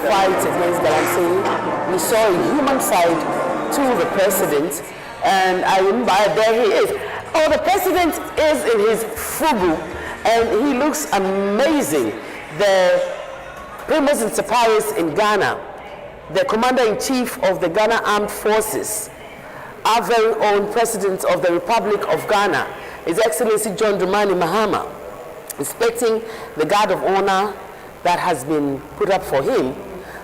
fight against galamsey. We saw a human side to the president, and I remember there he is. Oh, the president is in his fugu, and he looks amazing. The Primus inter pares in Ghana, the commander-in-chief of the Ghana Armed Forces, our very own president of the Republic of Ghana, His Excellency John Dramani Mahama, inspecting the guard of honor that has been put up for him.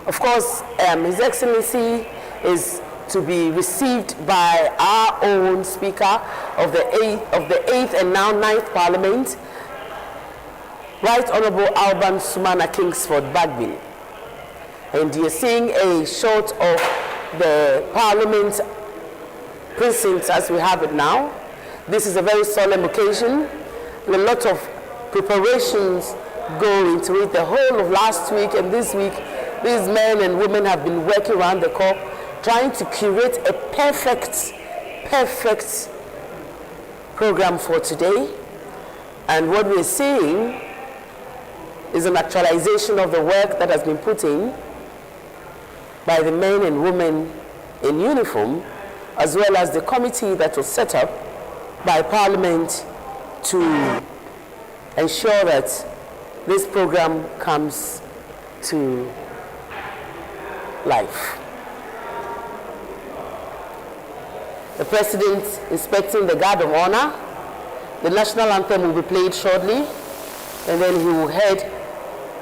Of course, His Excellency is to be received by our own Speaker of the 8th and now 9th Parliament, Right Honorable Alban Sumana Kingsford Bagbin. And you're seeing a shot of the Parliament precincts as we have it now. This is a very solemn occasion. A lot of preparations go into it. The whole of last week and this week, these men and women have been working around the clock, trying to curate a perfect program for today. And what we're seeing is an actualization of the work that has been put in by the men and women in uniform, as well as the committee that was set up by Parliament to ensure that this program comes to life. The President inspecting the guard of honor. The national anthem will be played shortly, and then he will head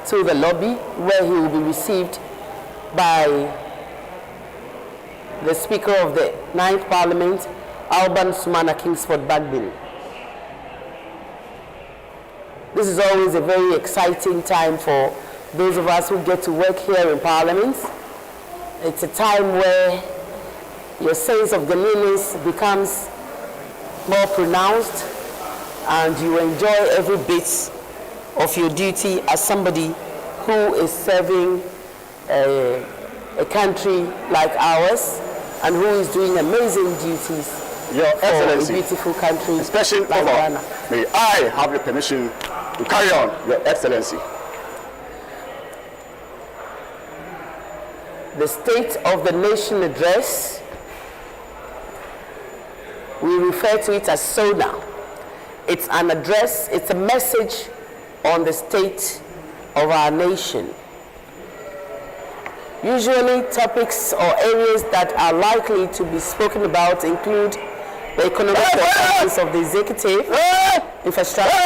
to the lobby where he will be received by the Speaker of the 9th Parliament, Alban Sumana Kingsford Bagbin. This is always a very exciting time for those of us who get to work here in Parliament. It's a time where your sense of Ghanaianness becomes more pronounced, and you enjoy every bit of your duty as somebody who is serving a country like ours and who is doing amazing duties Your Excellency, for a beautiful country especially like Ghana. May I have the permission to carry on, Your Excellency? The State of the Nation Address, we refer to it as SONA. It's an address, it's a message on the state of our nation. Usually topics or areas that are likely to be spoken about include the economic performance of the executive, infrastructure,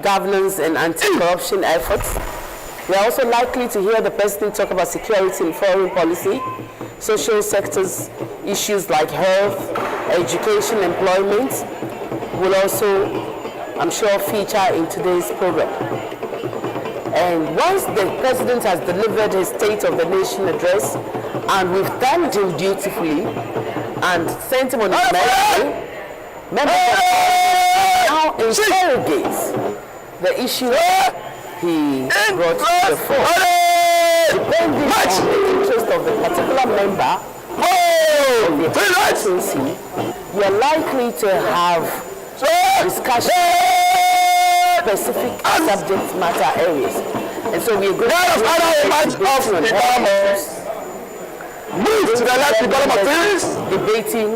governance and anti-corruption efforts. We are also likely to hear the President talk about security and foreign policy, social sectors, issues like health, education, employment will also, I'm sure, feature in today's program. And once the President has delivered his State of the Nation address, and we've thanked him dutifully and sent him on his merry way, members of Parliament now interrogate the issue he brought to the fore. Depending on the interest of the particular member of the constituency, you're likely to have discussion specific subject matter areas. And so we are going to debating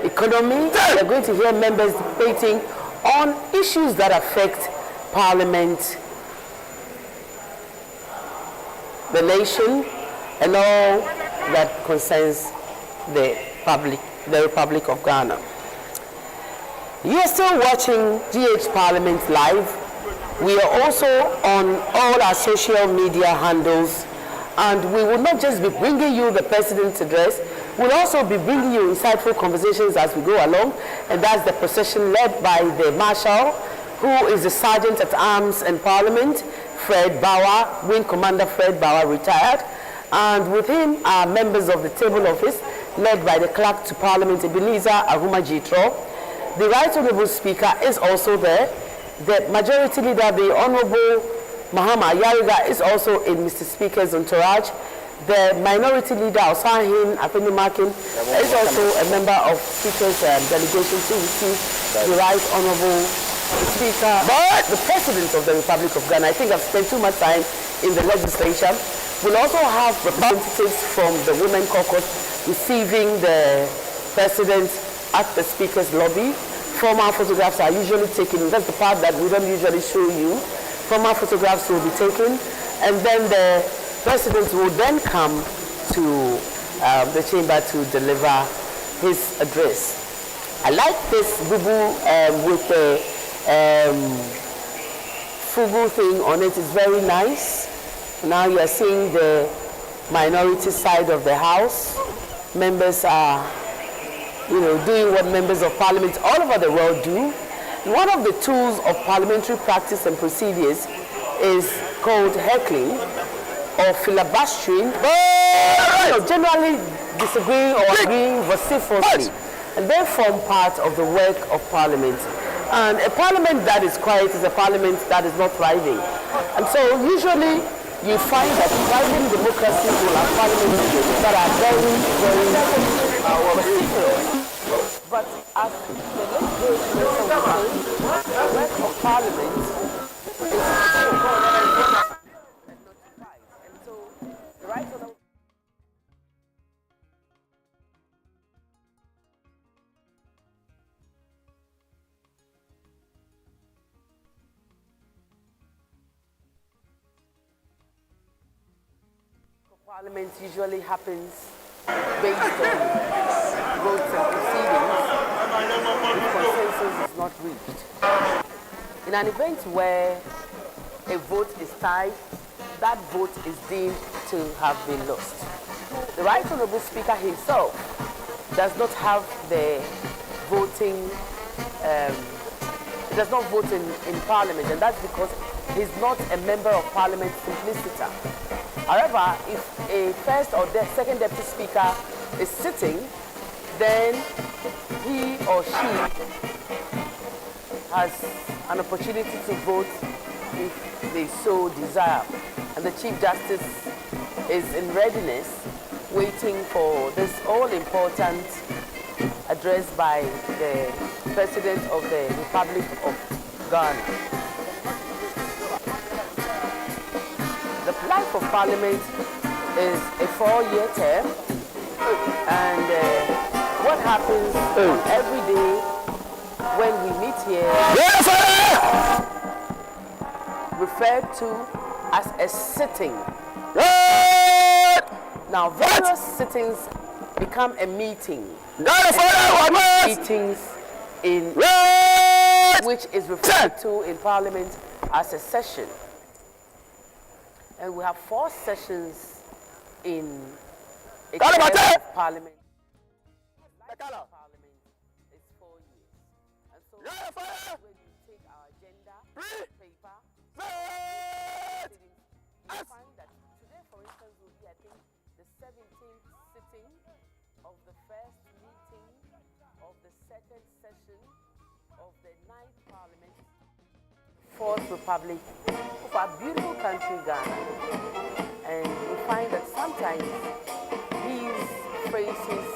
economy. We are going to hear members debating on issues that affect Parliament, the nation, and all that concerns the Republic of Ghana. You are still watching GH Parliament Live. We are also on all our social media handles, and we will not just be bringing you the President's address, we'll also be bringing you insightful conversations as we go along, and that's the procession led by the Marshal, who is the Sergeant at Arms in Parliament, Fred Bauer, Wing Commander Fred Bauer, retired, and with him are members of the Table Office, led by the Clerk to Parliament, Ebenezer Ahuma Jitro. The Right Honourable Speaker is also there. The Majority Leader, the Honourable Mahama Yariga, is also in Mr. Speaker's entourage. The Minority Leader, Osahin Afenimakin, is also a member of Speaker's delegation to receive the Right Honourable Speaker, the President of the Republic of Ghana. I think I've spent too much time in the legislature. We'll also have representatives from the Women Caucus receiving the president at the Speaker's lobby. Formal photographs are usually taken. That's the part that we don't usually show you. Formal photographs will be taken, and then the president will then come to the chamber to deliver his address. I like this bubu with the fugu thing on it. It's very nice. Now you are seeing the minority side of the house. Members are, doing what members of parliament all over the world do. One of the tools of parliamentary practice and procedures is called heckling or filibustering, generally disagreeing or agreeing vociferously. And they form part of the work of parliament. And a parliament that is quiet is a parliament that is not thriving. And so usually you find that thriving democracies will have parliaments that are very, very vociferous. But as the late great Nelson was saying, the work of parliament is notified. And so the right honourable Parliament usually happens based on votes and proceedings if consensus is not reached. In an event where a vote is tied, that vote is deemed to have been lost. The Right Honourable Speaker himself does not have the voting, he does not vote in Parliament, and that's because he's not a member of Parliament simpliciter. However, if a first or second deputy speaker is sitting, then he or she has an opportunity to vote if they so desire. And the Chief Justice is in readiness, waiting for this all-important address by the President of the Republic of Ghana. The life of Parliament is a 4-year term, and what happens every day when we meet here referred to as a sitting. Now, various sittings become a meeting. Meetings in which is referred to in Parliament as a session. And we have 4 sessions in a term of Parliament. Parliament is 4 years. And so when you take our agenda paper, you find that today, for instance, will be, I think, the 17th sitting of the first meeting of the second session of the 9th Parliament, 4th Republic of our beautiful country, Ghana. And we find that sometimes these phrases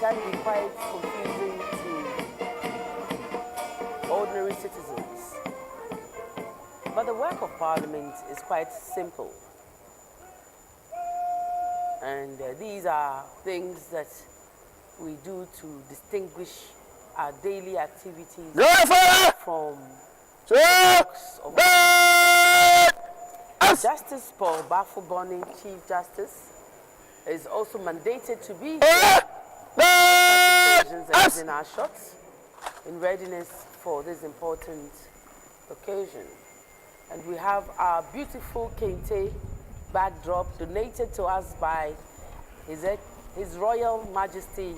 can be quite confusing to ordinary citizens. But the work of Parliament is quite simple. And these are things that we do to distinguish our daily activities from Justice Paul Bafo-Bonny, Chief Justice, is also mandated to be in our shots in readiness for this important occasion. And we have our beautiful kente backdrop donated to us by His Royal Majesty,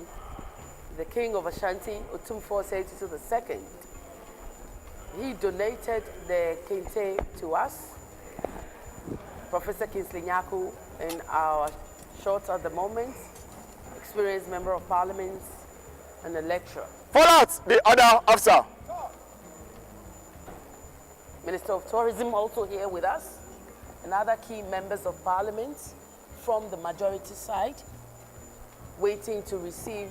the King of Ashanti, Otumfuo Osei-Tutu II. He donated the kente to us. Professor Kingsley Nyaku, in our short at the moment, experienced member of Parliament and a lecturer. Follow out the other officer. Minister of Tourism also here with us, and other key members of Parliament from the majority side, waiting to receive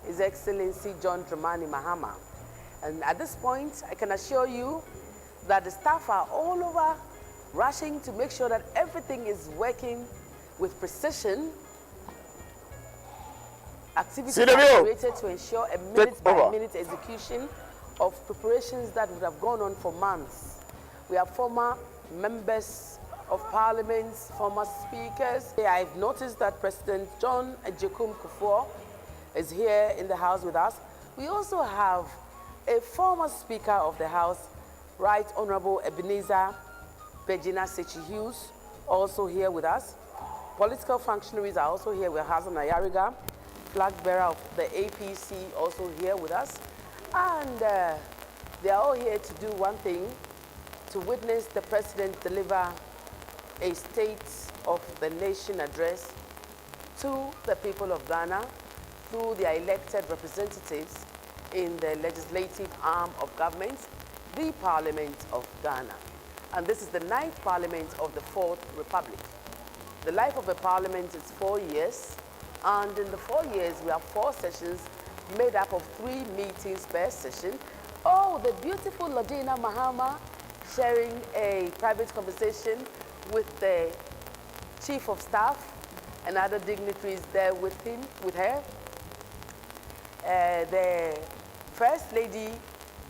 His Excellency John Dramani Mahama. And at this point, I can assure you that the staff are all over rushing to make sure that everything is working with precision. Activities are created to ensure a minute-by-minute execution of preparations that would have gone on for months. We have former members of parliament, former speakers. I've noticed that President John Ejekum Kufuor is here in the house with us. We also have a former Speaker of the House, Right Honorable Ebenezer Bejina Sechi Hughes, also here with us. Political functionaries are also here with Hassan Ayariga, flag bearer of the APC, also here with us. And they are all here to do one thing, to witness the President deliver a State of the Nation address to the people of Ghana through their elected representatives in the legislative arm of government, the Parliament of Ghana. And this is the 9th Parliament of the 4th Republic. The life of a Parliament is 4 years, and in the 4 years we have 4 sessions made up of 3 meetings per session. Oh, the beautiful Lodina Mahama sharing a private conversation with the Chief of Staff and other dignitaries there with him, with her. The First Lady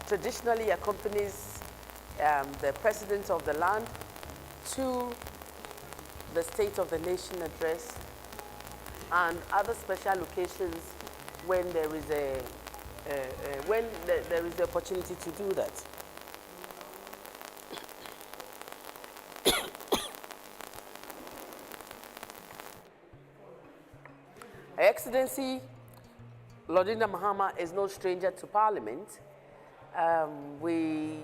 traditionally accompanies the President of the land to the State of the Nation address and other special occasions when there is there is the opportunity to do that. Her Excellency Lodina Mahama is no stranger to Parliament. We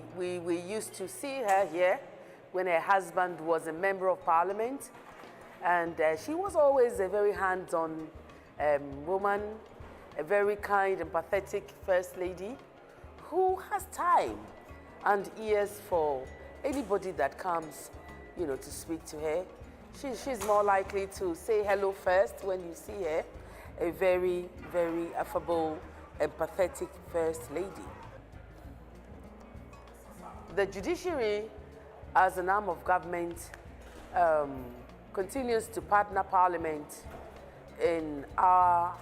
used to see her here when her husband was a member of Parliament, and she was always a very hands-on woman, a very kind and pathetic First Lady who has time and ears for anybody that comes, you know, to speak to her. She's more likely to say hello first when you see her. A very, very affable and pathetic First Lady. The judiciary, as an arm of government, continues to partner Parliament in our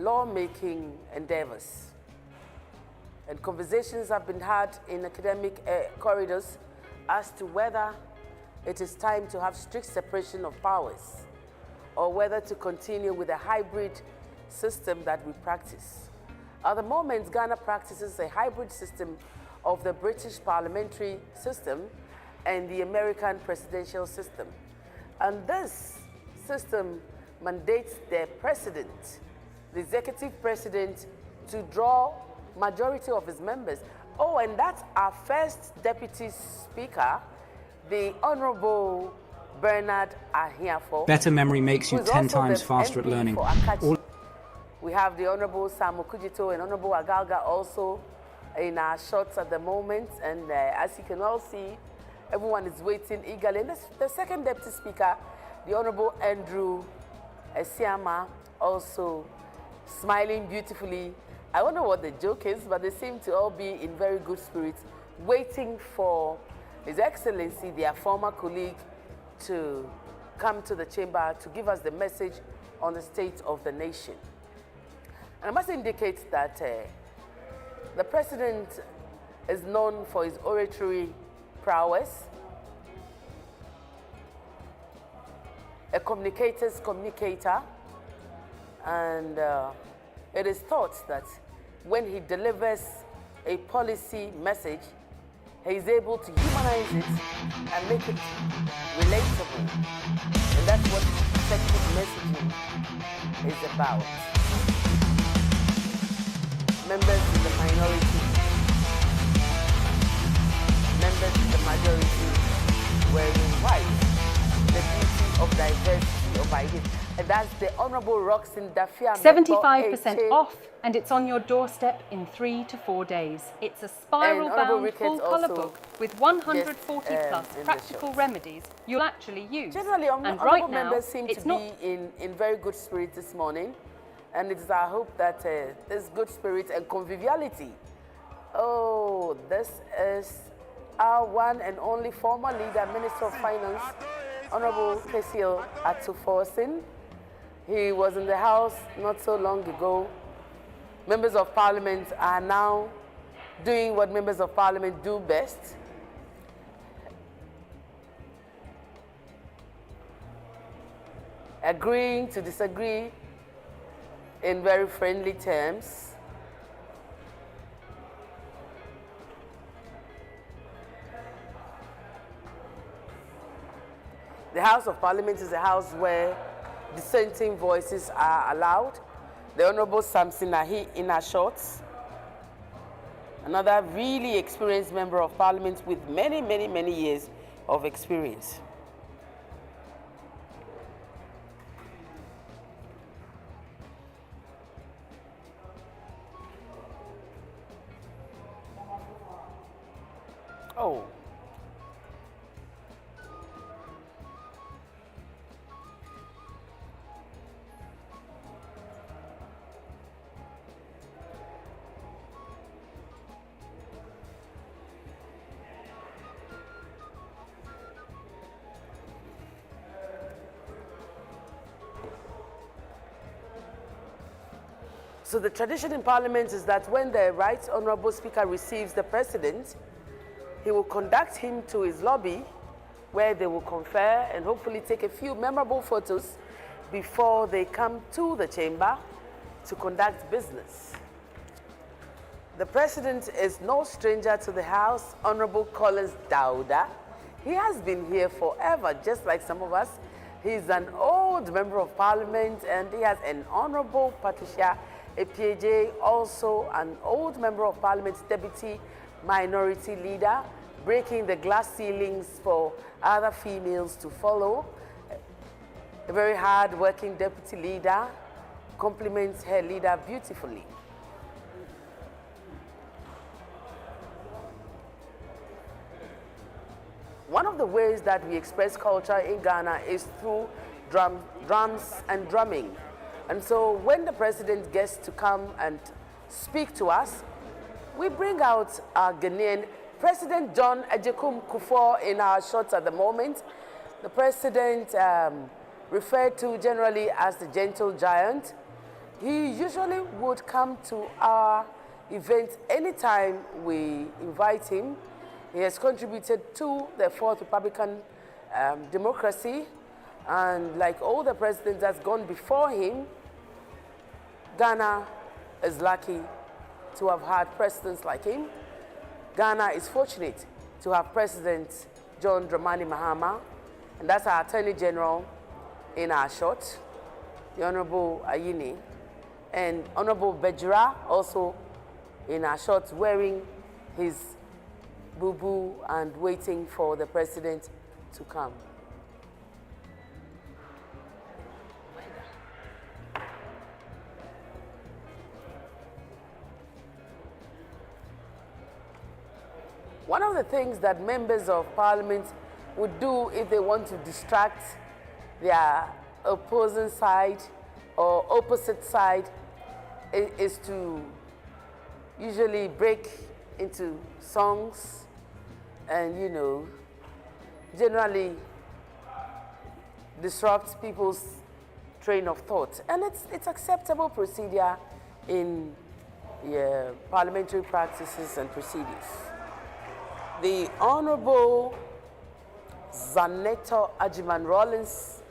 lawmaking endeavors. And conversations have been had in academic corridors as to whether it is time to have strict separation of powers, or whether to continue with a hybrid system that we practice. At the moment, Ghana practices a hybrid system of the British parliamentary system and the American presidential system. And this system mandates the president, the executive president, to draw majority of his members. Oh, and that's our first deputy speaker, the Honorable Bernard Ahiafo. Better memory makes you 10 times faster at learning. We have the Honorable Samu Kujito and Honorable Agalga also in our shots at the moment. And as you can all see, everyone is waiting eagerly. And the second deputy speaker, the Honorable Andrew Esiama, also smiling beautifully. I don't know what the joke is, but they seem to all be in very good spirits, waiting for His Excellency, their former colleague, to come to the chamber to give us the message on the state of the nation. And I must indicate that the President is known for his oratory prowess, a communicator's communicator, and it is thought that when he delivers a policy message, he is able to humanize it and make it relatable. And that's what effective messaging is about. Members in the minority, members in the majority wearing white. The beauty of diversity of ideas. And that's the Honorable Roxanne Dafia. 75% off, and it's on your doorstep in 3 to 4 days. It's a spiral-bound full-colour book with 140 plus practical remedies you'll actually use. Generally, and right now, members seem to be in very good spirits this morning, and it's our hope that this good spirit and conviviality. Oh, this is our one and only former leader, Minister of Finance, Honorable Kesil Atuforsin. He was in the House not so long ago. Members of Parliament are now doing what members of Parliament do best. Agreeing to disagree in very friendly terms. The House of Parliament is a house where dissenting voices are allowed. The Honorable Samson Ahi Inashort, another really experienced member of Parliament with many, many, many years of experience. Oh. So the tradition in Parliament is that when the Right Honourable Speaker receives the President, he will conduct him to his lobby where they will confer and hopefully take a few memorable photos before they come to the chamber to conduct business. The President is no stranger to the House, Honourable Collins Dauda. He has been here forever, just like some of us. He's an old member of Parliament, and he has an Honourable Patricia Epieje, also an old member of Parliament's deputy minority leader, breaking the glass ceilings for other females to follow. A very hard-working deputy leader, compliments her leader beautifully. One of the ways that we express culture in Ghana is through drums and drumming. And so when the President gets to come and speak to us, we bring out our Ghanaian President John Ajekum Kufuor in our shots at the moment. The President, referred to generally as the gentle giant, he usually would come to our event anytime we invite him. He has contributed to the Fourth Republican democracy, and like all the presidents that's gone before him, Ghana is lucky to have had presidents like him. Ghana is fortunate to have President John Dramani Mahama, and that's our Attorney General in our shot, the Honorable Ayini, and Honorable Bejira also in our shot, wearing his boo-boo and waiting for the President to come. One of the things that members of Parliament would do if they want to distract their opposing side or opposite side is to usually break into songs and, you know, generally disrupt people's train of thought. And it's acceptable procedure in parliamentary practices and procedures. The Honorable Zanetta Ajiman Rawlings,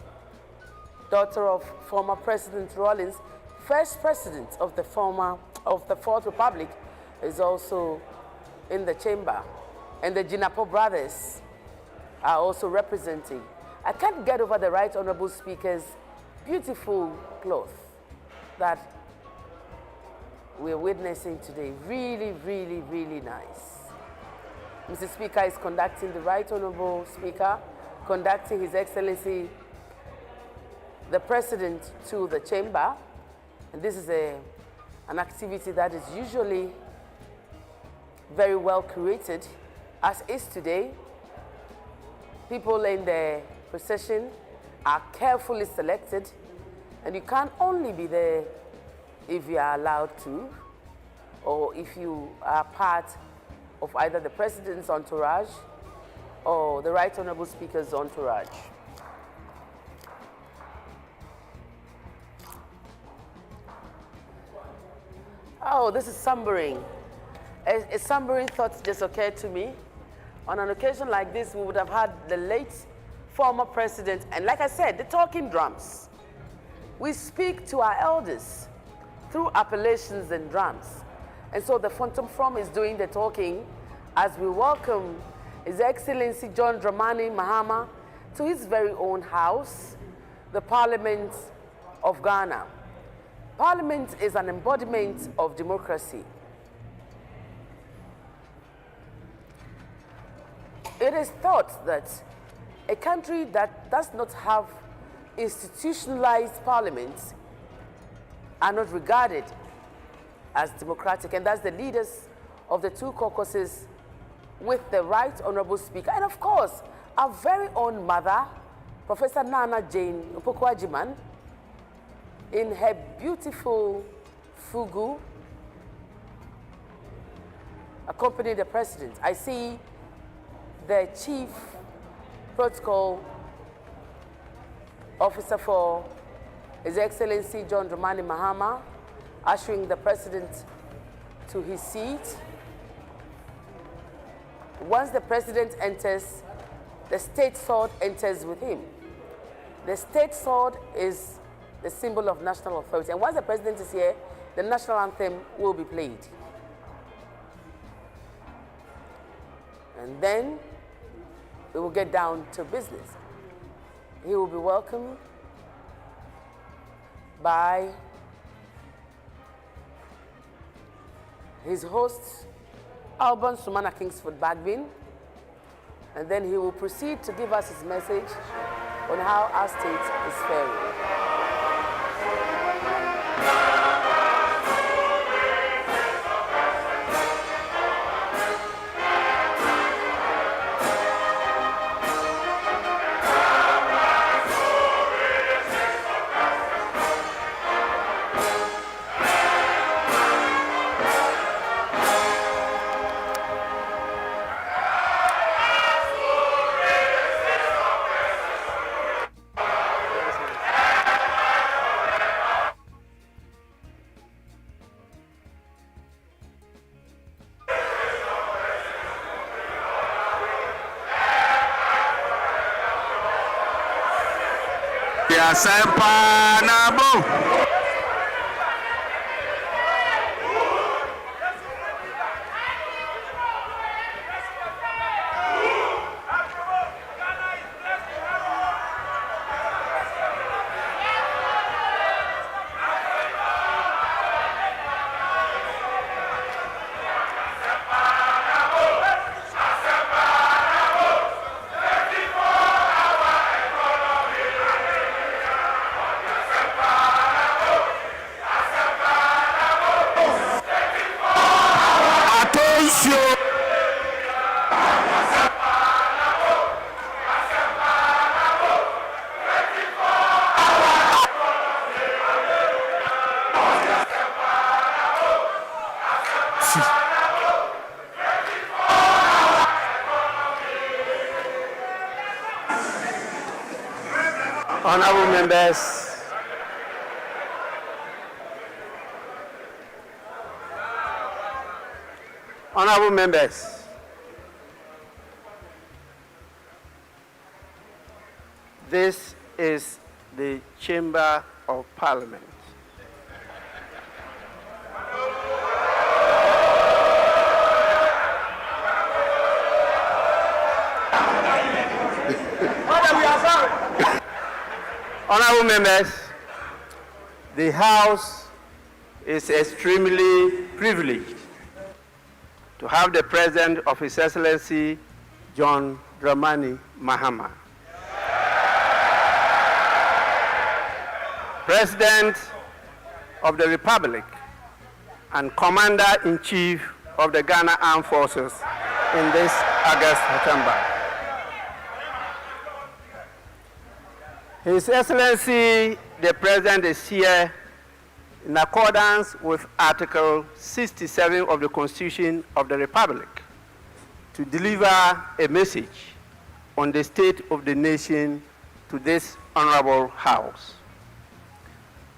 daughter of former President Rawlings, first president of the Fourth Republic, is also in the chamber. And the Jinapo brothers are also representing. I can't get over the Right Honorable Speaker's beautiful cloth that we're witnessing today. Really, really, really nice. Mr. Speaker is conducting, the Right Honorable Speaker, conducting His Excellency, the President, to the chamber. And this is an activity that is usually very well curated, as is today. People in the procession are carefully selected, and you can't only be there if you are allowed to, or if you are part of either the President's entourage or the Right Honorable Speaker's entourage. Oh, this is sombering. A sombering thought just occurred to me. On an occasion like this, we would have had the late former president, and like I said, the talking drums. We speak to our elders through appellations and drums. And so the Phantom From is doing the talking as we welcome His Excellency John Dramani Mahama to his very own house, the Parliament of Ghana. Parliament is an embodiment of democracy. It is thought that a country that does not have institutionalized parliaments are not regarded as democratic, and that's the leaders of the two caucuses with the Right Honorable Speaker, and of course, our very own mother, Professor Nana Jane Opoku-Agyeman, in her beautiful fugu, accompanying the president. I see the chief protocol officer for His Excellency John Dramani Mahama ushering the president to his seat. Once the president enters, the state sword enters with him. The state sword is the symbol of national authority. And once the president is here, the national anthem will be played. And then we will get down to business. He will be welcomed by his host, Alban Sumana Kingsford Bagbin, and then he will proceed to give us his message on how our state is faring. Honorable members, honorable members, this is the Chamber of Parliament. Honorable members, the House is extremely privileged to have the President of His Excellency John Dramani Mahama, President of the Republic and Commander-in-Chief of the Ghana Armed Forces in this August September. His Excellency, the President is here in accordance with Article 67 of the Constitution of the Republic, to deliver a message on the state of the nation to this honorable House.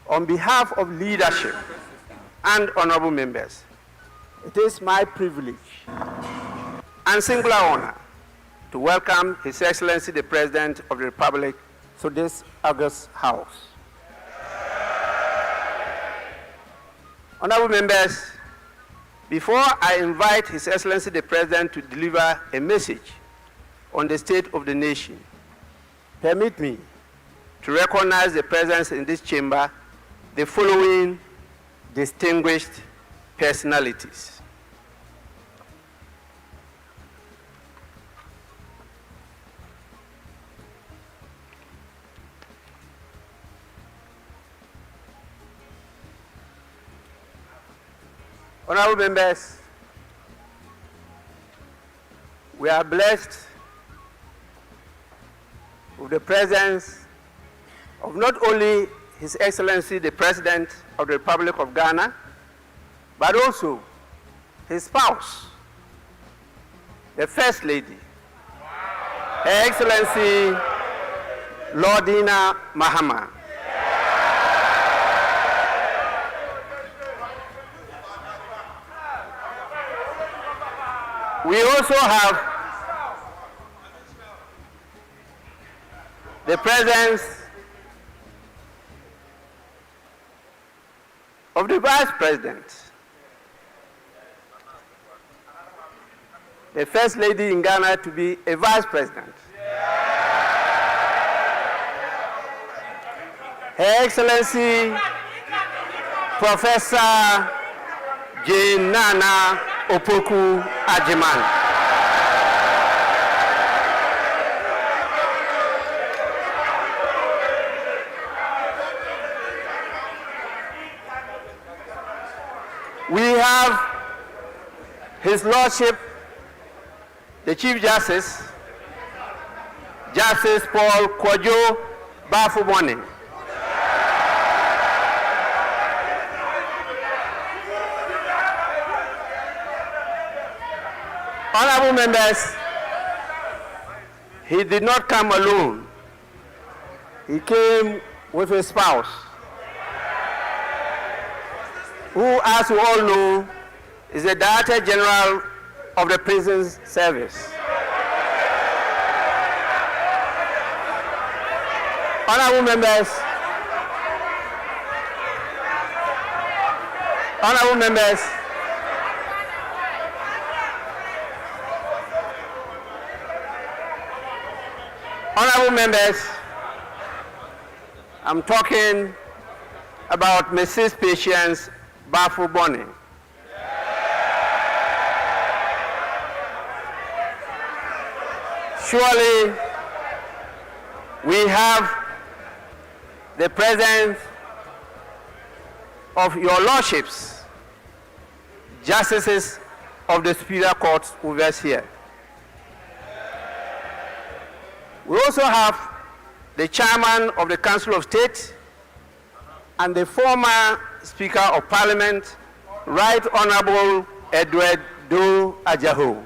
On behalf of leadership and honorable members, it is my privilege and singular honor to welcome His Excellency the President of the Republic to this august House. Honorable members, before I invite His Excellency the President to deliver a message on the state of the nation, permit me to recognize the presence in this chamber the following distinguished personalities. Honorable members, we are blessed with the presence of not only His Excellency the President of the Republic of Ghana, but also his spouse, the First Lady, Her Excellency Lordina Mahama. We also have the presence of the Vice President, the First Lady in Ghana to be a Vice President. Her Excellency Professor Jane Nana Opoku Ajiman. We have His Lordship, the Chief Justice, Justice Paul Kwadwo Bafuboni. Honorable members, he did not come alone. He came with his spouse, who, as you all know, is the Director General of the Prisons Service. Honorable members, honorable members, honorable members, I'm talking about Mrs. Patience Bafuboni. Surely we have the presence of your lordships, justices of the Superior Court with us here. We also have the chairman of the Council of State and the former Speaker of Parliament, Right Honorable Edward Do Ajaho.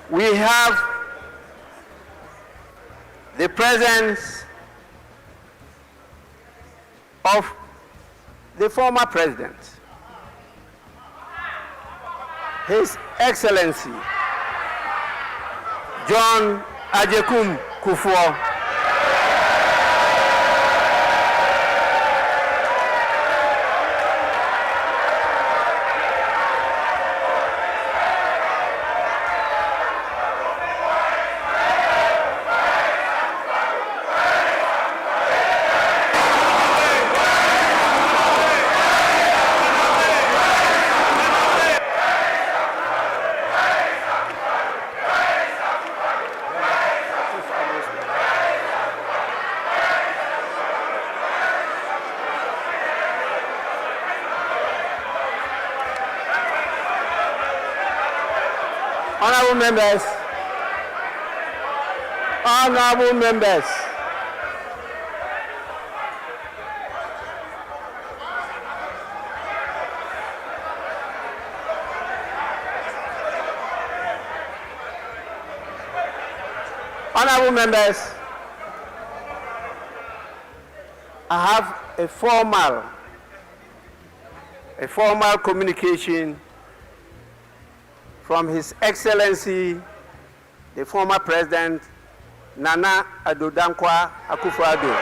We have the presence of the former president, His Excellency John Ajekum Kufuor. Honorable members, honorable members, honorable members, I have a formal communication from His Excellency, the former President, Nana Addo Dankwa Akufo-Addo.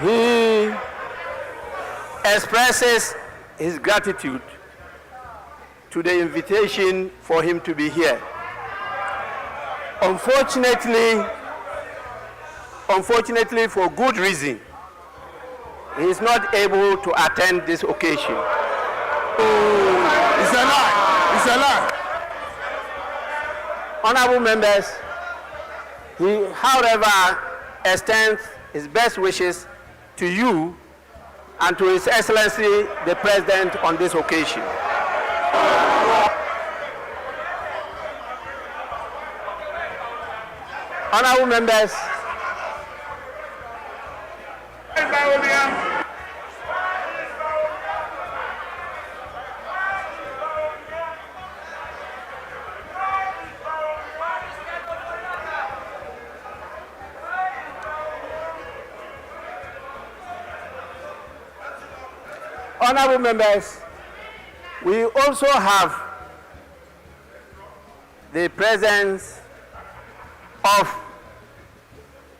He expresses his gratitude to the invitation for him to be here. Unfortunately, for good reason, he is not able to attend this occasion. It's a lie. It's a lie. Honorable members, he, however, extends his best wishes to you and to His Excellency the President on this occasion. Honorable members, honorable members, we also have the presence of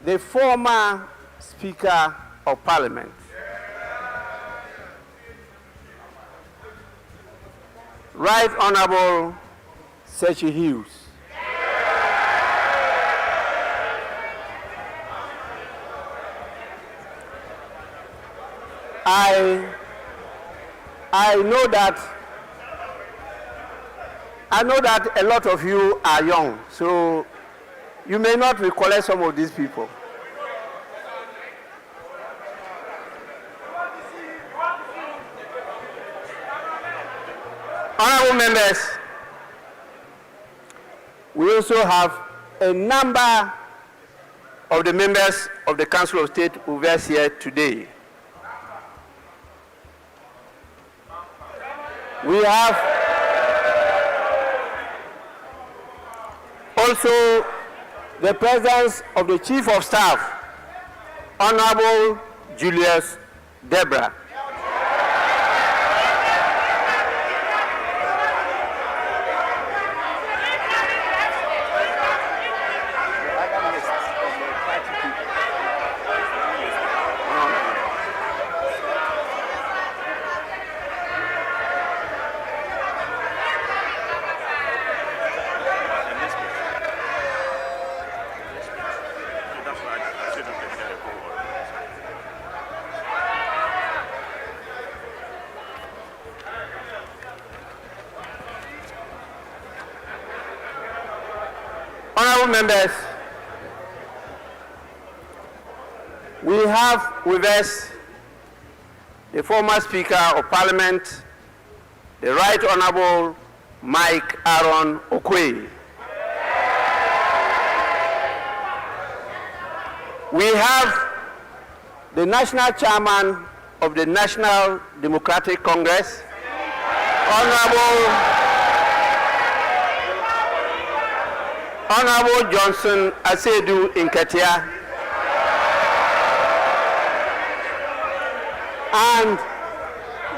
the former Speaker of Parliament, Right Honorable Sechi Hughes. I know that a lot of you are young, so you may not recollect some of these people. Honorable members, we also have a number of the members of the Council of State who are here today. We have also the presence of the Chief of Staff, Honorable Julius Debra. Honorable members, we have with us the former Speaker of Parliament, the Right Honorable Mike Aaron Okwe. We have the National Chairman of the National Democratic Congress, Honorable Johnson Asedu Nketia, and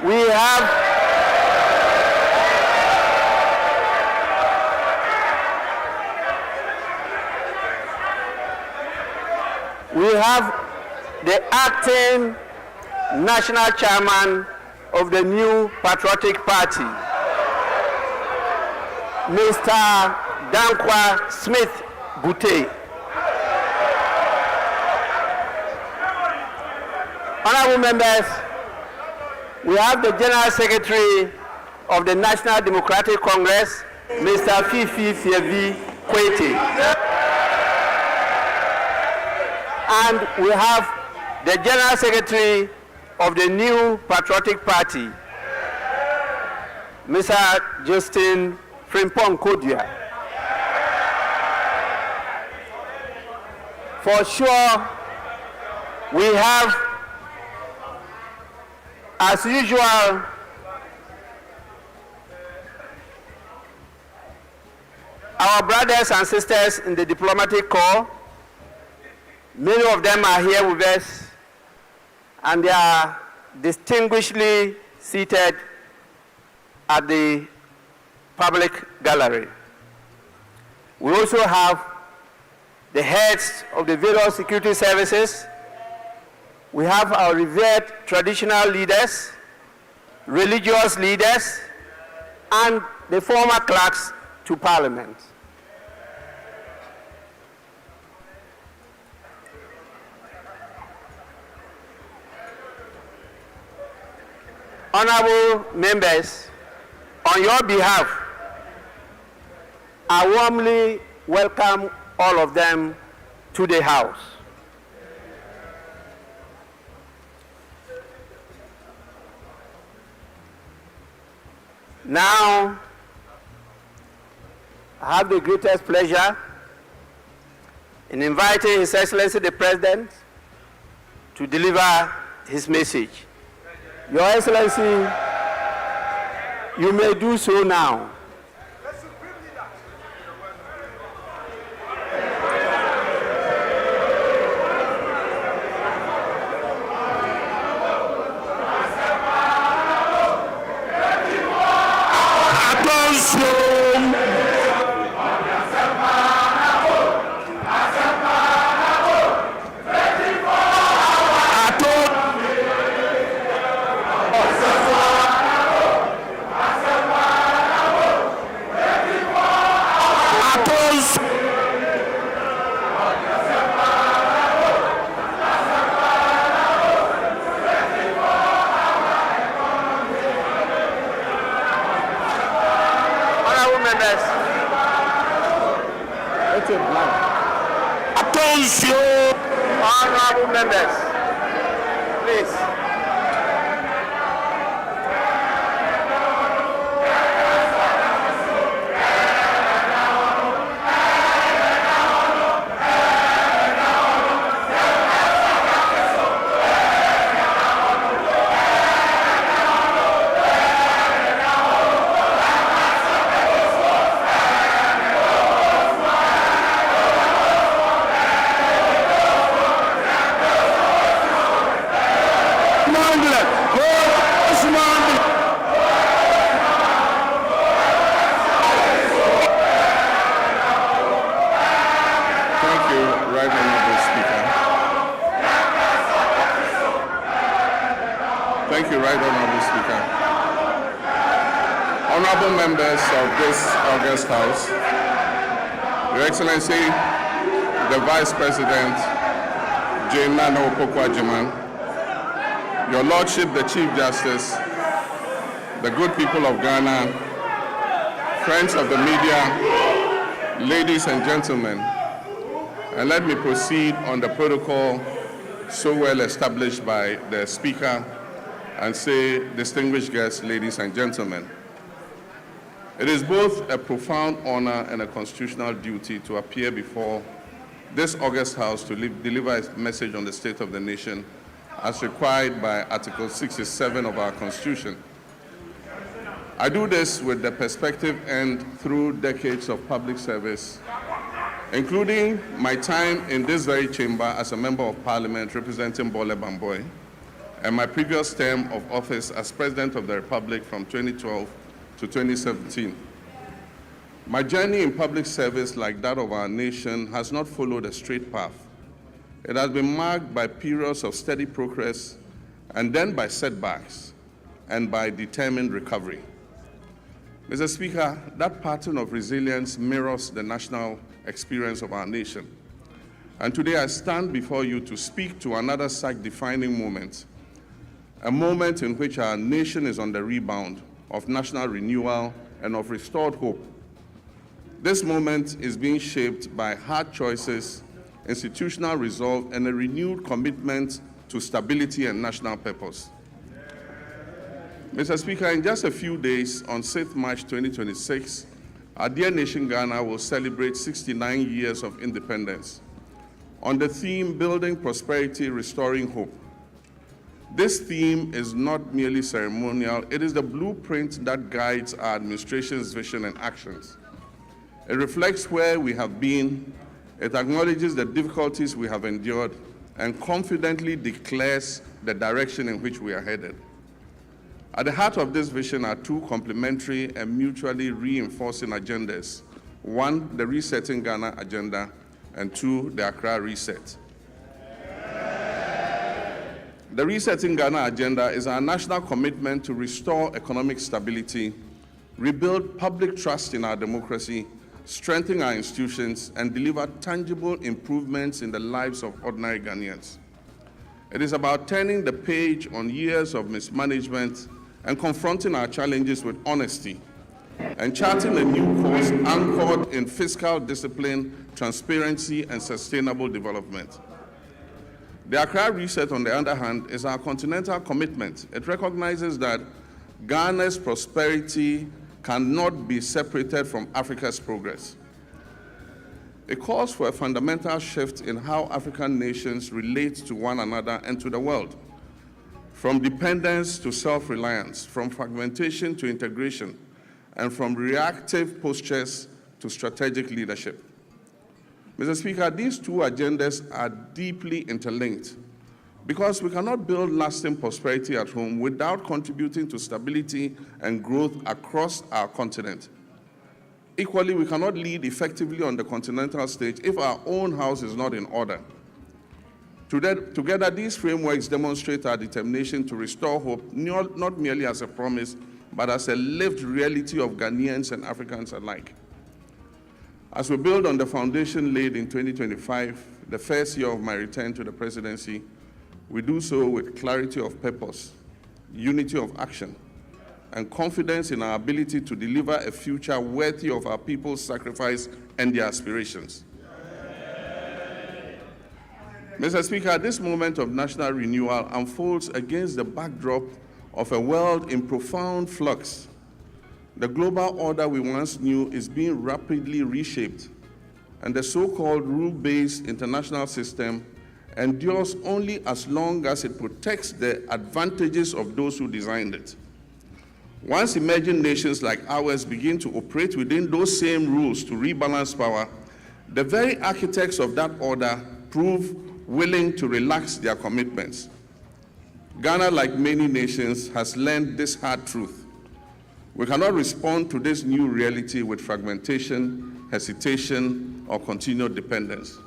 we have the acting National Chairman of the New Patriotic Party, Mr. Dankwa Smith Bute. Honorable members, We have the General Secretary of the National Democratic Congress, Mr. Fifi Fievi Kwete. And we have the General Secretary of the New Patriotic Party, Mr. Justin Frimpong Kodia. For sure, we have, as usual, our brothers and sisters in the diplomatic corps. Many of them are here with us, and they are distinguishedly seated at the public gallery. We also have the heads of the various security services. We have our revered traditional leaders, religious leaders, and the former clerks to Parliament. Honorable members, on your behalf, I warmly welcome all of them to the House. Now, I have the greatest pleasure in inviting His Excellency the President to deliver his message. Your Excellency, you may do so now. Attention! Honorable members, please. Thank you, Right Honorable Speaker. Honorable members of this august House, Your Excellency, the Vice President, Jane Nana Opoku-Agyeman, Your Lordship, the Chief Justice, the good people of Ghana, friends of the media, ladies and gentlemen, and let me proceed on the protocol so well established by the Speaker and say, distinguished guests, ladies and gentlemen. It is both a profound honor and a constitutional duty to appear before this august House to deliver a message on the state of the nation as required by Article 67 of our Constitution. I do this with the perspective and through decades of public service, including my time in this very chamber as a Member of Parliament representing Bole Bamboy, and my previous term of office as President of the Republic from 2012 to 2017. My journey in public service, like that of our nation, has not followed a straight path. It has been marked by periods of steady progress and then by setbacks and by determined recovery. Mr. Speaker, that pattern of resilience mirrors the national experience of our nation. And today I stand before you to speak to another such defining moment a moment in which our nation is on the rebound of national renewal and of restored hope. This moment is being shaped by hard choices, institutional resolve, and a renewed commitment to stability and national purpose. Mr. Speaker, in just a few days, on 6th March 2026, our dear nation Ghana will celebrate 69 years of independence on the theme, Building Prosperity, Restoring Hope. This theme is not merely ceremonial, it is the blueprint that guides our administration's vision and actions. It reflects where we have been, it acknowledges the difficulties we have endured, and confidently declares the direction in which we are headed. At the heart of this vision are two complementary and mutually reinforcing agendas. One, the Resetting Ghana agenda, and two, the Accra Reset. The Resetting Ghana agenda is our national commitment to restore economic stability, rebuild public trust in our democracy, strengthen our institutions, and deliver tangible improvements in the lives of ordinary Ghanaians. It is about turning the page on years of mismanagement and confronting our challenges with honesty, and charting a new course anchored in fiscal discipline, transparency, and sustainable development. The Accra Reset, on the other hand, is our continental commitment. It recognizes that Ghana's prosperity cannot be separated from Africa's progress. It calls for a fundamental shift in how African nations relate to one another and to the world, from dependence to self-reliance, from fragmentation to integration, and from reactive postures to strategic leadership. Mr. Speaker, these two agendas are deeply interlinked because we cannot build lasting prosperity at home without contributing to stability and growth across our continent. Equally, we cannot lead effectively on the continental stage if our own house is not in order. Together, these frameworks demonstrate our determination to restore hope, not merely as a promise, but as a lived reality of Ghanaians and Africans alike. As we build on the foundation laid in 2025, the first year of my return to the presidency, we do so with clarity of purpose, unity of action, and confidence in our ability to deliver a future worthy of our people's sacrifice and their aspirations. Mr. Speaker, this moment of national renewal unfolds against the backdrop of a world in profound flux. The global order we once knew is being rapidly reshaped, and the so-called rule-based international system endures only as long as it protects the advantages of those who designed it. Once emerging nations like ours begin to operate within those same rules to rebalance power, the very architects of that order prove willing to relax their commitments. Ghana, like many nations, has learned this hard truth. We cannot respond to this new reality with fragmentation, hesitation, or continued dependence.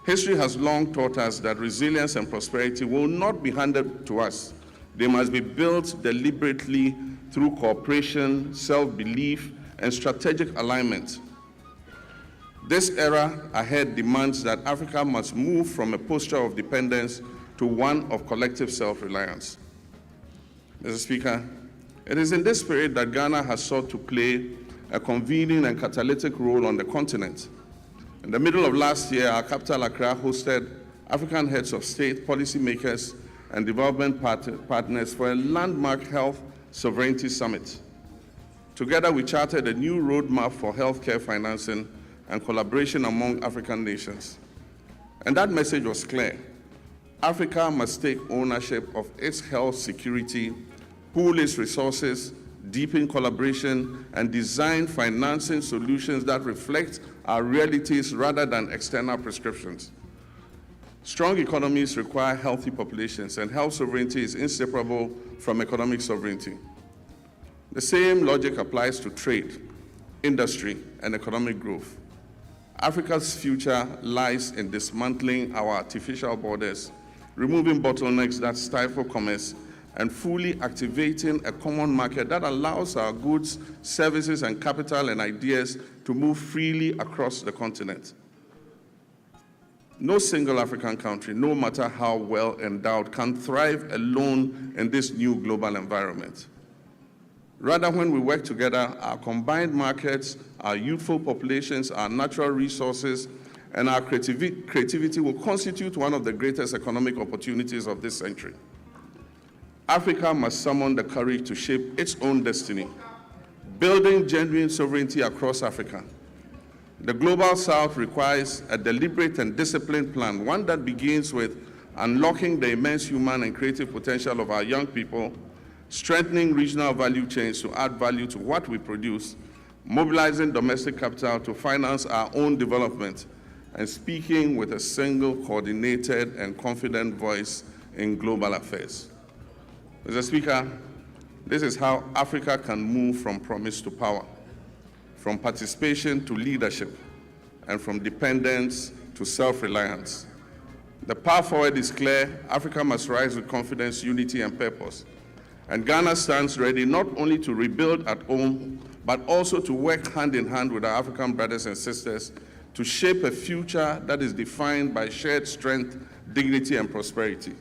History has long taught us that resilience and prosperity will not be handed to us. They must be built deliberately through cooperation, self-belief, and strategic alignment. This era ahead demands that Africa must move from a posture of dependence to one of collective self-reliance. Mr. Speaker, it is in this spirit that Ghana has sought to play a convening and catalytic role on the continent. In the middle of last year, our capital, Accra, hosted African heads of state, policymakers, and development partners for a landmark health sovereignty summit. Together, we charted a new roadmap for healthcare financing and collaboration among African nations. And that message was clear. Africa must take ownership of its health security, pool its resources, deepen collaboration, and design financing solutions that reflect our realities rather than external prescriptions. Strong economies require healthy populations, and health sovereignty is inseparable from economic sovereignty. The same logic applies to trade, industry, and economic growth. Africa's future lies in dismantling our artificial borders, removing bottlenecks that stifle commerce, and fully activating a common market that allows our goods, services, and capital and ideas to move freely across the continent. no single African country, no matter how well endowed, can thrive alone in this new global environment. Rather, when we work together, our combined markets, our youthful populations, our natural resources, and our creativity will constitute one of the greatest economic opportunities of this century. Africa must summon the courage to shape its own destiny, building genuine sovereignty across Africa. The Global South requires a deliberate and disciplined plan, one that begins with unlocking the immense human and creative potential of our young people, strengthening regional value chains to add value to what we produce, mobilizing domestic capital to finance our own development, and speaking with a single, coordinated, and confident voice in global affairs. Mr. Speaker, this is how Africa can move from promise to power, from participation to leadership, and from dependence to self-reliance. The path forward is clear. Africa must rise with confidence, unity, and purpose. And Ghana stands ready not only to rebuild at home, but also to work hand in hand with our African brothers and sisters to shape a future that is defined by shared strength, dignity, and prosperity.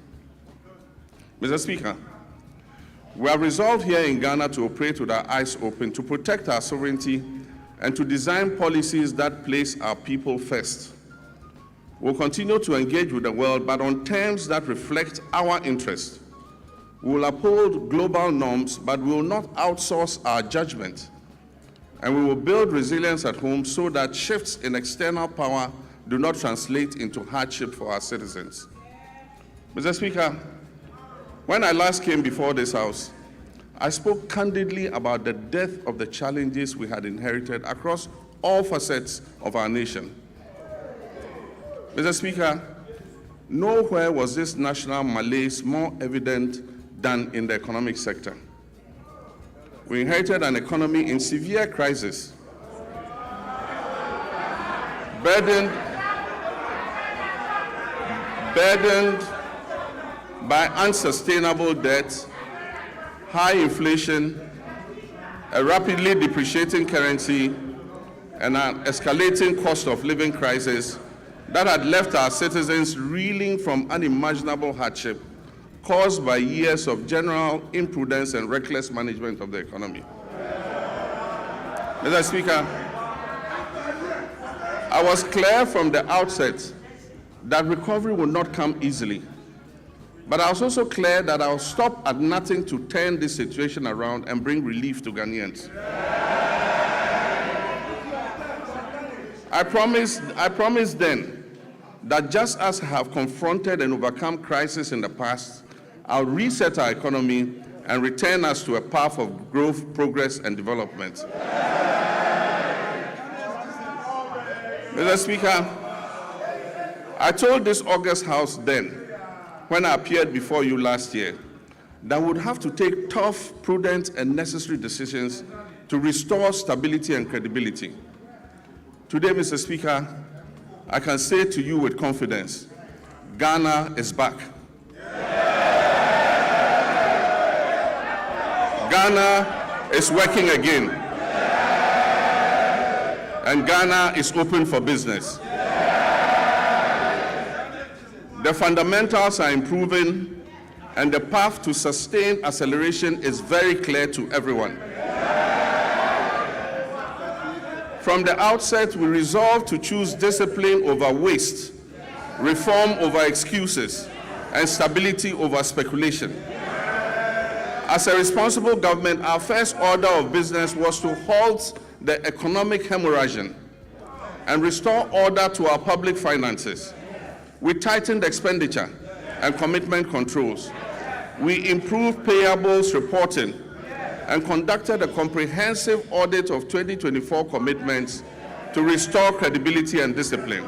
Mr. Speaker, we are resolved here in Ghana to operate with our eyes open, to protect our sovereignty, and to design policies that place our people first. We'll continue to engage with the world, but on terms that reflect our interests. We will uphold global norms, but we will not outsource our judgment. And we will build resilience at home so that shifts in external power do not translate into hardship for our citizens. Mr. Speaker, when I last came before this House, I spoke candidly about the depth of the challenges we had inherited across all facets of our nation. Mr. Speaker, nowhere was this national malaise more evident than in the economic sector. We inherited an economy in severe crisis, burdened by unsustainable debt, high inflation, a rapidly depreciating currency, and an escalating cost of living crisis that had left our citizens reeling from unimaginable hardship caused by years of general imprudence and reckless management of the economy. Mr. Speaker, I was clear from the outset that recovery would not come easily. But I was also clear that I'll stop at nothing to turn this situation around and bring relief to Ghanaians. I promised then that just as I have confronted and overcome crisis in the past, I'll reset our economy and return us to a path of growth, progress, and development. Mr. Speaker, I told this August House then, when I appeared before you last year, that we would have to take tough, prudent, and necessary decisions to restore stability and credibility. Today, Mr. Speaker, I can say to you with confidence, Ghana is back. Ghana is working again. And Ghana is open for business. The fundamentals are improving, and the path to sustained acceleration is very clear to everyone. From the outset, we resolved to choose discipline over waste, reform over excuses, and stability over speculation. As a responsible government, our first order of business was to halt the economic hemorrhaging and restore order to our public finances. We tightened expenditure and commitment controls. We improved payables reporting and conducted a comprehensive audit of 2024 commitments to restore credibility and discipline.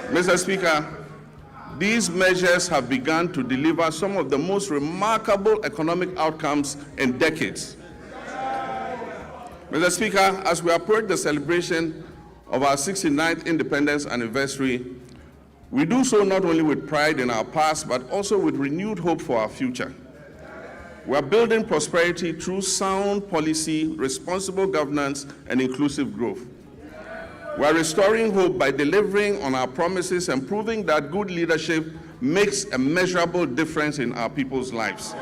Mr. Speaker, these measures have begun to deliver some of the most remarkable economic outcomes in decades. Mr. Speaker, as we approach the celebration of our 69th independence anniversary, we do so not only with pride in our past, but also with renewed hope for our future. We are building prosperity through sound policy, responsible governance, and inclusive growth. We are restoring hope by delivering on our promises and proving that good leadership makes a measurable difference in our people's lives.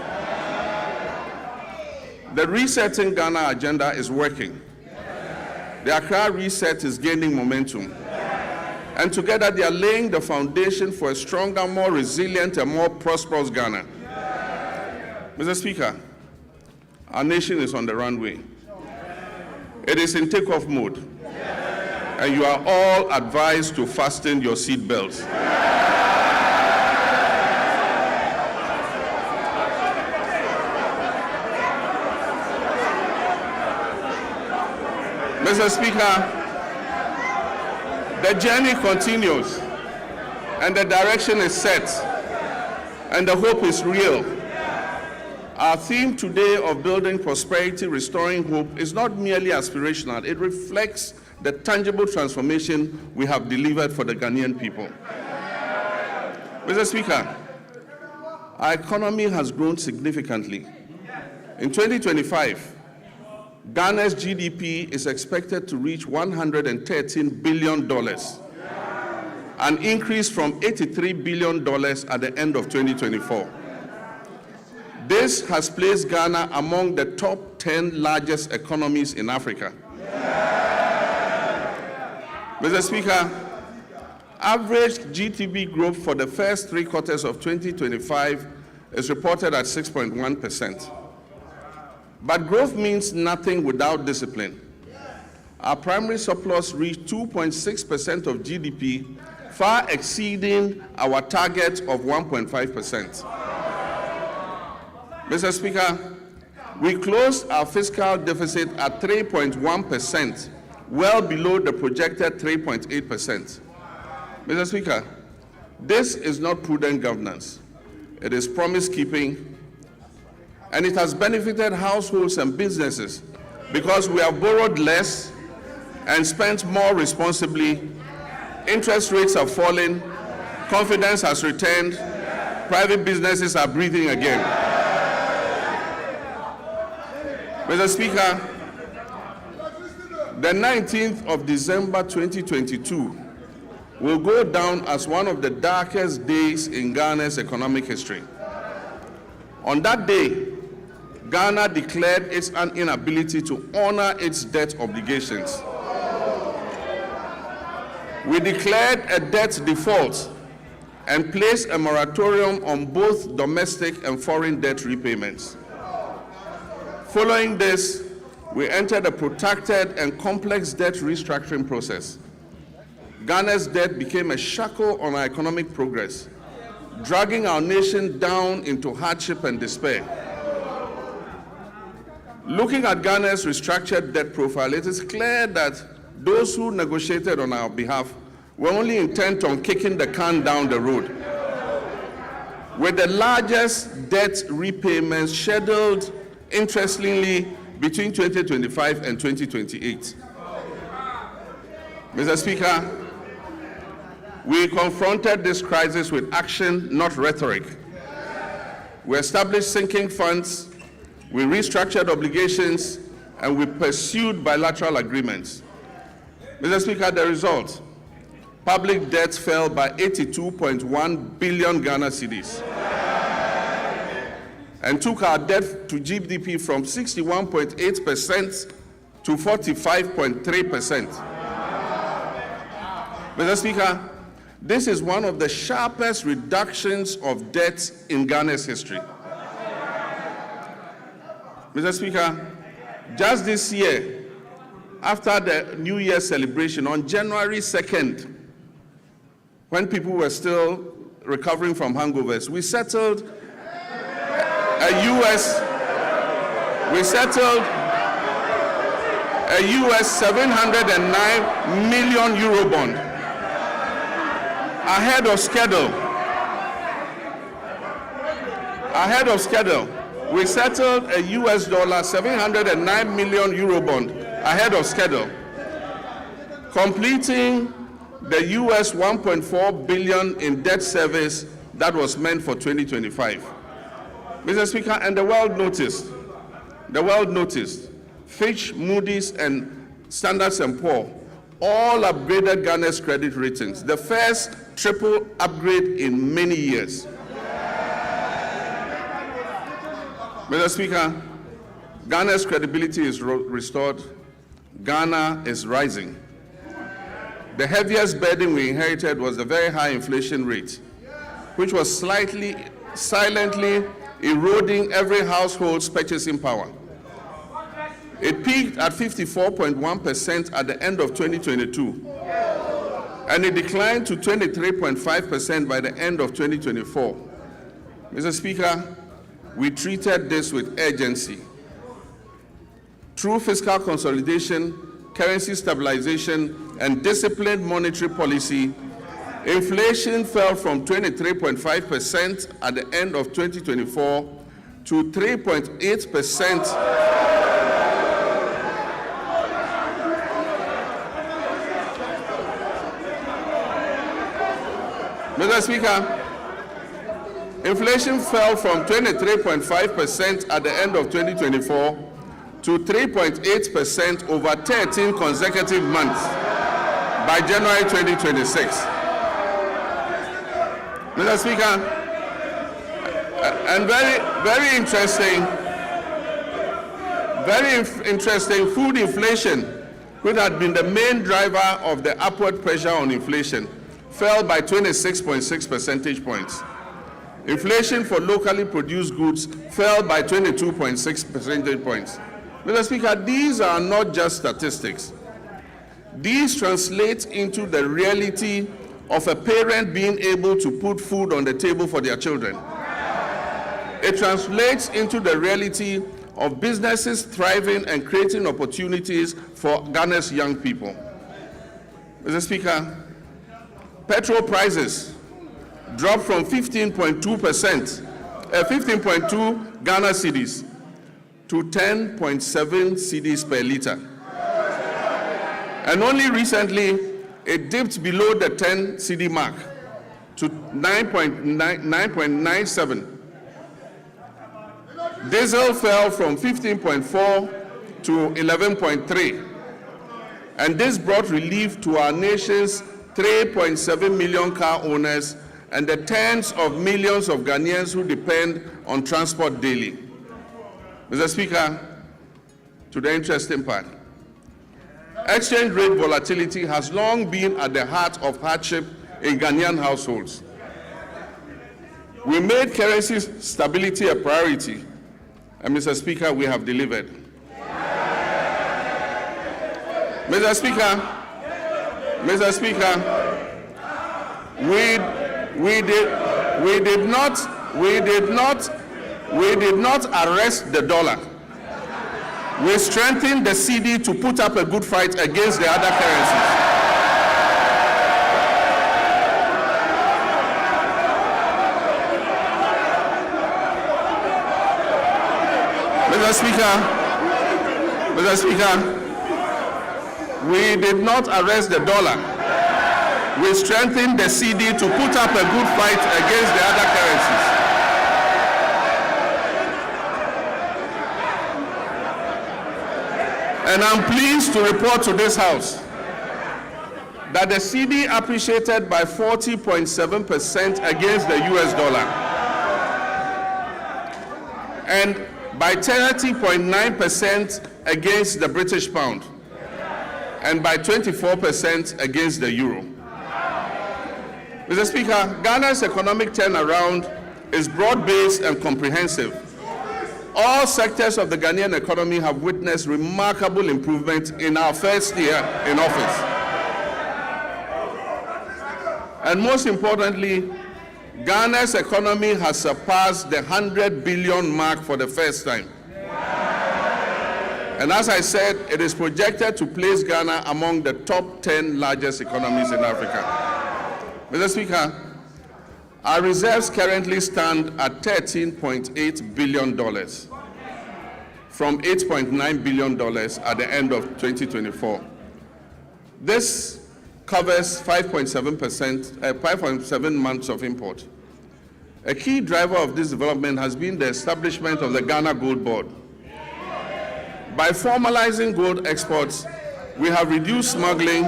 The Resetting Ghana agenda is working. The Accra Reset is gaining momentum. And together they are laying the foundation for a stronger, more resilient, and more prosperous Ghana. Mr. Speaker, our nation is on the runway. It is in takeoff mode. And you are all advised to fasten your seat belts. Mr. Speaker, the journey continues, and the direction is set, and the hope is real. Our theme today of building prosperity, restoring hope is not merely aspirational. It reflects the tangible transformation we have delivered for the Ghanaian people. Mr. Speaker, our economy has grown significantly. In 2025, Ghana's GDP is expected to reach $113 billion, an increase from $83 billion at the end of 2024. This has placed Ghana among the top 10 largest economies in Africa. Mr. Speaker, average GDP growth for the first 3 quarters of 2025 is reported at 6.1%. But growth means nothing without discipline. Our primary surplus reached 2.6% of GDP, far exceeding our target of 1.5%. Mr. Speaker, we closed our fiscal deficit at 3.1%, well below the projected 3.8%. Mr. Speaker, this is not prudent governance. It is promise-keeping, and it has benefited households and businesses because we have borrowed less and spent more responsibly. Interest rates have fallen, confidence has returned, private businesses are breathing again. Mr. Speaker, the 19th of December 2022 will go down as one of the darkest days in Ghana's economic history. On that day, Ghana declared its inability to honor its debt obligations. We declared a debt default and placed a moratorium on both domestic and foreign debt repayments. Following this, we entered a protracted and complex debt restructuring process. Ghana's debt became a shackle on our economic progress, dragging our nation down into hardship and despair. Looking at Ghana's restructured debt profile, it is clear that those who negotiated on our behalf were only intent on kicking the can down the road. With the largest debt repayments scheduled, interestingly, between 2025 and 2028. Mr. Speaker, we confronted this crisis with action, not rhetoric. We established sinking funds, we restructured obligations, and we pursued bilateral agreements. Mr. Speaker, the result, public debt fell by 82.1 billion Ghana cedis and took our debt to GDP from 61.8% to 45.3%. Mr. Speaker, this is one of the sharpest reductions of debt in Ghana's history. Mr. Speaker, just this year, after the New Year celebration on January 2nd, when people were still recovering from hangovers, we settled a US 709 million euro bond ahead of schedule. We settled a US dollar 709 million euro bond ahead of schedule, completing the US 1.4 billion in debt service that was meant for 2025. Mr. Speaker, and the world noticed, Fitch, Moody's, and Standard & Poor's all upgraded Ghana's credit ratings, the first triple upgrade in many years. Mr. Speaker, Ghana's credibility is restored. Ghana is rising. The heaviest burden we inherited was the very high inflation rate, which was silently eroding every household's purchasing power. It peaked at 54.1% at the end of 2022, and it declined to 23.5% by the end of 2024. Mr. Speaker, we treated this with urgency. Through fiscal consolidation, currency stabilization, and disciplined monetary policy, inflation fell from 23.5% at the end of 2024 to 3.8%. Mr. Speaker, inflation fell from 23.5% at the end of 2024 to 3.8% over 13 consecutive months by January 2026. Mr. Speaker, and very interesting, food inflation, which had been the main driver of the upward pressure on inflation, fell by 26.6 percentage points. Inflation for locally produced goods fell by 22.6 percentage points. Mr. Speaker, these are not just statistics. These translate into the reality of a parent being able to put food on the table for their children. It translates into the reality of businesses thriving and creating opportunities for Ghana's young people. Mr. Speaker, petrol prices dropped from 15.2 Ghana cedis to 10.7 cedis per liter. And only recently, it dipped below the 10 cedi mark to 9.97. Diesel fell from 15.4 to 11.3. And this brought relief to our nation's 3.7 million car owners and the tens of millions of Ghanaians who depend on transport daily. Mr. Speaker, to the interesting part, exchange rate volatility has long been at the heart of hardship in Ghanaian households. We made currency stability a priority, and Mr. Speaker, we have delivered. Mr. Speaker, we did not arrest the dollar. We strengthened the cedi to put up a good fight against the other currencies. Mr. Speaker, we did not arrest the dollar. We strengthened the cedi to put up a good fight against the other currencies. And I'm pleased to report to this House that the cedi appreciated by 40.7% against the US dollar and by 30.9% against the British pound and by 24% against the euro. Mr. Speaker, Ghana's economic turnaround is broad-based and comprehensive. All sectors of the Ghanaian economy have witnessed remarkable improvement in our first year in office. And most importantly, Ghana's economy has surpassed the 100 billion mark for the first time. And as I said, it is projected to place Ghana among the top 10 largest economies in Africa. Mr. Speaker, our reserves currently stand at $13.8 billion from $8.9 billion at the end of 2024. This covers 5.7 months of import. A key driver of this development has been the establishment of the Ghana Gold Board. By formalizing gold exports, we have reduced smuggling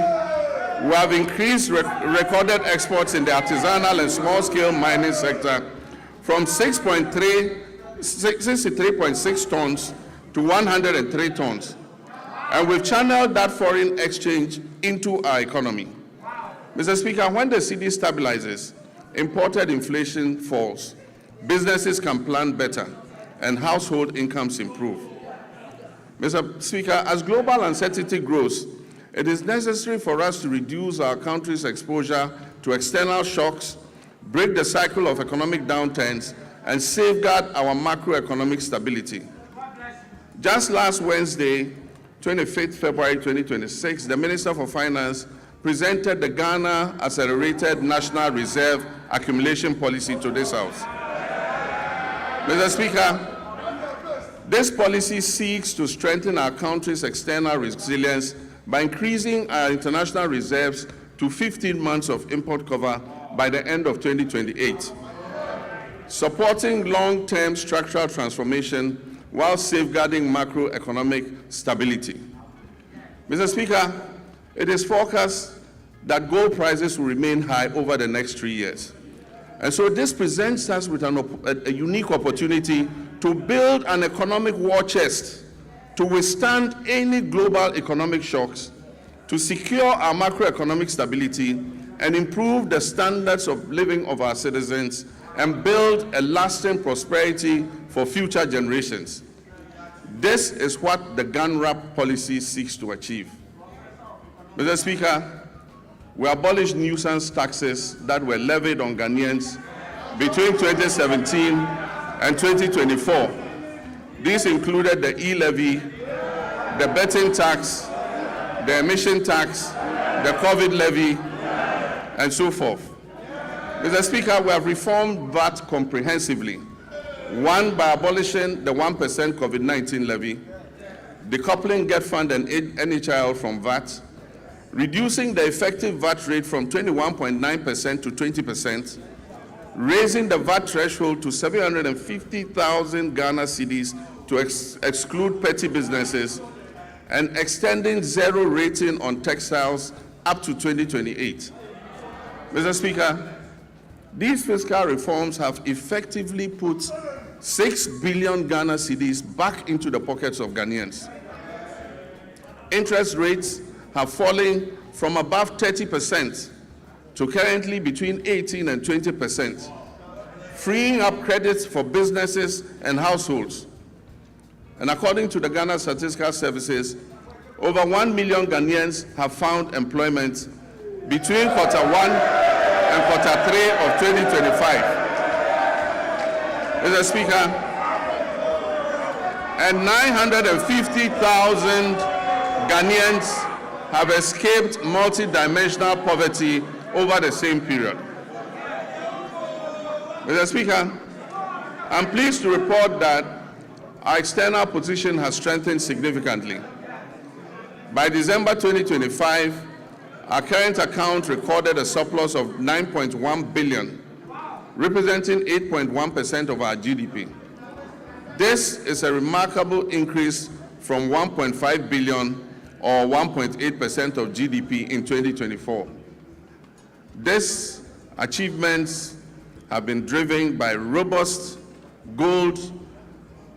We have increased recorded exports in the artisanal and small-scale mining sector from 63.6 tons to 103 tons. And we've channeled that foreign exchange into our economy. Mr. Speaker, when the cedi stabilizes, imported inflation falls, businesses can plan better, and household incomes improve. Mr. Speaker, as global uncertainty grows, it is necessary for us to reduce our country's exposure to external shocks, break the cycle of economic downturns, and safeguard our macroeconomic stability. Just last Wednesday, 25th February 2026, the Minister for Finance presented the Ghana Accelerated National Reserve Accumulation Policy to this House. Mr. Speaker, this policy seeks to strengthen our country's external resilience by increasing our international reserves to 15 months of import cover by the end of 2028, supporting long-term structural transformation while safeguarding macroeconomic stability. Mr. Speaker, it is forecast that gold prices will remain high over the next 3 years. And so this presents us with a unique opportunity to build an economic war chest to withstand any global economic shocks, to secure our macroeconomic stability, and improve the standards of living of our citizens, and build a lasting prosperity for future generations. This is what the GANRAP policy seeks to achieve. Mr. Speaker, we abolished nuisance taxes that were levied on Ghanaians between 2017 and 2024. These included the e-levy, the betting tax, the emission tax, the COVID levy, and so forth. Mr. Speaker, we have reformed VAT comprehensively. One, by abolishing the 1% COVID-19 levy, decoupling Get Fund and NHIL from VAT, reducing the effective VAT rate from 21.9% to 20%, raising the VAT threshold to 750,000 Ghana cedis to exclude petty businesses, and extending zero rating on textiles up to 2028. Mr. Speaker, these fiscal reforms have effectively put 6 billion Ghana cedis back into the pockets of Ghanaians. Interest rates have fallen from above 30% to currently between 18 and 20%, freeing up credits for businesses and households. And according to the Ghana Statistical Services, over 1 million Ghanaians have found employment between Q1 and Q3 of 2025. Mr. Speaker, and 950,000 Ghanaians have escaped multi-dimensional poverty over the same period. Mr. Speaker, I'm pleased to report that our external position has strengthened significantly. By December 2025, our current account recorded a surplus of 9.1 billion, representing 8.1% of our GDP. This is a remarkable increase from 1.5 billion or 1.8% of GDP in 2024. These achievements have been driven by robust gold,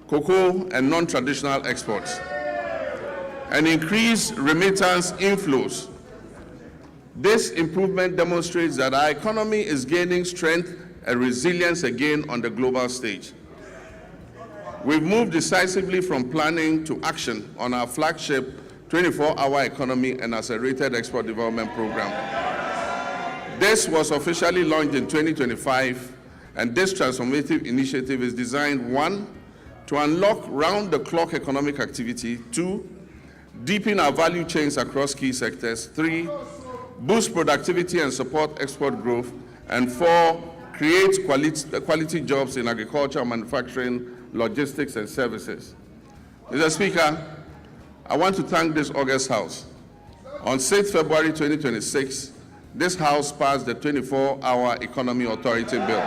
cocoa, and non-traditional exports, and increased remittance inflows. This improvement demonstrates that our economy is gaining strength and resilience again on the global stage. We've moved decisively from planning to action on our flagship 24-hour economy and accelerated export development program. This was officially launched in 2025, and this transformative initiative is designed, 1, to unlock round-the-clock economic activity, 2, deepen our value chains across key sectors, 3, boost productivity and support export growth, and 4, create quality jobs in agriculture, manufacturing, logistics, and services. Mr. Speaker, I want to thank this August House. On 6th February 2026, this House passed the 24-Hour Economy Authority Bill.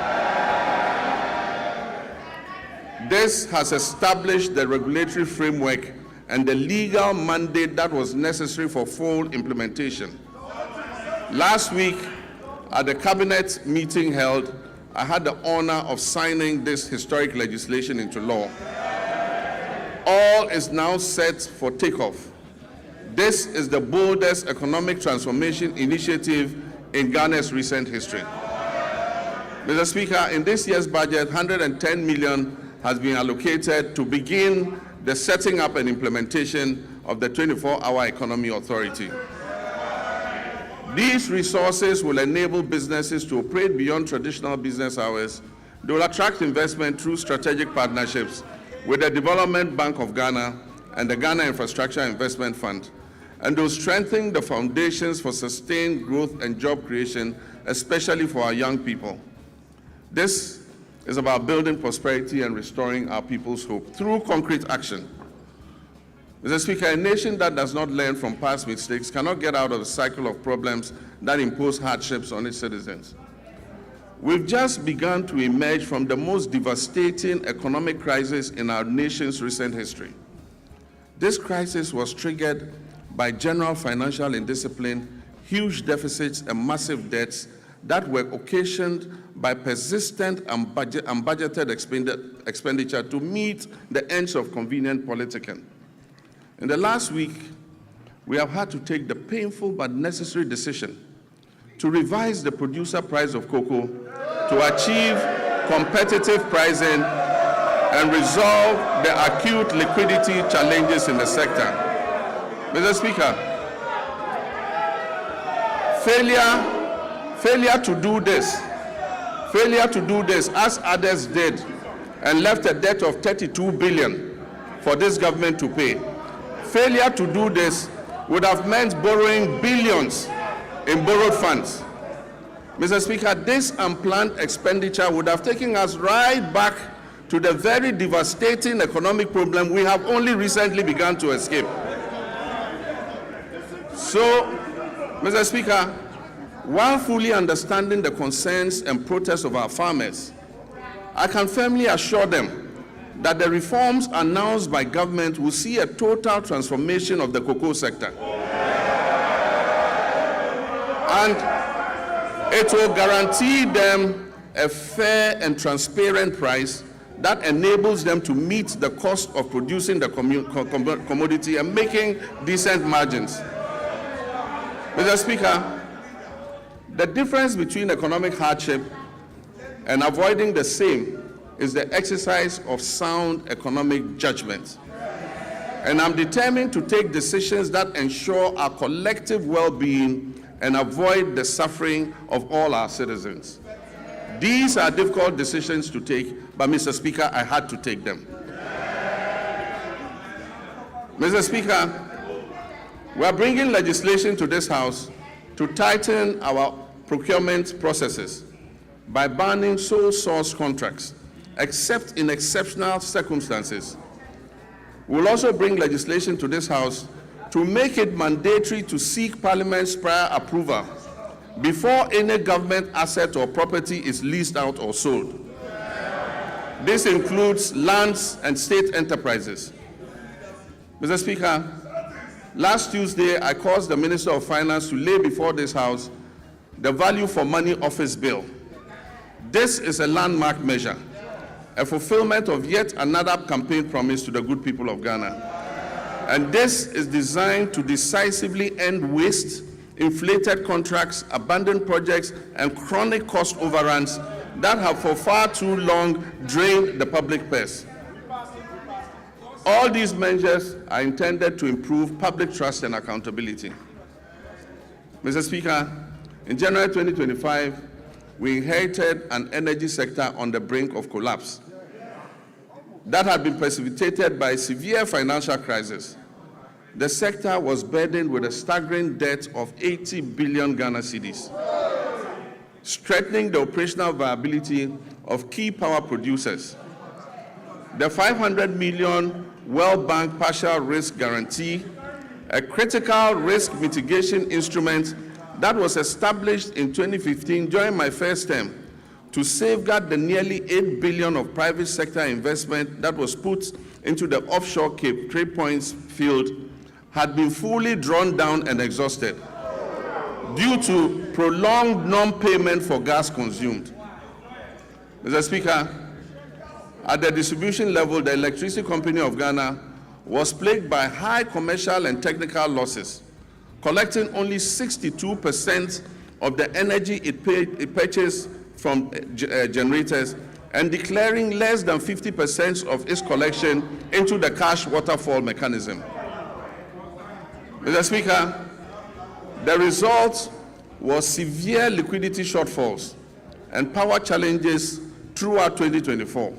This has established the regulatory framework and the legal mandate that was necessary for full implementation. Last week, at the cabinet meeting held, I had the honor of signing this historic legislation into law. All is now set for takeoff. This is the boldest economic transformation initiative in Ghana's recent history. Mr. Speaker, in this year's budget, 110 million has been allocated to begin the setting up and implementation of the 24-hour economy authority. These resources will enable businesses to operate beyond traditional business hours. They will attract investment through strategic partnerships with the Development Bank of Ghana and the Ghana Infrastructure Investment Fund, and will strengthen the foundations for sustained growth and job creation, especially for our young people. This is about building prosperity and restoring our people's hope through concrete action. Mr. Speaker, a nation that does not learn from past mistakes cannot get out of the cycle of problems that impose hardships on its citizens. We've just begun to emerge from the most devastating economic crisis in our nation's recent history. This crisis was triggered by general financial indiscipline, huge deficits, and massive debts that were occasioned by persistent unbudgeted expenditure to meet the ends of convenient politicking. In the last week, we have had to take the painful but necessary decision to revise the producer price of cocoa to achieve competitive pricing and resolve the acute liquidity challenges in the sector. Mr. Speaker, failure to do this as others did and left a debt of 32 billion for this government to pay. Failure to do this would have meant borrowing billions in borrowed funds. Mr. Speaker, this unplanned expenditure would have taken us right back to the very devastating economic problem we have only recently begun to escape. So, Mr. Speaker, while fully understanding the concerns and protests of our farmers, I can firmly assure them that the reforms announced by government will see a total transformation of the cocoa sector. And it will guarantee them a fair and transparent price that enables them to meet the cost of producing the commodity and making decent margins. Mr. Speaker, the difference between economic hardship and avoiding the same is the exercise of sound economic judgment. And I'm determined to take decisions that ensure our collective well-being and avoid the suffering of all our citizens. These are difficult decisions to take, but Mr. Speaker, I had to take them. Mr. Speaker, we are bringing legislation to this House to tighten our procurement processes by banning sole source contracts, except in exceptional circumstances. We'll also bring legislation to this House to make it mandatory to seek Parliament's prior approval before any government asset or property is leased out or sold. This includes lands and state enterprises. Mr. Speaker, last Tuesday, I caused the Minister of Finance to lay before this House the Value for Money Office Bill. This is a landmark measure, a fulfillment of yet another campaign promise to the good people of Ghana. And this is designed to decisively end waste, inflated contracts, abandoned projects, and chronic cost overruns that have for far too long drained the public purse. All these measures are intended to improve public trust and accountability. Mr. Speaker, in January 2025, we inherited an energy sector on the brink of collapse that had been precipitated by a severe financial crisis. The sector was burdened with a staggering debt of 80 billion Ghana cedis, strengthening the operational viability of key power producers. The 500 million World Bank partial risk guarantee, a critical risk mitigation instrument that was established in 2015 during my first term to safeguard the nearly 8 billion of private sector investment that was put into the offshore Cape Trade Points field, had been fully drawn down and exhausted. due to prolonged non-payment for gas consumed. Mr. Speaker, at the distribution level, the Electricity Company of Ghana was plagued by high commercial and technical losses, collecting only 62% of the energy it purchased from generators and declaring less than 50% of its collection into the cash waterfall mechanism. Mr. Speaker, the result was severe liquidity shortfalls and power challenges throughout 2024.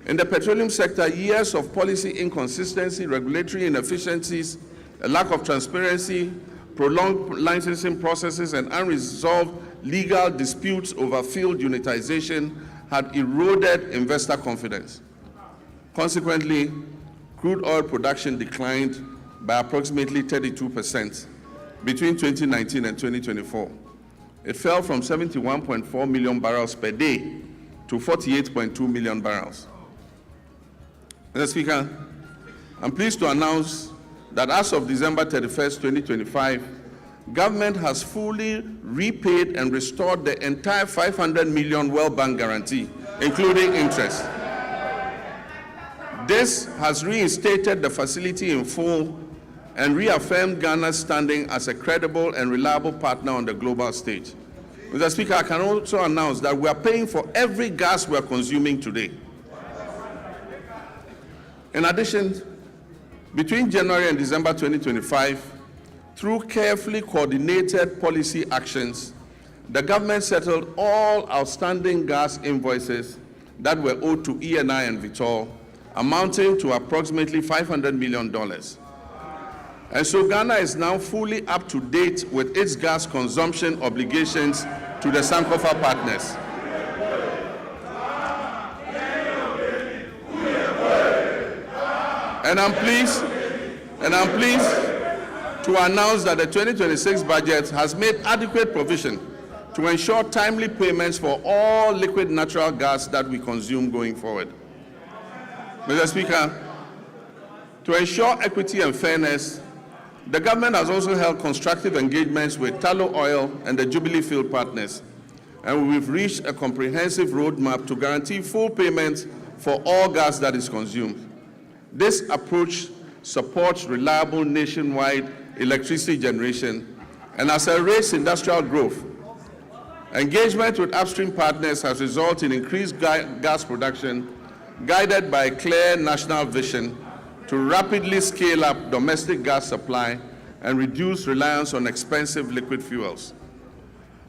In the petroleum sector, years of policy inconsistency, regulatory inefficiencies, a lack of transparency, prolonged licensing processes, and unresolved legal disputes over field unitization had eroded investor confidence. Consequently, crude oil production declined by approximately 32% between 2019 and 2024. It fell from 71.4 million barrels per day to 48.2 million barrels. Mr. Speaker, I'm pleased to announce that as of December 31st, 2025, government has fully repaid and restored the entire 500 million World Bank guarantee, including interest. This has reinstated the facility in full and reaffirmed Ghana's standing as a credible and reliable partner on the global stage. Mr. Speaker, I can also announce that we are paying for every gas we are consuming today. In addition, between January and December 2025, through carefully coordinated policy actions, the government settled all outstanding gas invoices that were owed to ENI and Vitol, amounting to approximately $500 million. And so Ghana is now fully up to date with its gas consumption obligations to the Sankofa partners. And I'm pleased to announce that the 2026 budget has made adequate provision to ensure timely payments for all liquid natural gas that we consume going forward. Mr. Speaker, to ensure equity and fairness, the government has also held constructive engagements with Tallow Oil and the Jubilee Field partners, and we've reached a comprehensive roadmap to guarantee full payments for all gas that is consumed. This approach supports reliable nationwide electricity generation and accelerates industrial growth. Engagement with upstream partners has resulted in increased gas production, guided by a clear national vision to rapidly scale up domestic gas supply and reduce reliance on expensive liquid fuels.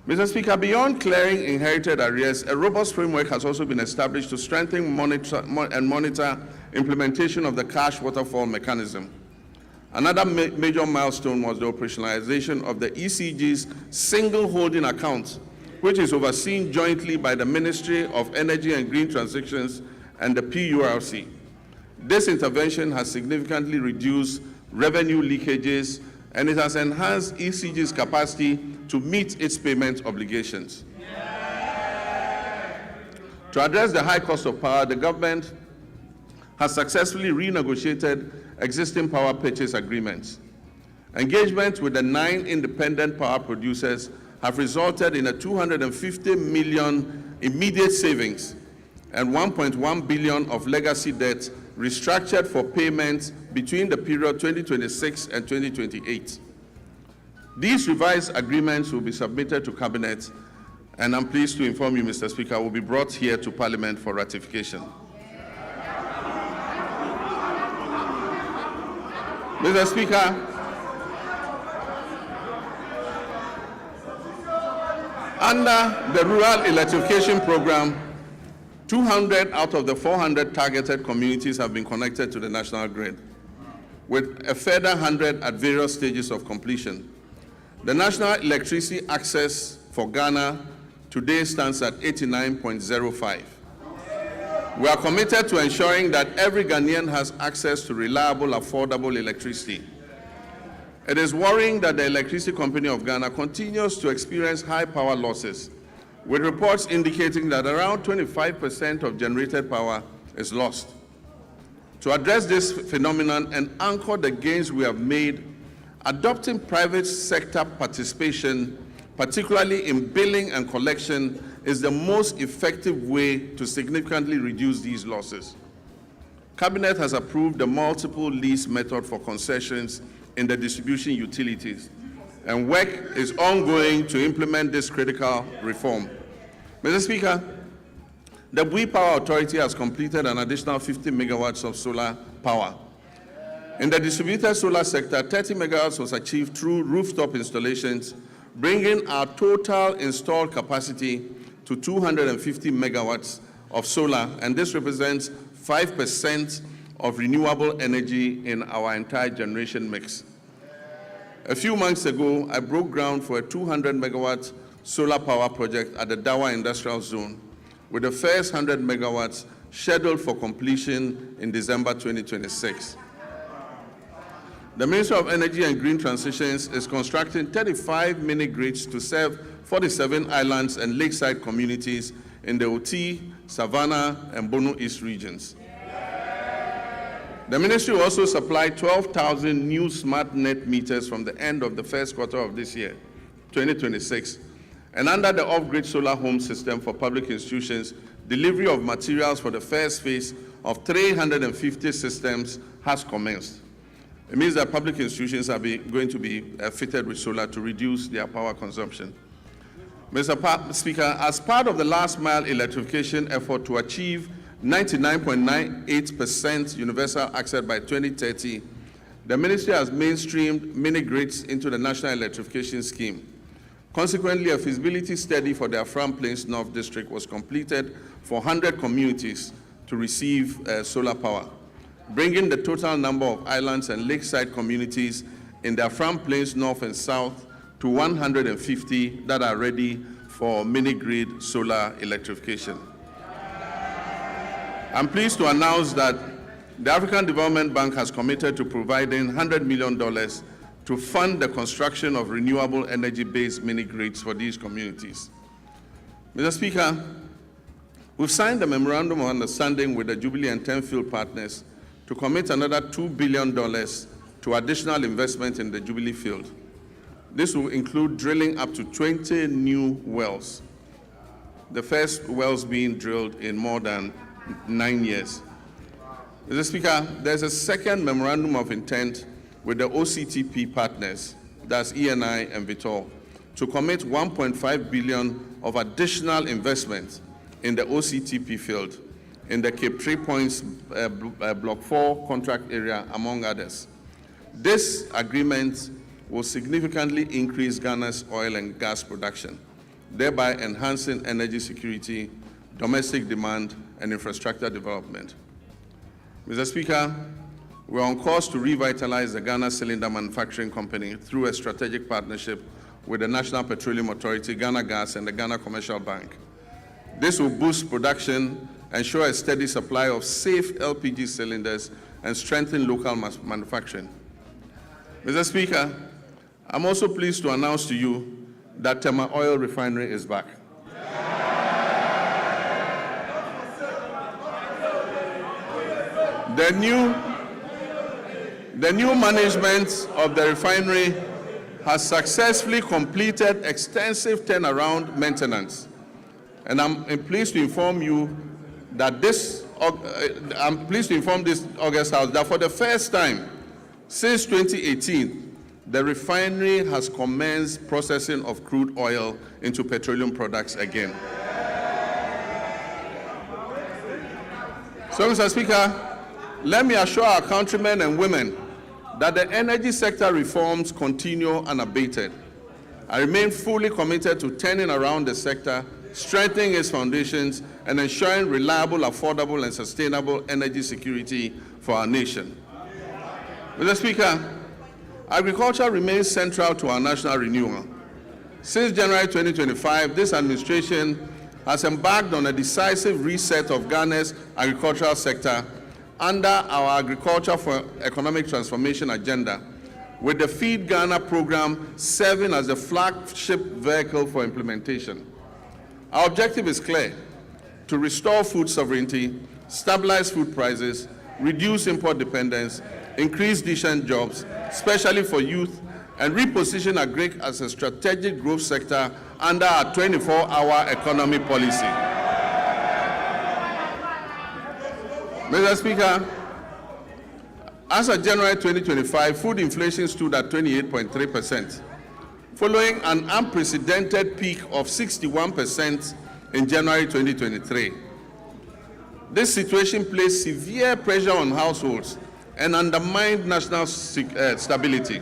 Mr. Speaker, beyond clearing inherited arrears, a robust framework has also been established to strengthen and monitor implementation of the cash waterfall mechanism. Another major milestone was the operationalization of the ECG's single holding account, which is overseen jointly by the Ministry of Energy and Green Transitions and the PURC. This intervention has significantly reduced revenue leakages, and it has enhanced ECG's capacity to meet its payment obligations. To address the high cost of power, the government has successfully renegotiated existing power purchase agreements. Engagement with the 9 independent power producers have resulted in a 250 million immediate savings and 1.1 billion of legacy debt restructured for payments between the period 2026 and 2028. These revised agreements will be submitted to Cabinet, and I'm pleased to inform you, Mr. Speaker, will be brought here to Parliament for ratification. Mr. Speaker, under the Rural Electrification Program, 200 out of the 400 targeted communities have been connected to the national grid, with a further 100 at various stages of completion. The national electricity access for Ghana today stands at 89.05. We are committed to ensuring that every Ghanaian has access to reliable, affordable electricity. It is worrying that the Electricity Company of Ghana continues to experience high power losses, with reports indicating that around 25% of generated power is lost. To address this phenomenon and anchor the gains we have made, adopting private sector participation, particularly in billing and collection, is the most effective way to significantly reduce these losses. Cabinet has approved the multiple lease method for concessions in the distribution utilities, and work is ongoing to implement this critical reform. Mr. Speaker, the Bui Power Authority has completed an additional 50 megawatts of solar power. In the distributed solar sector, 30 megawatts was achieved through rooftop installations, bringing our total installed capacity to 250 megawatts of solar, and this represents 5% of renewable energy in our entire generation mix. A few months ago, I broke ground for a 200 megawatt solar power project at the Dawa Industrial Zone, with the first 100 megawatts scheduled for completion in December 2026. The Ministry of Energy and Green Transitions is constructing 35 mini-grids to serve 47 islands and lakeside communities in the Oti, Savannah, and Bono East regions. The ministry will also supply 12,000 new smart net meters from the end of the first quarter of this year, 2026. And under the off-grid solar home system for public institutions, delivery of materials for the first phase of 350 systems has commenced. It means that public institutions are going to be fitted with solar to reduce their power consumption. Mr. Speaker, as part of the last mile electrification effort to achieve 99.98% universal access by 2030, the ministry has mainstreamed mini-grids into the National Electrification Scheme. Consequently, a feasibility study for the Afram Plains North District was completed for 100 communities to receive solar power, bringing the total number of islands and lakeside communities in the Afram Plains North and South to 150 that are ready for mini-grid solar electrification. I'm pleased to announce that the African Development Bank has committed to providing $100 million to fund the construction of renewable energy-based mini-grids for these communities. Mr. Speaker, we've signed a memorandum of understanding with the Jubilee and Tenfield partners to commit another $2 billion to additional investment in the Jubilee field. This will include drilling up to 20 new wells, the first wells being drilled in more than 9 years. Mr. Speaker, there's a second memorandum of intent with the OCTP partners, that's ENI and Vitol, to commit $1.5 billion of additional investment in the OCTP field in the Cape 3 Points Block 4 contract area, among others. This agreement will significantly increase Ghana's oil and gas production, thereby enhancing energy security, domestic demand, and infrastructure development. Mr. Speaker, we're on course to revitalize the Ghana Cylinder Manufacturing Company through a strategic partnership with the National Petroleum Authority, Ghana Gas, and the Ghana Commercial Bank. This will boost production, ensure a steady supply of safe LPG cylinders, and strengthen local manufacturing. Mr. Speaker, I'm also pleased to announce to you that Tema Oil Refinery is back. The new management of the refinery has successfully completed extensive turnaround maintenance. And I'm pleased to inform you that this August House that for the first time since 2018, the refinery has commenced processing of crude oil into petroleum products again. So, Mr. Speaker, let me assure our countrymen and women that the energy sector reforms continue unabated. I remain fully committed to turning around the sector, strengthening its foundations, and ensuring reliable, affordable, and sustainable energy security for our nation. Mr. Speaker, agriculture remains central to our national renewal. Since January 2025, this administration has embarked on a decisive reset of Ghana's agricultural sector under our Agriculture for Economic Transformation agenda, with the Feed Ghana program serving as the flagship vehicle for implementation. Our objective is clear: to restore food sovereignty, stabilize food prices, reduce import dependence, increase decent jobs, especially for youth, and reposition agric as a strategic growth sector under our 24-hour economy policy. Mr. Speaker, as of January 2025, food inflation stood at 28.3%, following an unprecedented peak of 61% in January 2023. This situation placed severe pressure on households and undermined national stability.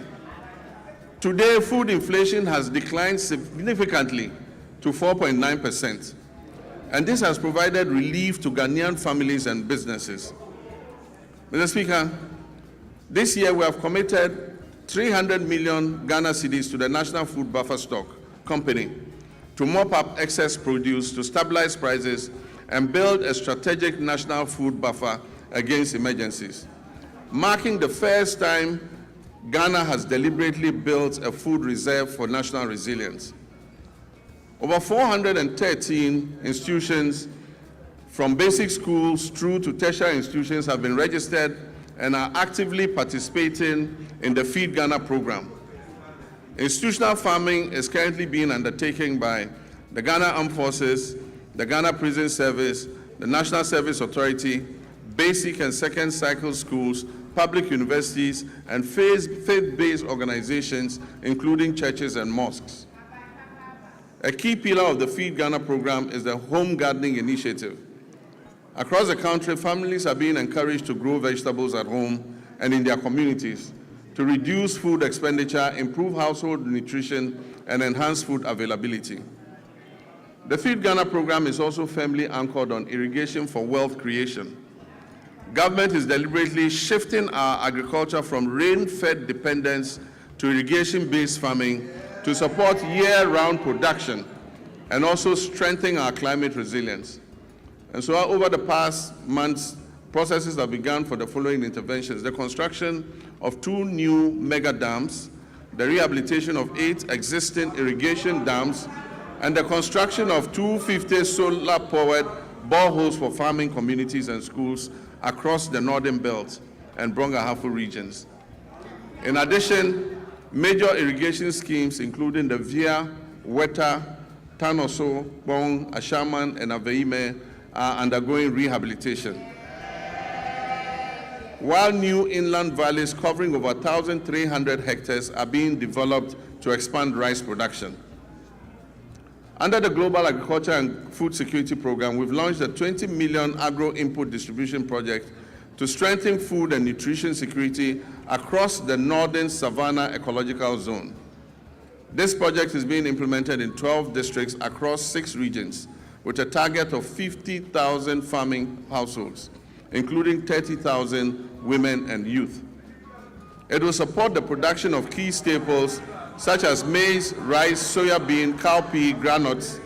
Today, food inflation has declined significantly to 4.9%, and this has provided relief to Ghanaian families and businesses. Mr. Speaker, this year we have committed 300 million Ghana cedis to the National Food Buffer Stock Company to mop up excess produce, to stabilize prices, and build a strategic national food buffer against emergencies, marking the first time Ghana has deliberately built a food reserve for national resilience. Over 413 institutions, from basic schools through to tertiary institutions, have been registered and are actively participating in the Feed Ghana program. Institutional farming is currently being undertaken by the Ghana Armed Forces, the Ghana Prison Service, the National Service Authority, basic and second cycle schools, public universities, and faith-based organizations, including churches and mosques. A key pillar of the Feed Ghana program is the home gardening initiative. Across the country, families are being encouraged to grow vegetables at home and in their communities to reduce food expenditure, improve household nutrition, and enhance food availability. The Feed Ghana program is also firmly anchored on irrigation for wealth creation. Government is deliberately shifting our agriculture from rain-fed dependence to irrigation-based farming to support year-round production and also strengthen our climate resilience. And so over the past months, processes have begun for the following interventions: the construction of 2 new mega dams, the rehabilitation of 8 existing irrigation dams, and the construction of 250 solar-powered boreholes for farming communities and schools across the Northern Belt and Brong-Ahafo regions. In addition, major irrigation schemes, including the Via, Weta, Tanoso, Bong, Ashaman, and Aveime, are undergoing rehabilitation. While new inland valleys covering over 1,300 hectares are being developed to expand rice production. Under the Global Agriculture and Food Security Program, we've launched a 20 million agro-input distribution project to strengthen food and nutrition security across the Northern Savannah Ecological Zone. This project is being implemented in 12 districts across 6 regions, with a target of 50,000 farming households, including 30,000 women and youth. It will support the production of key staples such as maize, rice, soybean, cowpea, granules,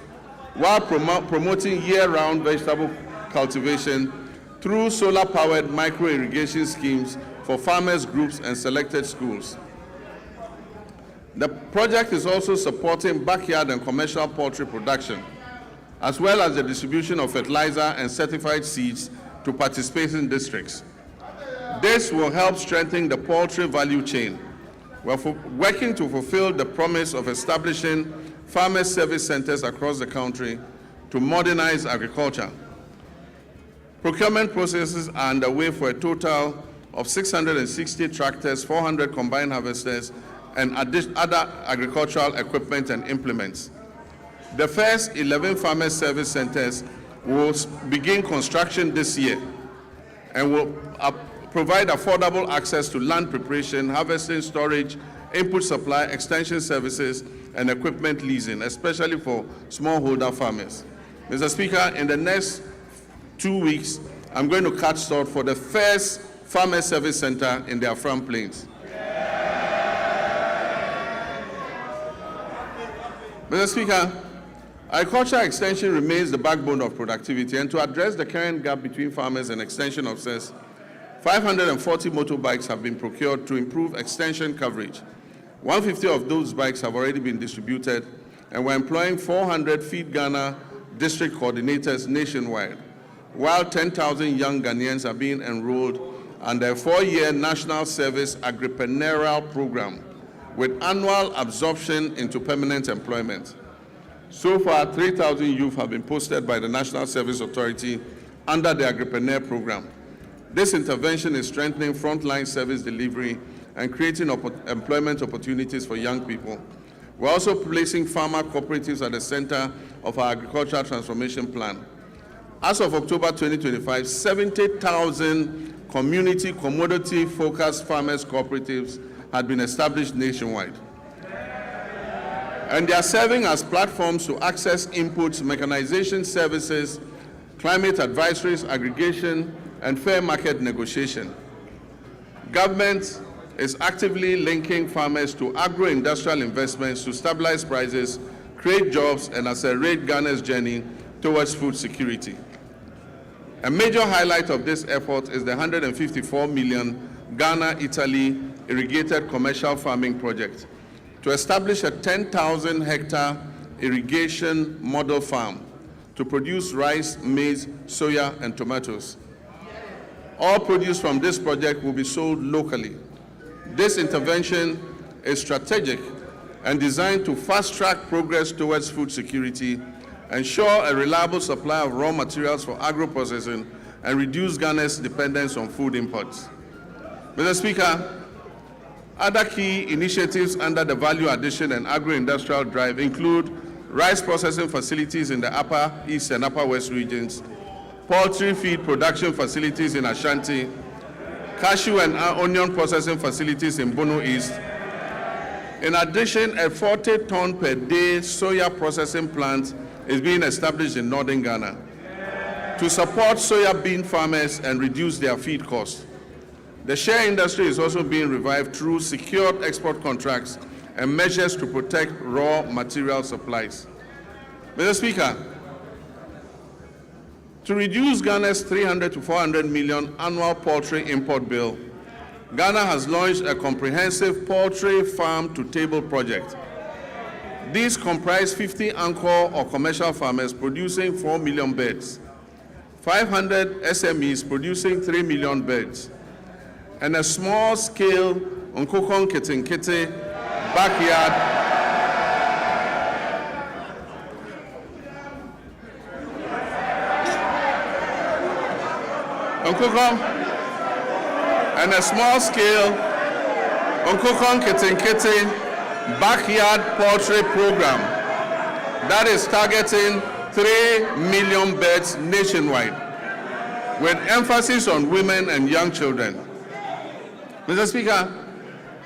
while promoting year-round vegetable cultivation through solar-powered micro-irrigation schemes for farmers groups and selected schools. The project is also supporting backyard and commercial poultry production, as well as the distribution of fertilizer and certified seeds to participating districts. This will help strengthen the poultry value chain. We're working to fulfill the promise of establishing farmer service centers across the country to modernize agriculture. Procurement processes are underway for a total of 660 tractors, 400 combine harvesters, and other agricultural equipment and implements. The first 11 farmer service centers will begin construction this year and will provide affordable access to land preparation, harvesting, storage, input supply, extension services, and equipment leasing, especially for smallholder farmers. Mr. Speaker, in the next 2 weeks, I'm going to cut short for the first farmer service center in the Afram Plains. Mr. Speaker, agriculture extension remains the backbone of productivity, and to address the current gap between farmers and extension officers, 540 motorbikes have been procured to improve extension coverage. 150 of those bikes have already been distributed, and we're employing 400 Feed Ghana district coordinators nationwide, while 10,000 young Ghanaians are being enrolled under a 4-year national service agripreneurial program with annual absorption into permanent employment. So far, 3,000 youth have been posted by the National Service Authority under the Agripreneur program. This intervention is strengthening frontline service delivery and creating employment opportunities for young people. We're also placing farmer cooperatives at the center of our agricultural transformation plan. As of October 2025, 70,000 community commodity-focused farmers cooperatives had been established nationwide. And they are serving as platforms to access inputs, mechanization services, climate advisories, aggregation, and fair market negotiation. Government is actively linking farmers to agro-industrial investments to stabilize prices, create jobs, and accelerate Ghana's journey towards food security. A major highlight of this effort is the 154 million Ghana-Italy irrigated commercial farming project to establish a 10,000 hectare irrigation model farm to produce rice, maize, soya, and tomatoes. All produce from this project will be sold locally. This intervention is strategic and designed to fast-track progress towards food security, ensure a reliable supply of raw materials for agro-processing, and reduce Ghana's dependence on food imports. Mr. Speaker, other key initiatives under the Value Addition and Agro-Industrial Drive include rice processing facilities in the Upper East and Upper West regions, poultry feed production facilities in Ashanti, cashew and onion processing facilities in Bono East. In addition, a 40-ton per day soya processing plant is being established in northern Ghana to support soya bean farmers and reduce their feed costs. The share industry is also being revived through secured export contracts and measures to protect raw material supplies. Mr. Speaker, to reduce Ghana's 300 to 400 million annual poultry import bill, Ghana has launched a comprehensive poultry farm-to-table project. These comprise 50 anchor or commercial farmers producing 4 million birds, 500 SMEs producing 3 million birds, and a small-scale Nkokon Kitinkiti backyard and a small-scale Nkokon Kitinkiti backyard poultry program that is targeting 3 million birds nationwide, with emphasis on women and young children. Mr. Speaker,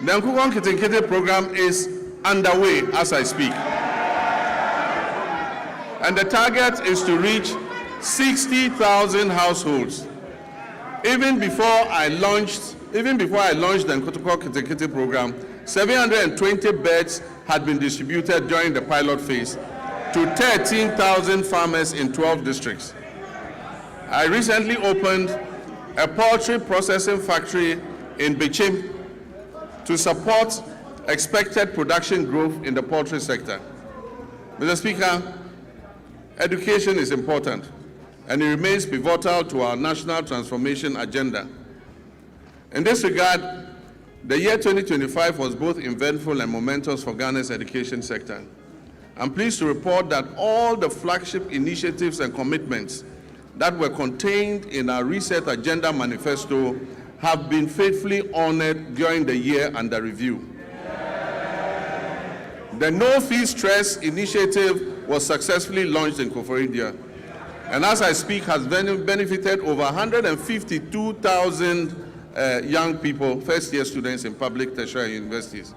the Nkokon Kitinkiti program is underway as I speak, and the target is to reach 60,000 households. Even before I launched the Nkokon Kitinkiti program, 720 birds had been distributed during the pilot phase to 13,000 farmers in 12 districts. I recently opened a poultry processing factory in Bichim to support expected production growth in the poultry sector. Mr. Speaker, education is important, and it remains pivotal to our national transformation agenda. In this regard, the year 2025 was both eventful and momentous for Ghana's education sector. I'm pleased to report that all the flagship initiatives and commitments that were contained in our Reset Agenda Manifesto have been faithfully honored during the year under review. The No Fee Stress initiative was successfully launched in Koforidua, and as I speak has benefited over 152,000 young people, first-year students in public tertiary universities.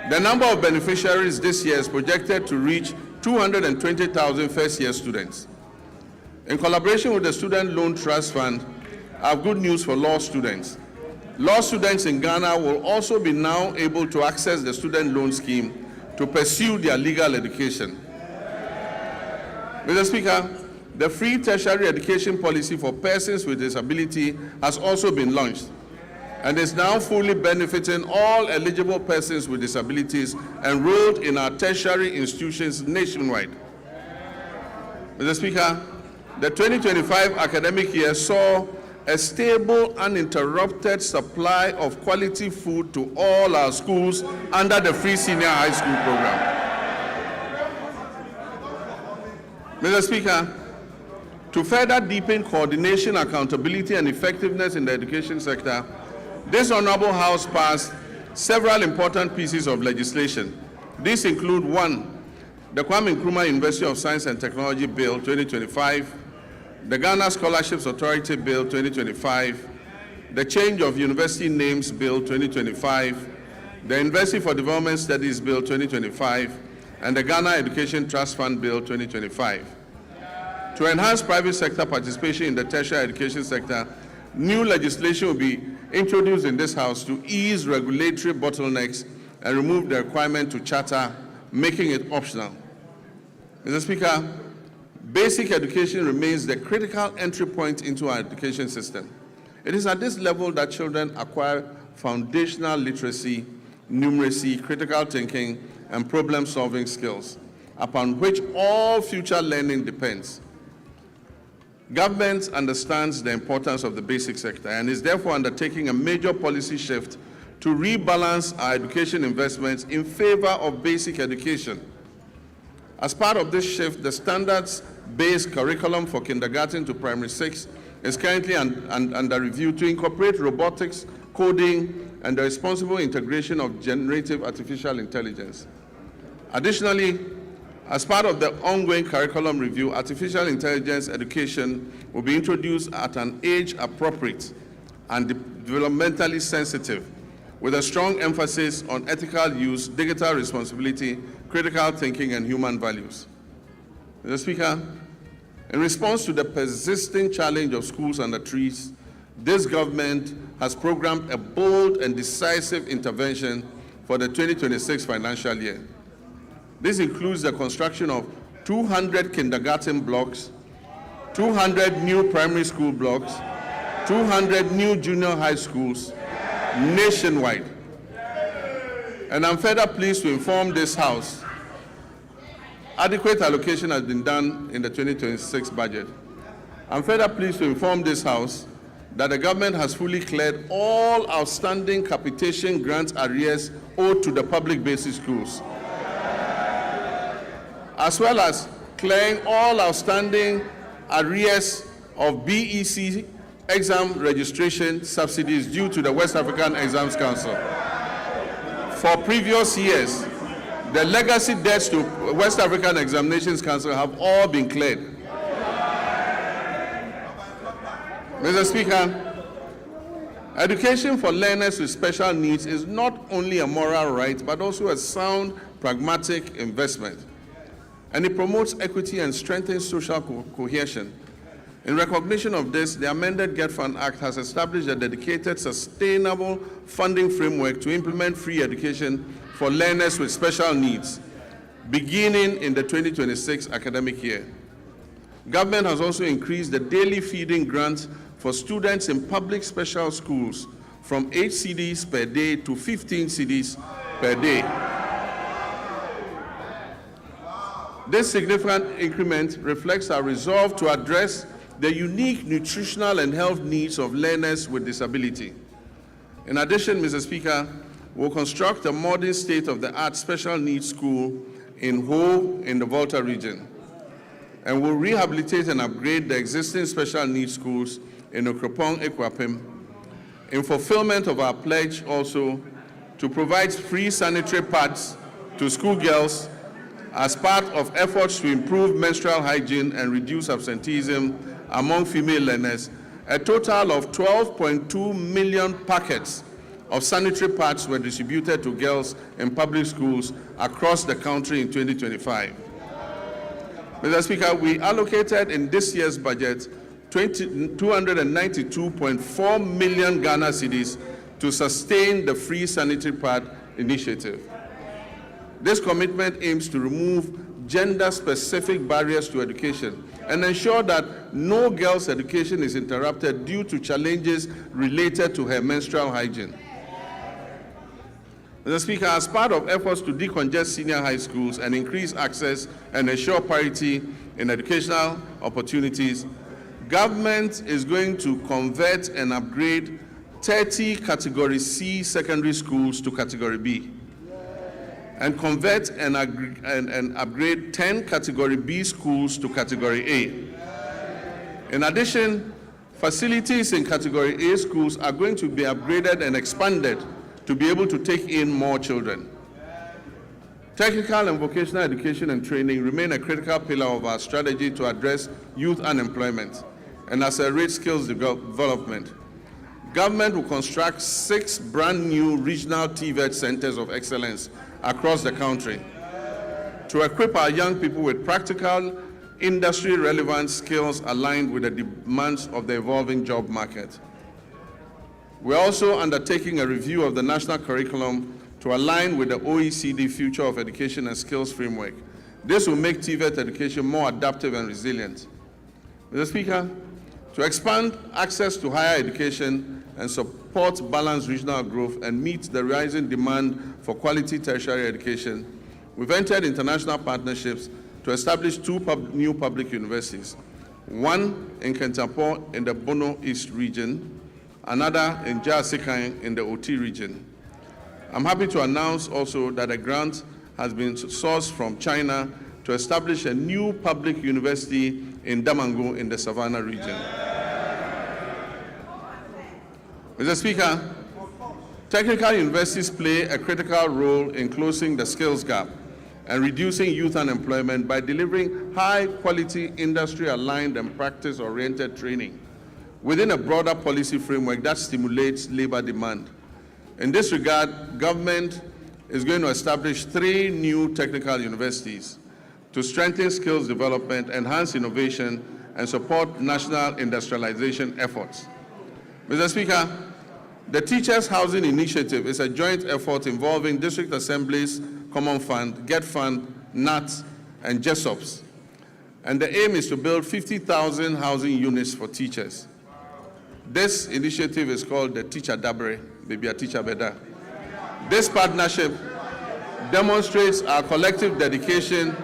The number of beneficiaries this year is projected to reach 220,000 first-year students. In collaboration with the Student Loan Trust Fund, I have good news for law students. Law students in Ghana will also be now able to access the student loan scheme to pursue their legal education. Mr. Speaker, the free tertiary education policy for persons with disability has also been launched and is now fully benefiting all eligible persons with disabilities enrolled in our tertiary institutions nationwide. Mr. Speaker, the 2025 academic year saw a stable, uninterrupted supply of quality food to all our schools under the free senior high school program. Mr. Speaker, to further deepen coordination, accountability, and effectiveness in the education sector, this Honorable House passed several important pieces of legislation. These include: 1, the Kwame Nkrumah University of Science and Technology Bill 2025, the Ghana Scholarships Authority Bill 2025, the Change of University Names Bill 2025, the University for Development Studies Bill 2025, and the Ghana Education Trust Fund Bill 2025. To enhance private sector participation in the tertiary education sector, new legislation will be introduced in this House to ease regulatory bottlenecks and remove the requirement to charter, making it optional. Mr. Speaker, basic education remains the critical entry point into our education system. It is at this level that children acquire foundational literacy, numeracy, critical thinking, and problem-solving skills, upon which all future learning depends. Government understands the importance of the basic sector and is therefore undertaking a major policy shift to rebalance our education investments in favor of basic education. As part of this shift, the standards-based curriculum for kindergarten to primary 6 is currently under review to incorporate robotics, coding, and the responsible integration of generative artificial intelligence. Additionally, as part of the ongoing curriculum review, artificial intelligence education will be introduced at an age appropriate and developmentally sensitive, with a strong emphasis on ethical use, digital responsibility, critical thinking, and human values. Mr. Speaker, in response to the persisting challenge of schools under trees, this government has programmed a bold and decisive intervention for the 2026 financial year. This includes the construction of 200 kindergarten blocks, 200 new primary school blocks, 200 new junior high schools nationwide. And I'm further pleased to inform this House adequate allocation has been done in the 2026 budget. I'm further pleased to inform this House that the government has fully cleared all outstanding capitation grant arrears owed to the public basic schools, as well as clearing all outstanding arrears of BEC exam registration subsidies due to the West African Exams Council. For previous years, the legacy debts to West African Examinations Council have all been cleared. Mr. Speaker, education for learners with special needs is not only a moral right, but also a sound, pragmatic investment. And it promotes equity and strengthens social cohesion. In recognition of this, the amended Get Fund Act has established a dedicated, sustainable funding framework to implement free education for learners with special needs, beginning in the 2026 academic year. Government has also increased the daily feeding grant for students in public special schools from 8 cedis per day to 15 cedis per day. This significant increment reflects our resolve to address the unique nutritional and health needs of learners with disability. In addition, Mr. Speaker, we'll construct a modern state-of-the-art special needs school in Ho in the Volta region, and we'll rehabilitate and upgrade the existing special needs schools in Okropong, Ekwapim, in fulfillment of our pledge also to provide free sanitary pads to schoolgirls as part of efforts to improve menstrual hygiene and reduce absenteeism among female learners. A total of 12.2 million packets of sanitary pads were distributed to girls in public schools across the country in 2025. Mr. Speaker, we allocated in this year's budget 292.4 million Ghana cedis to sustain the free sanitary pad initiative. This commitment aims to remove gender-specific barriers to education and ensure that no girl's education is interrupted due to challenges related to her menstrual hygiene. Mr. Speaker, as part of efforts to decongest senior high schools and increase access and ensure parity in educational opportunities, government is going to convert and upgrade 30 Category C secondary schools to Category B, and convert and upgrade 10 Category B schools to Category A. In addition, facilities in Category A schools are going to be upgraded and expanded to be able to take in more children. Technical and vocational education and training remain a critical pillar of our strategy to address youth unemployment and accelerate skills development. Government will construct 6 brand new regional TVET centers of excellence across the country to equip our young people with practical, industry-relevant skills aligned with the demands of the evolving job market. We're also undertaking a review of the national curriculum to align with the OECD Future of Education and Skills Framework. This will make TVET education more adaptive and resilient. Mr. Speaker, to expand access to higher education and support balanced regional growth and meet the rising demand for quality tertiary education, we've entered international partnerships to establish 2 new public universities, one in Kentapor in the Bono East region, another in Jasikan in the Oti region. I'm happy to announce also that a grant has been sourced from China to establish a new public university in Damango in the Savannah region. Mr. Speaker, technical universities play a critical role in closing the skills gap and reducing youth unemployment by delivering high-quality, industry-aligned and practice-oriented training within a broader policy framework that stimulates labor demand. In this regard, government is going to establish 3 new technical universities to strengthen skills development, enhance innovation, and support national industrialization efforts. Mr. Speaker, the Teachers Housing Initiative is a joint effort involving district assemblies, Common Fund, Get Fund, NAT, and JESOPs. And the aim is to build 50,000 housing units for teachers. This initiative is called the Teacher Dabre, maybe a teacher better. This partnership demonstrates our collective dedication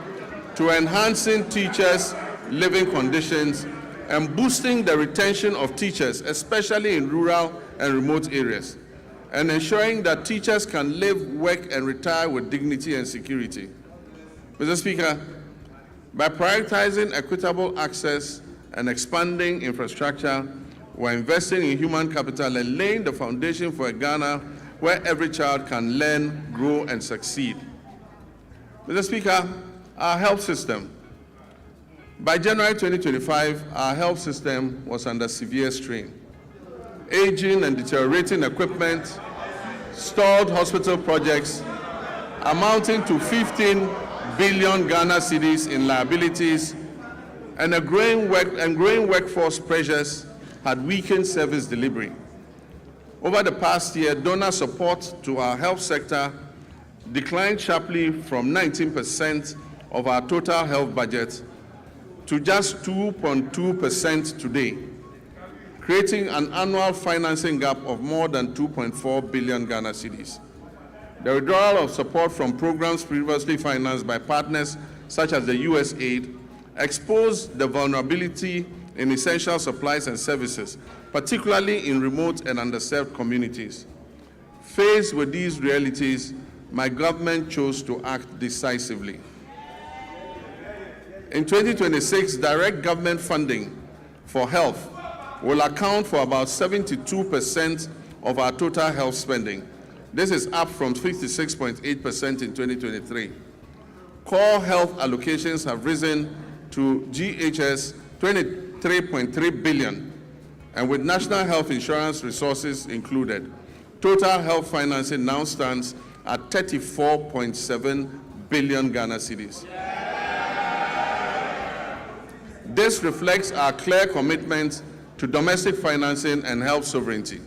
to enhancing teachers' living conditions and boosting the retention of teachers, especially in rural and remote areas, and ensuring that teachers can live, work, and retire with dignity and security. Mr. Speaker, by prioritizing equitable access and expanding infrastructure, we're investing in human capital and laying the foundation for a Ghana where every child can learn, grow, and succeed. Mr. Speaker, our health system. By January 2025, our health system was under severe strain. Aging and deteriorating equipment, stalled hospital projects amounting to 15 billion Ghana cedis in liabilities, and growing workforce pressures had weakened service delivery. Over the past year, donor support to our health sector declined sharply from 19% of our total health budget to just 2.2% today, creating an annual financing gap of more than 2.4 billion Ghana cedis. The withdrawal of support from programs previously financed by partners such as the USAID exposed the vulnerability in essential supplies and services, particularly in remote and underserved communities. Faced with these realities, my government chose to act decisively. In 2026, direct government funding for health will account for about 72% of our total health spending. This is up from 56.8% in 2023. Core health allocations have risen to GHS 23.3 billion, and with national health insurance resources included, total health financing now stands at 34.7 billion Ghana cedis. This reflects our clear commitment to domestic financing and health sovereignty.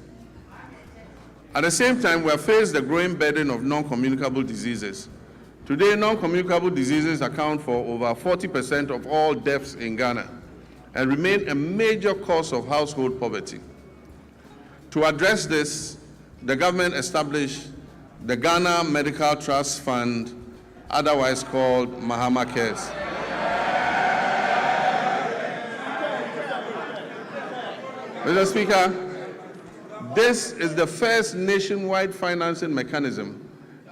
At the same time, we have faced the growing burden of non-communicable diseases. Today, non-communicable diseases account for over 40% of all deaths in Ghana and remain a major cause of household poverty. To address this, the government established the Ghana Medical Trust Fund, otherwise called Mahama Cares. Mr. Speaker, this is the first nationwide financing mechanism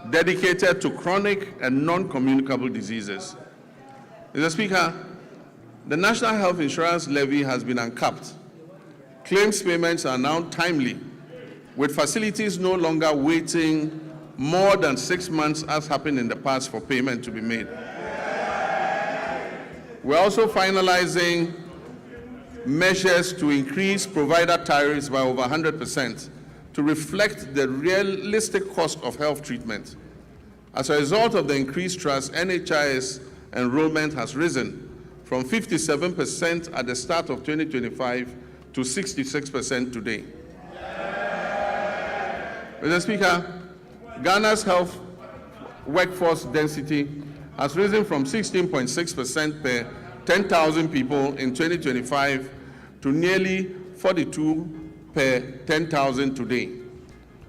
dedicated to chronic and non-communicable diseases. Mr. Speaker, the National Health Insurance Levy has been uncapped. Claims payments are now timely, with facilities no longer waiting more than 6 months as happened in the past for payment to be made. We're also finalizing measures to increase provider tariffs by over 100% to reflect the realistic cost of health treatment. As a result of the increased trust, NHIS enrollment has risen from 57% at the start of 2025 to 66% today. Mr. Speaker, Ghana's health workforce density has risen from 16.6% per 10,000 people in 2025 to nearly 42 per 10,000 today,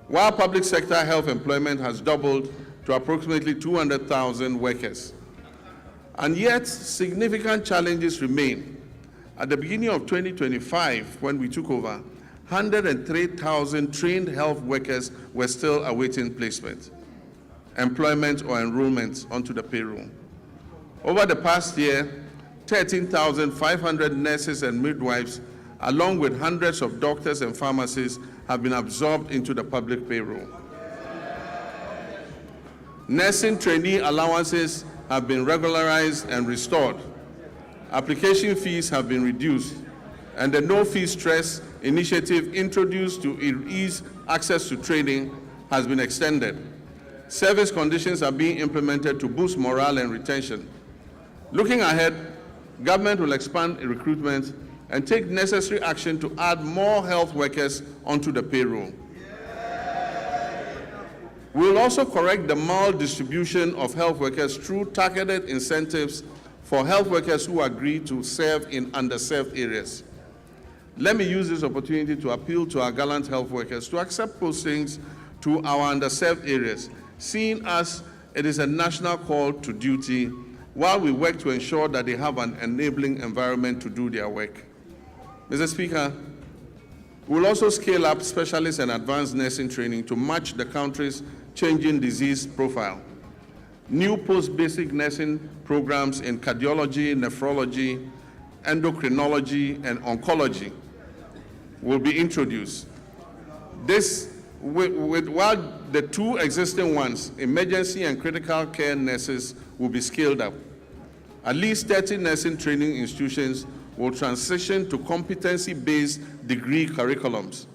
while public sector health employment has doubled to approximately 200,000 workers. And yet, significant challenges remain. At the beginning of 2025, when we took over, 103,000 trained health workers were still awaiting placement, employment, or enrollment onto the payroll. Over the past year, 13,500 nurses and midwives, along with hundreds of doctors and pharmacists, have been absorbed into the public payroll. Nursing trainee allowances have been regularized and restored. Application fees have been reduced, and the no-fee stress initiative introduced to ease access to training has been extended. Service conditions are being implemented to boost morale and retention. Looking ahead, government will expand recruitment and take necessary action to add more health workers onto the payroll. We will also correct the maldistribution of health workers through targeted incentives for health workers who agree to serve in underserved areas. Let me use this opportunity to appeal to our gallant health workers to accept postings to our underserved areas, seeing as it is a national call to duty, while we work to ensure that they have an enabling environment to do their work. Mr. Speaker, we will also scale up specialist and advanced nursing training to match the country's changing disease profile. New post-basic nursing programs in cardiology, nephrology, endocrinology, and oncology will be introduced. While the two existing ones, emergency and critical care nurses, will be scaled up. At least 30 nursing training institutions will transition to competency-based degree curriculums,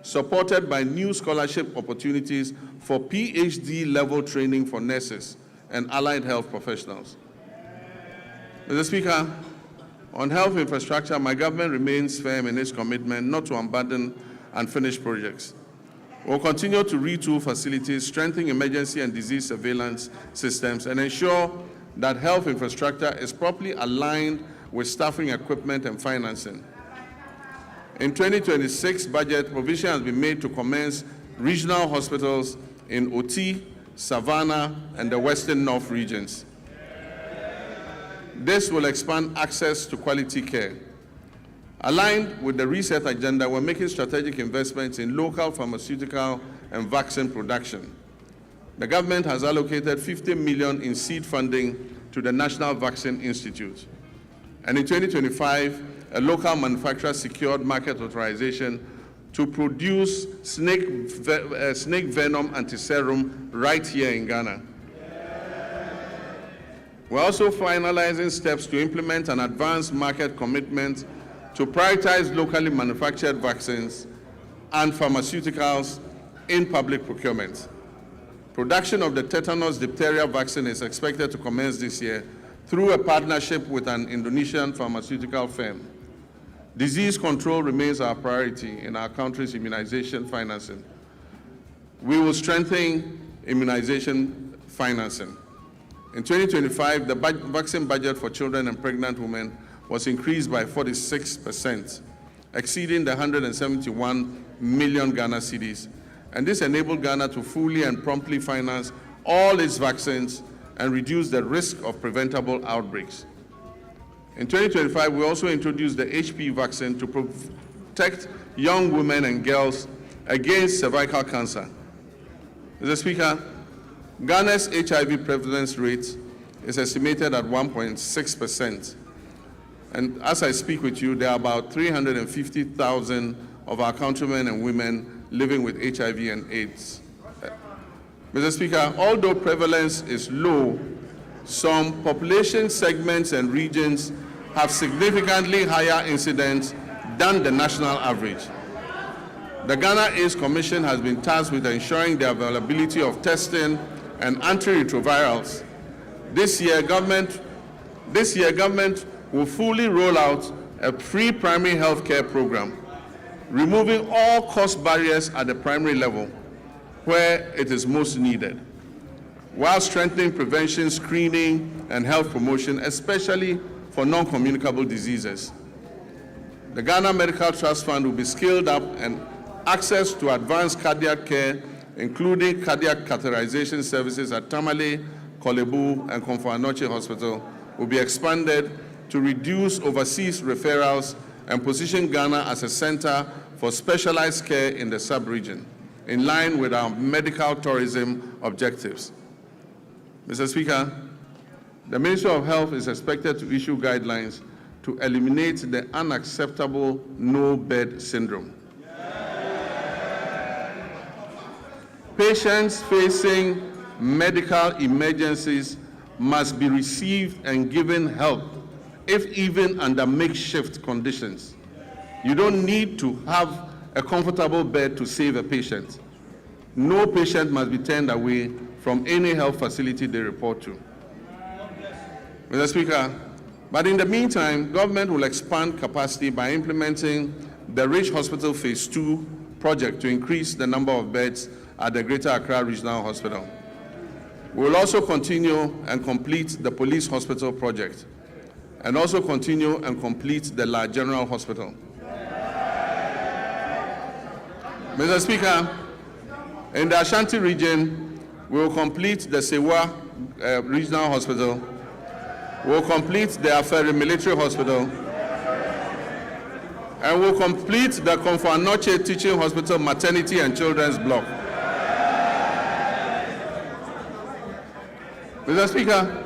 supported by new scholarship opportunities for PhD-level training for nurses and allied health professionals. Mr. Speaker, on health infrastructure, my government remains firm in its commitment not to abandon unfinished projects. We'll continue to retool facilities, strengthen emergency and disease surveillance systems, and ensure that health infrastructure is properly aligned with staffing, equipment, and financing. In 2026 budget, provision has been made to commence regional hospitals in Oti, Savannah, and the Western North regions. This will expand access to quality care. Aligned with the reset agenda, we're making strategic investments in local pharmaceutical and vaccine production. The government has allocated 50 million in seed funding to the National Vaccine Institute. And in 2025, a local manufacturer secured market authorization to produce snake venom antiserum right here in Ghana. We're also finalizing steps to implement an advanced market commitment to prioritize locally manufactured vaccines and pharmaceuticals in public procurement. Production of the tetanus diphtheria vaccine is expected to commence this year through a partnership with an Indonesian pharmaceutical firm. Disease control remains our priority in our country's immunization financing. We will strengthen immunization financing. In 2025, the vaccine budget for children and pregnant women was increased by 46%, exceeding the 171 million Ghana cedis. And this enabled Ghana to fully and promptly finance all its vaccines and reduce the risk of preventable outbreaks. In 2025, we also introduced the HPV vaccine to protect young women and girls against cervical cancer. Mr. Speaker, Ghana's HIV prevalence rate is estimated at 1.6%. And as I speak with you, there are about 350,000 of our countrymen and women living with HIV and AIDS. Mr. Speaker, although prevalence is low, some population segments and regions have significantly higher incidence than the national average. The Ghana AIDS Commission has been tasked with ensuring the availability of testing and antiretrovirals. This year, government will fully roll out a free primary health care program, removing all cost barriers at the primary level where it is most needed, while strengthening prevention, screening, and health promotion, especially for non-communicable diseases. The Ghana Medical Trust Fund will be scaled up, and access to advanced cardiac care, including cardiac catheterization services at Tamale, Kolebu, and Komfo-Anokye Hospital, will be expanded to reduce overseas referrals and position Ghana as a center for specialized care in the sub-region, in line with our medical tourism objectives. Mr. Speaker, the Ministry of Health is expected to issue guidelines to eliminate the unacceptable no-bed syndrome. Patients facing medical emergencies must be received and given help, if even under makeshift conditions. You don't need to have a comfortable bed to save a patient. No patient must be turned away from any health facility they report to. Mr. Speaker, but in the meantime, government will expand capacity by implementing the Rich Hospital Phase 2 project to increase the number of beds at the Greater Accra Regional Hospital. We will also continue and complete the Police Hospital project, and also continue and complete the La General Hospital. Mr. Speaker, in the Ashanti region, we will complete the Sewa Regional Hospital. We will complete the Aferi Military Hospital, and we will complete the Komfo-Anokye Teaching Hospital Maternity and Children's Block. Mr. Speaker,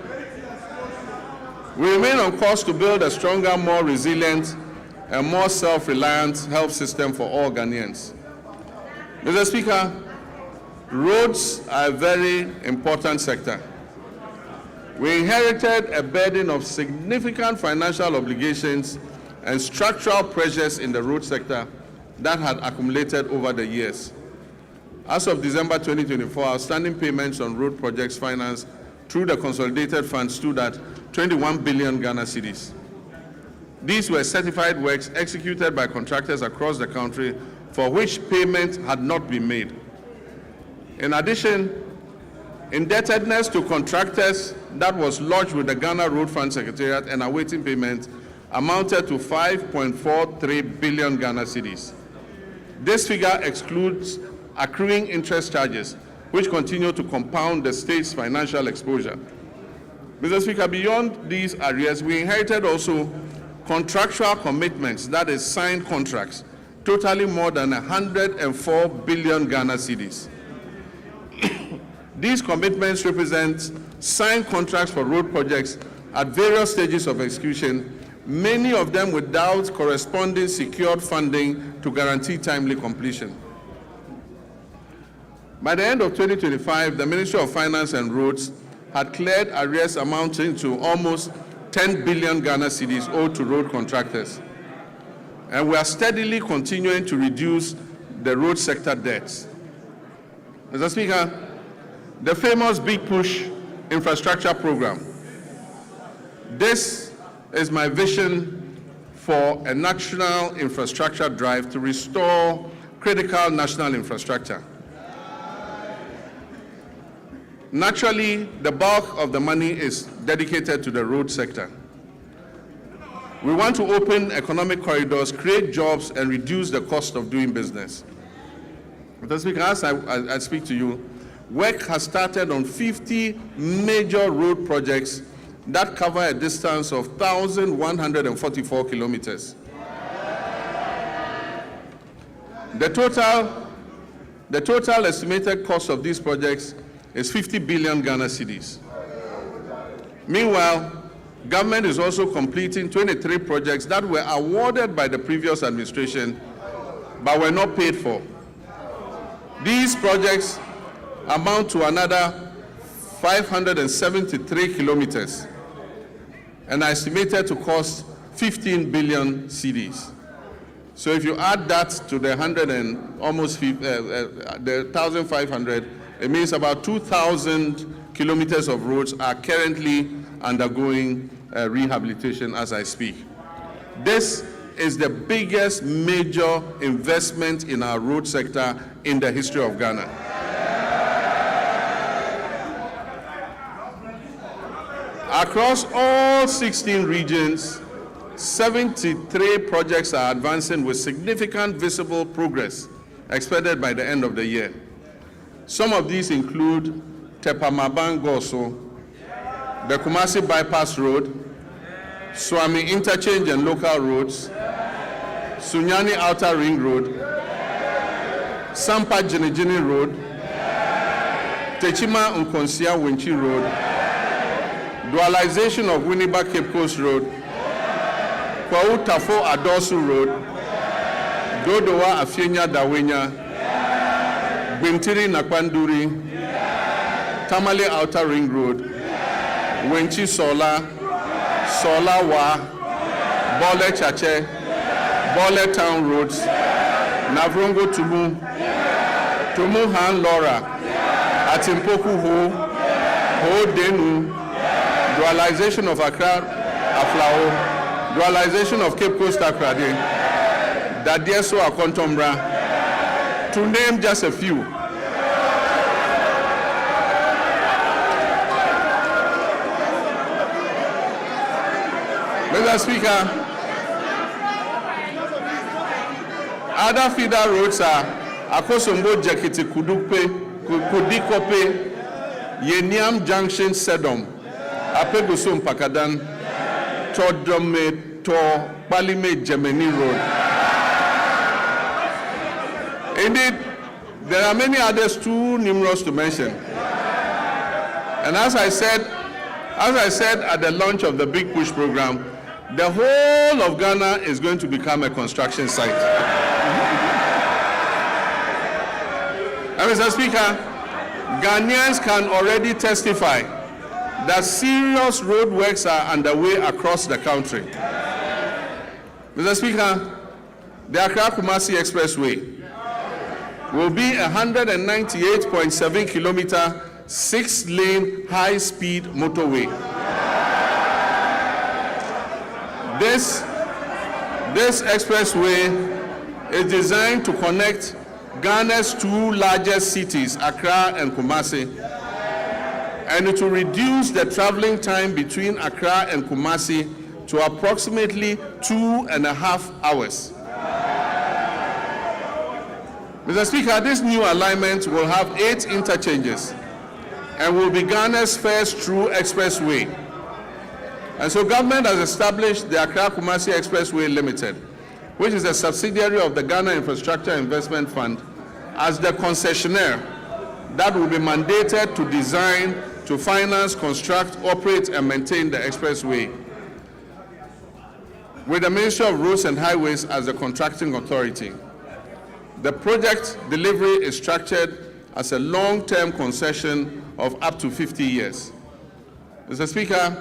we remain on course to build a stronger, more resilient, and more self-reliant health system for all Ghanaians. Mr. Speaker, roads are a very important sector. We inherited a burden of significant financial obligations and structural pressures in the road sector that had accumulated over the years. As of December 2024, outstanding payments on road projects financed through the consolidated fund stood at 21 billion Ghana cedis. These were certified works executed by contractors across the country for which payment had not been made. In addition, indebtedness to contractors that was lodged with the Ghana Road Fund Secretariat and awaiting payment amounted to 5.43 billion Ghana cedis. This figure excludes accruing interest charges, which continue to compound the state's financial exposure. Mr. Speaker, beyond these areas, we inherited also contractual commitments, that is signed contracts, totaling more than 104 billion Ghana cedis. These commitments represent signed contracts for road projects at various stages of execution, many of them without corresponding secured funding to guarantee timely completion. By the end of 2025, the Ministry of Finance and Roads had cleared arrears amounting to almost 10 billion Ghana cedis owed to road contractors. And we are steadily continuing to reduce the road sector debts. Mr. Speaker, the famous Big Push infrastructure program. This is my vision for a national infrastructure drive to restore critical national infrastructure. Naturally, the bulk of the money is dedicated to the road sector. We want to open economic corridors, create jobs, and reduce the cost of doing business. Mr. Speaker, as I speak to you, work has started on 50 major road projects that cover a distance of 1,144 kilometers. The total estimated cost of these projects is 50 billion Ghana cedis. Meanwhile, government is also completing 23 projects that were awarded by the previous administration but were not paid for. These projects amount to another 573 kilometers and are estimated to cost 15 billion cedis. So if you add that to the 1,500, it means about 2,000 kilometers of roads are currently undergoing rehabilitation as I speak. This is the biggest major investment in our road sector in the history of Ghana. Across all 16 regions, 73 projects are advancing with significant visible progress expected by the end of the year. Some of these include Tepamaban-Goso, the Kumasi Bypass Road, Swami Interchange and Local Roads, Sunyani Outer Ring Road, Sampa Jinijini Road, Techima Nkonsia Winchi Road, dualization of Winneba Cape Coast Road, Kwau Tafo Adosu Road, Dodowa Afienya Dawenya, Bintiri Nakwanduri, Tamale Outer Ring Road, Wenchi Sola, Sola Wa, Bole Chache, Bole Town Roads, Navrongo Tumu, Tumu Han Lora, Atimpoku Ho, Ho Denu, dualization of Accra Aflao, dualization of Cape Coast Akrade, Dadieso Akontombra, to name just a few. Mr. Speaker, other feeder roads are Akosombo Jakiti Kudukpe, Kudikope, Yeniam Junction Sedom, Apegosum Pakadan, Todome to Balime Gemini Road. Indeed, there are many others too numerous to mention. And as I said at the launch of the Big Push program, the whole of Ghana is going to become a construction site. And Mr. Speaker, Ghanaians can already testify that serious road works are underway across the country. Mr. Speaker, the Accra-Kumasi Expressway will be a 198.7 kilometer, 6-lane high-speed motorway. This expressway is designed to connect Ghana's two largest cities, Accra and Kumasi, and it will reduce the traveling time between Accra and Kumasi to approximately 2.5 hours. Mr. Speaker, this new alignment will have 8 interchanges and will be Ghana's first true expressway. And so government has established the Accra-Kumasi Expressway Limited, which is a subsidiary of the Ghana Infrastructure Investment Fund, as the concessionaire that will be mandated to design, to finance, construct, operate, and maintain the expressway, with the Ministry of Roads and Highways as the contracting authority. The project delivery is structured as a long-term concession of up to 50 years. Mr. Speaker,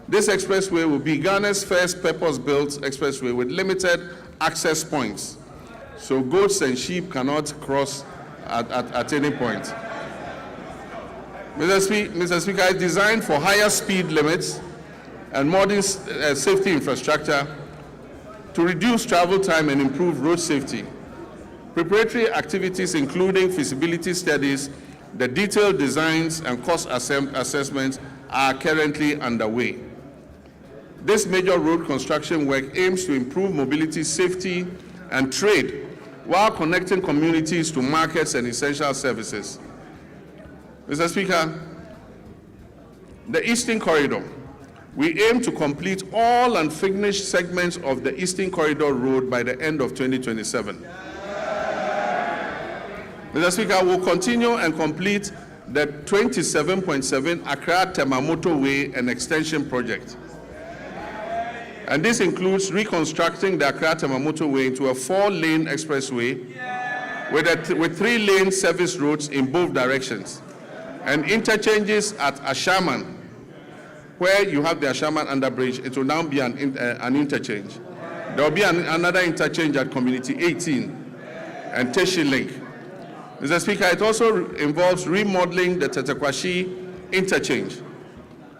this expressway will be Ghana's first purpose-built expressway with limited access points, so goats and sheep cannot cross at any point. Mr. Speaker, it's designed for higher speed limits and modern safety infrastructure to reduce travel time and improve road safety. Preparatory activities including feasibility studies, the detailed designs and cost assessments are currently underway. This major road construction work aims to improve mobility, safety, and trade while connecting communities to markets and essential services. Mr. Speaker, the Eastern Corridor. We aim to complete all unfinished segments of the Eastern Corridor Road by the end of 2027. Mr. Speaker, we'll continue and complete the 27.7 Accra Temamoto Way and Extension Project. And this includes reconstructing the Accra Temamoto Way into a 4-lane expressway with 3-lane service roads in both directions, and interchanges at Ashaman, where you have the Ashaman underbridge. It will now be an interchange. There will be another interchange at Community 18 and Teshi Link. Mr. Speaker, it also involves remodeling the Tetekwashi interchange.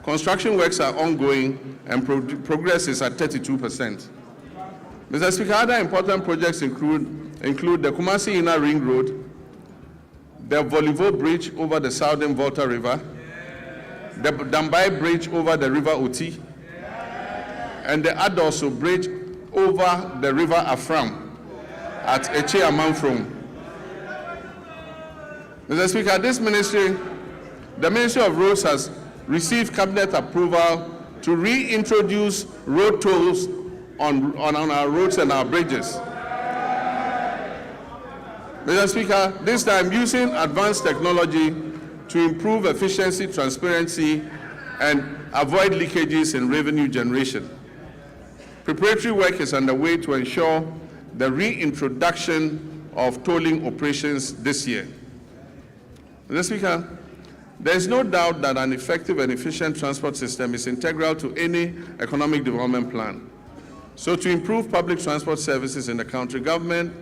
Construction works are ongoing and progress is at 32%. Mr. Speaker, other important projects include the Kumasi Inner Ring Road, the Volivo Bridge over the Southern Volta River, the Dambai Bridge over the River Oti, and the Adoso Bridge over the River Afram at Eche Amanfrom. Mr. Speaker, the Ministry of Roads has received cabinet approval to reintroduce road tolls on our roads and our bridges. Mr. Speaker, this time using advanced technology to improve efficiency, transparency, and avoid leakages in revenue generation. Preparatory work is underway to ensure the reintroduction of tolling operations this year. Mr. Speaker, there is no doubt that an effective and efficient transport system is integral to any economic development plan. So to improve public transport services in the country, government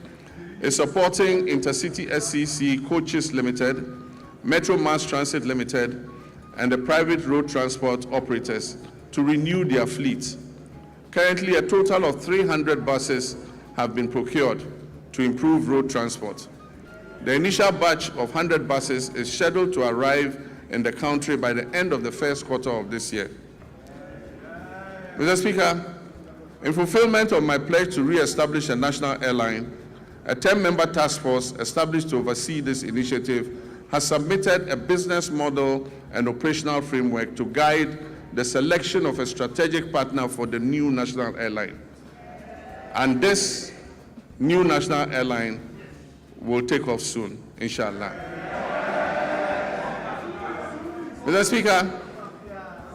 is supporting Intercity SCC Coaches Limited, Metro Mass Transit Limited, and the private road transport operators to renew their fleets. Currently, a total of 300 buses have been procured to improve road transport. The initial batch of 100 buses is scheduled to arrive in the country by the end of the first quarter of this year. Mr. Speaker, in fulfillment of my pledge to re-establish a national airline, a 10-member task force established to oversee this initiative has submitted a business model and operational framework to guide the selection of a strategic partner for the new national airline. And this new national airline will take off soon, inshallah. Mr. Speaker,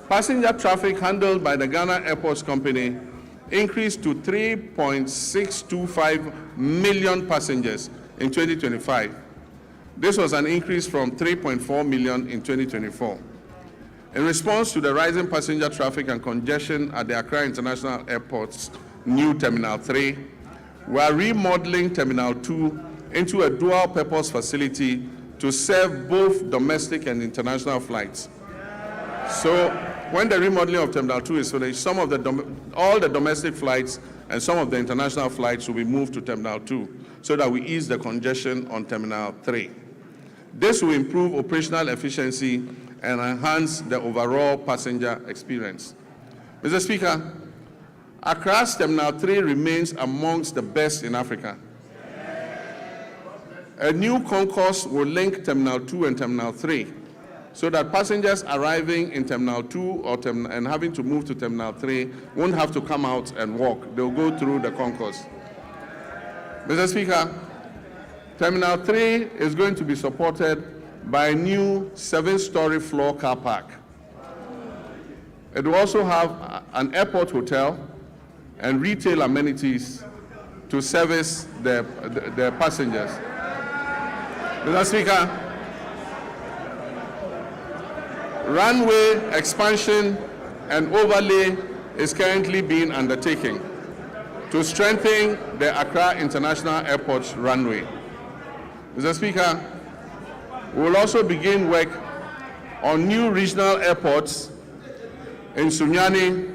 passenger traffic handled by the Ghana Airports Company increased to 3.625 million passengers in 2025. This was an increase from 3.4 million in 2024. In response to the rising passenger traffic and congestion at the Accra International Airport's new Terminal 3, we are remodeling Terminal 2 into a dual-purpose facility to serve both domestic and international flights. So when the remodeling of Terminal 2 is finished, all the domestic flights and some of the international flights will be moved to Terminal 2 so that we ease the congestion on Terminal 3. This will improve operational efficiency and enhance the overall passenger experience. Mr. Speaker, Accra's Terminal 3 remains amongst the best in Africa. A new concourse will link Terminal 2 and Terminal 3 so that passengers arriving in Terminal 2 and having to move to Terminal 3 won't have to come out and walk. They'll go through the concourse. Mr. Speaker, Terminal 3 is going to be supported by a new 7-story floor car park. It will also have an airport hotel and retail amenities to service the passengers. Mr. Speaker, runway expansion and overlay is currently being undertaken to strengthen the Accra International Airport's runway. Mr. Speaker, we will also begin work on new regional airports in Sunyani,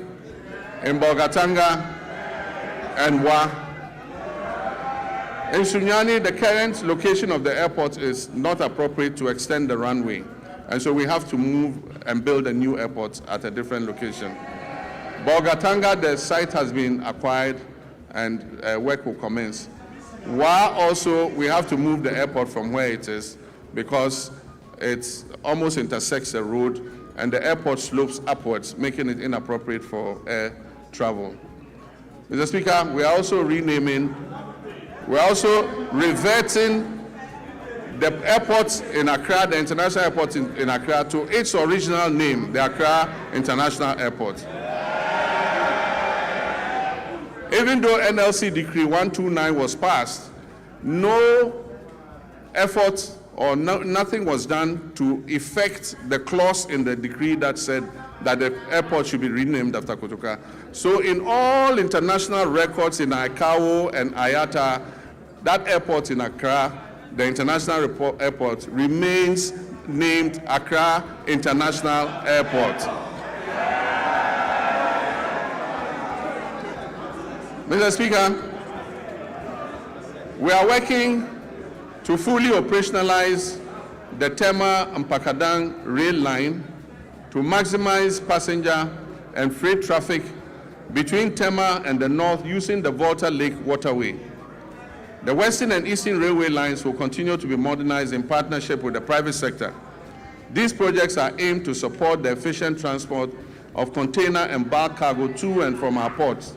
in Bolgatanga, and Wa. In Sunyani, the current location of the airport is not appropriate to extend the runway, and so we have to move and build a new airport at a different location. Bolgatanga, the site has been acquired and work will commence. Wa also, we have to move the airport from where it is because it almost intersects the road and the airport slopes upwards, making it inappropriate for air travel. Mr. Speaker, we are also reverting the airport in Accra, the international airport in Accra, to its original name, the Accra International Airport. Even though NLC Decree 129 was passed, no effort or nothing was done to effect the clause in the decree that said that the airport should be renamed after Kotoka. So in all international records in ICAO and IATA, that airport in Accra, the international airport, remains named Accra International Airport. Mr. Speaker, we are working to fully operationalize the Tema and Pakadang rail line to maximize passenger and freight traffic between Tema and the north using the Volta Lake waterway. The Western and Eastern railway lines will continue to be modernized in partnership with the private sector. These projects are aimed to support the efficient transport of container and bulk cargo to and from our ports,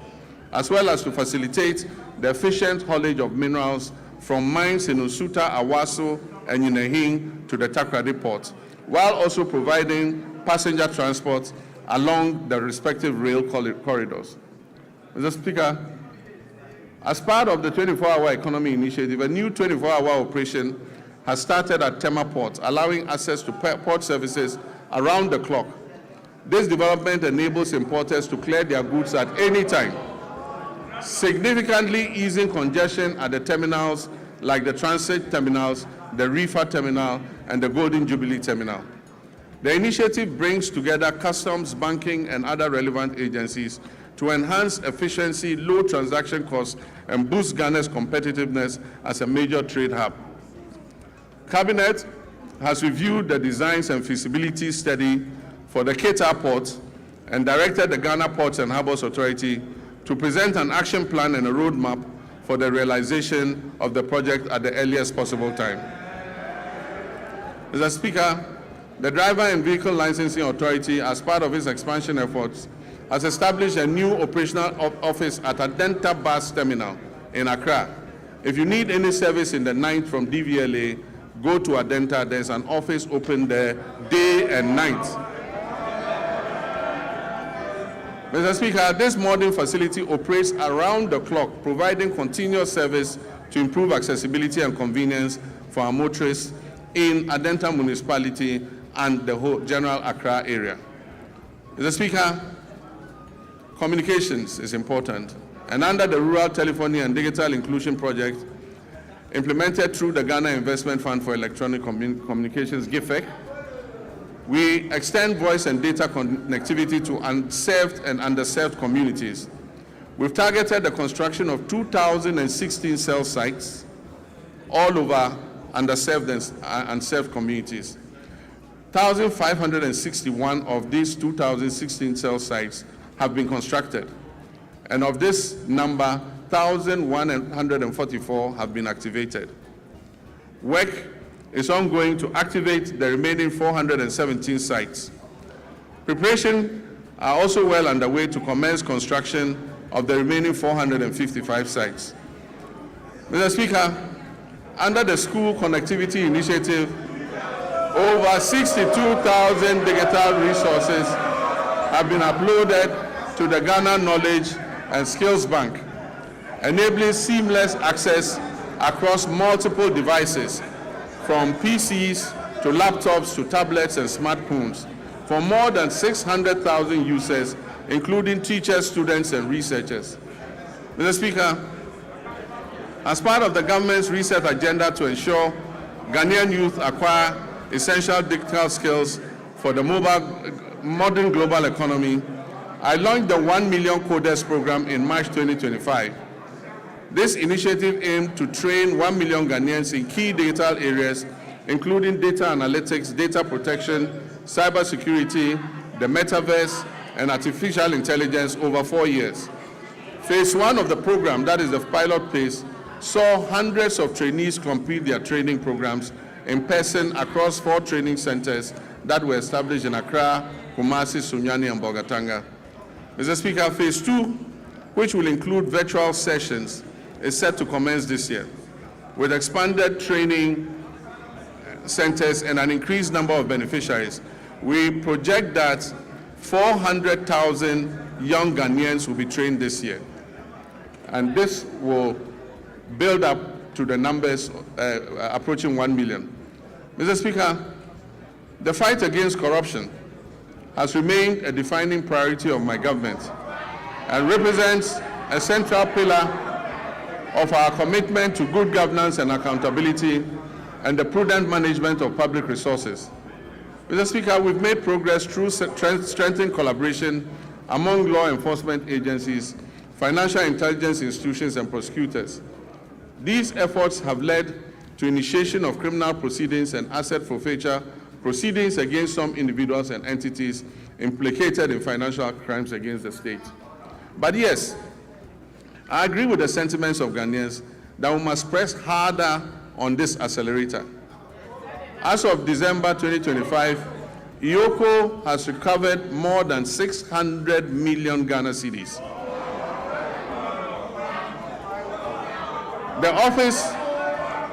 as well as to facilitate the efficient haulage of minerals from mines in Usuta, Awaso, and Yunahing to the Takoradi port, while also providing passenger transport along the respective rail corridors. Mr. Speaker, as part of the 24-hour economy initiative, a new 24-hour operation has started at Tema Port, allowing access to port services around the clock. This development enables importers to clear their goods at any time, significantly easing congestion at the terminals like the transit terminals, the reefer terminal, and the Golden Jubilee terminal. The initiative brings together customs, banking, and other relevant agencies to enhance efficiency, low transaction costs, and boost Ghana's competitiveness as a major trade hub. Cabinet has reviewed the designs and feasibility study for the Keita Port and directed the Ghana Ports and Harbours Authority to present an action plan and a roadmap for the realization of the project at the earliest possible time. Mr. Speaker, the Driver and Vehicle Licensing Authority, as part of its expansion efforts, has established a new operational office at Adenta Bus Terminal in Accra. If you need any service in the night from DVLA, go to Adenta. There's an office open there day and night. Mr. Speaker, this modern facility operates around the clock, providing continuous service to improve accessibility and convenience for our motorists in Adenta municipality and the whole general Accra area. Mr. Speaker, communications is important, and under the Rural Telephony and Digital Inclusion Project, implemented through the Ghana Investment Fund for Electronic Communications, GIFEC, we extend voice and data connectivity to unserved and underserved communities. We've targeted the construction of 2,016 cell sites all over underserved and unserved communities. 1,561 of these 2,016 cell sites have been constructed, and of this number, 1,144 have been activated. Work is ongoing to activate the remaining 417 sites. Preparations are also well underway to commence construction of the remaining 455 sites. Mr. Speaker, under the School Connectivity Initiative, over 62,000 digital resources have been uploaded to the Ghana Knowledge and Skills Bank, enabling seamless access across multiple devices, from PCs to laptops to tablets and smartphones, for more than 600,000 users, including teachers, students, and researchers. Mr. Speaker, as part of the government's research agenda to ensure Ghanaian youth acquire essential digital skills for the modern global economy, I launched the 1 Million Coders program in March 2025. This initiative aimed to train 1 million Ghanaians in key digital areas, including data analytics, data protection, cybersecurity, the metaverse, and artificial intelligence over 4 years. Phase 1 of the program, that is the pilot phase, saw hundreds of trainees complete their training programs in person across 4 training centers that were established in Accra, Kumasi, Sunyani, and Bolgatanga. Mr. Speaker, Phase 2, which will include virtual sessions, is set to commence this year, with expanded training centers and an increased number of beneficiaries, we project that 400,000 young Ghanaians will be trained this year. And this will build up to the numbers approaching 1 million. Mr. Speaker, the fight against corruption has remained a defining priority of my government and represents a central pillar of our commitment to good governance and accountability and the prudent management of public resources. Mr. Speaker, we've made progress through strengthened collaboration among law enforcement agencies, financial intelligence institutions, and prosecutors. These efforts have led to initiation of criminal proceedings and asset forfeiture proceedings against some individuals and entities implicated in financial crimes against the state. But yes, I agree with the sentiments of Ghanaians that we must press harder on this accelerator. As of December 2025, IOCO has recovered more than 600 million Ghana cedis. The office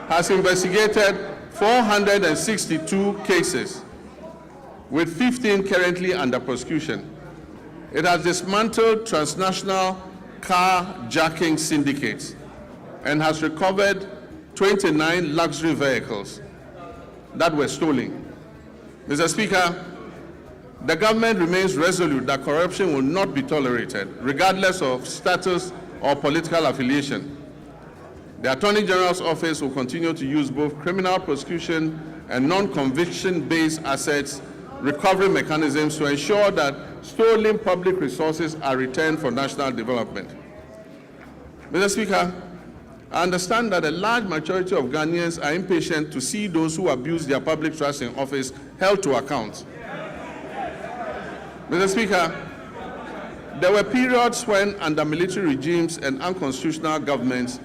has investigated 462 cases, with 15 currently under prosecution. It has dismantled transnational carjacking syndicates and has recovered 29 luxury vehicles that were stolen. Mr. Speaker, the government remains resolute that corruption will not be tolerated, regardless of status or political affiliation. The Attorney General's office will continue to use both criminal prosecution and non-conviction-based assets recovery mechanisms to ensure that stolen public resources are returned for national development. Mr. Speaker, I understand that a large majority of Ghanaians are impatient to see those who abuse their public trust in office held to account. Mr. Speaker, there were periods when, under military regimes and unconstitutional governments,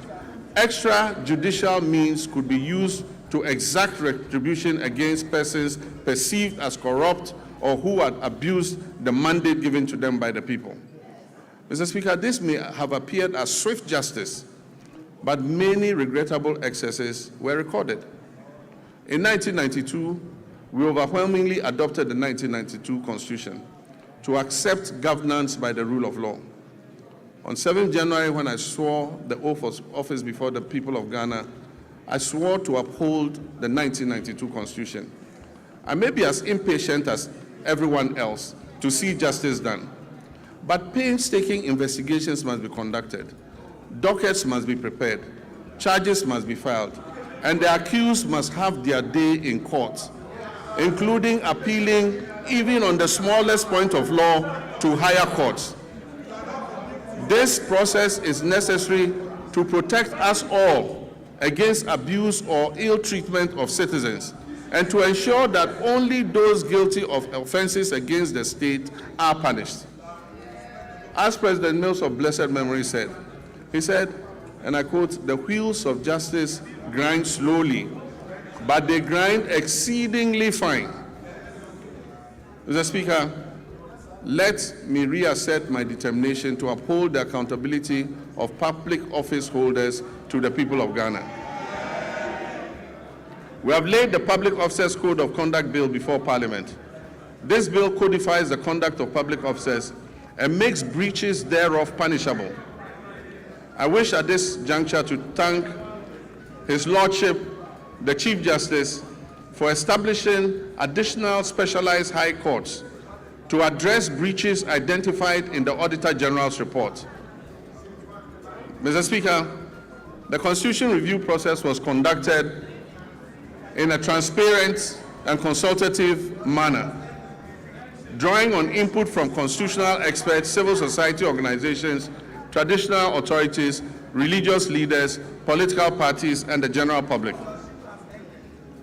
extrajudicial means could be used to exact retribution against persons perceived as corrupt or who had abused the mandate given to them by the people. Mr. Speaker, this may have appeared as swift justice, but many regrettable excesses were recorded. In 1992, we overwhelmingly adopted the 1992 Constitution to accept governance by the rule of law. On 7th January, when I swore the oath of office before the people of Ghana, I swore to uphold the 1992 Constitution. I may be as impatient as everyone else to see justice done, but painstaking investigations must be conducted, dockets must be prepared, charges must be filed, and the accused must have their day in court, including appealing, even on the smallest point of law, to higher courts. This process is necessary to protect us all against abuse or ill treatment of citizens and to ensure that only those guilty of offenses against the state are punished. As President Mills of blessed memory said, he said, and I quote, "The wheels of justice grind slowly, but they grind exceedingly fine." Mr. Speaker, let me reassert my determination to uphold the accountability of public office holders to the people of Ghana. We have laid the Public Officers Code of Conduct Bill before Parliament. This bill codifies the conduct of public officers and makes breaches thereof punishable. I wish at this juncture to thank His Lordship, the Chief Justice, for establishing additional specialized high courts to address breaches identified in the Auditor General's report. Mr. Speaker, the Constitution review process was conducted in a transparent and consultative manner, drawing on input from constitutional experts, civil society organizations, traditional authorities, religious leaders, political parties, and the general public.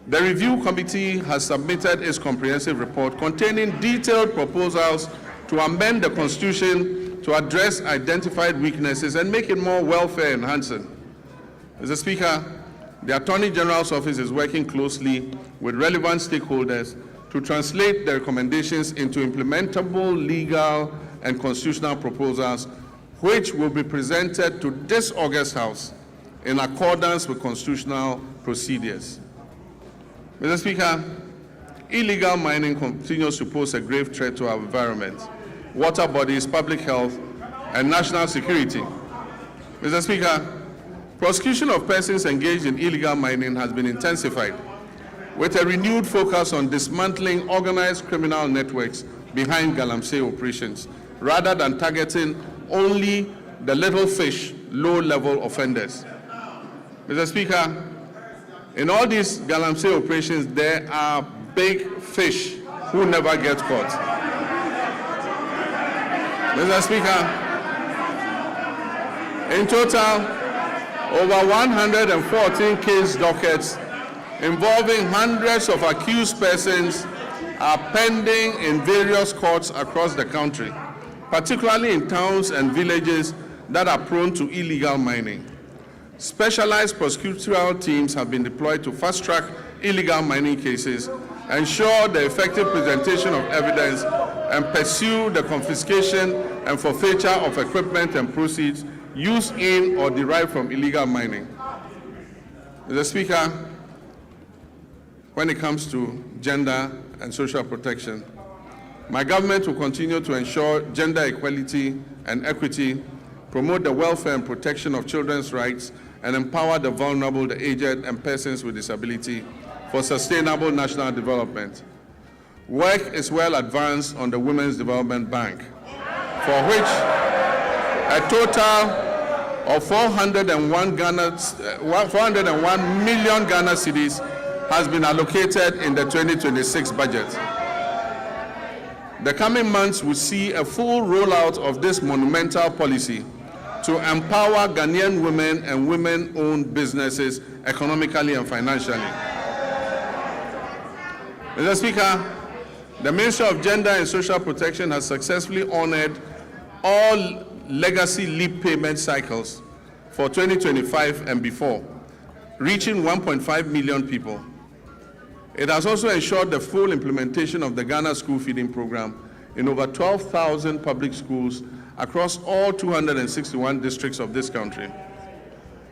The review committee has submitted its comprehensive report containing detailed proposals to amend the Constitution to address identified weaknesses and make it more welfare enhancing. Mr. Speaker, the Attorney General's office is working closely with relevant stakeholders to translate the recommendations into implementable legal and constitutional proposals, which will be presented to this August House in accordance with constitutional procedures. Mr. Speaker, illegal mining continues to pose a grave threat to our environment, water bodies, public health, and national security. Mr. Speaker, prosecution of persons engaged in illegal mining has been intensified, with a renewed focus on dismantling organized criminal networks behind galamsey operations, rather than targeting only the little fish, low-level offenders. Mr. Speaker, in all these galamsey operations, there are big fish who never get caught. Mr. Speaker, in total, over 114 case dockets involving hundreds of accused persons are pending in various courts across the country, particularly in towns and villages that are prone to illegal mining. Specialized prosecutorial teams have been deployed to fast-track illegal mining cases, ensure the effective presentation of evidence, and pursue the confiscation and forfeiture of equipment and proceeds used in or derived from illegal mining. Mr. Speaker, when it comes to gender and social protection, my government will continue to ensure gender equality and equity, promote the welfare and protection of children's rights, and empower the vulnerable, the aged, and persons with disability for sustainable national development. Work is well advanced on the Women's Development Bank, for which a total of 401 million Ghana cedis has been allocated in the 2026 budget. The coming months will see a full rollout of this monumental policy to empower Ghanaian women and women-owned businesses economically and financially. Mr. Speaker, the Ministry of Gender and Social Protection has successfully honored all legacy leave payment cycles for 2025 and before, reaching 1.5 million people. It has also ensured the full implementation of the Ghana School Feeding Program in over 12,000 public schools across all 261 districts of this country.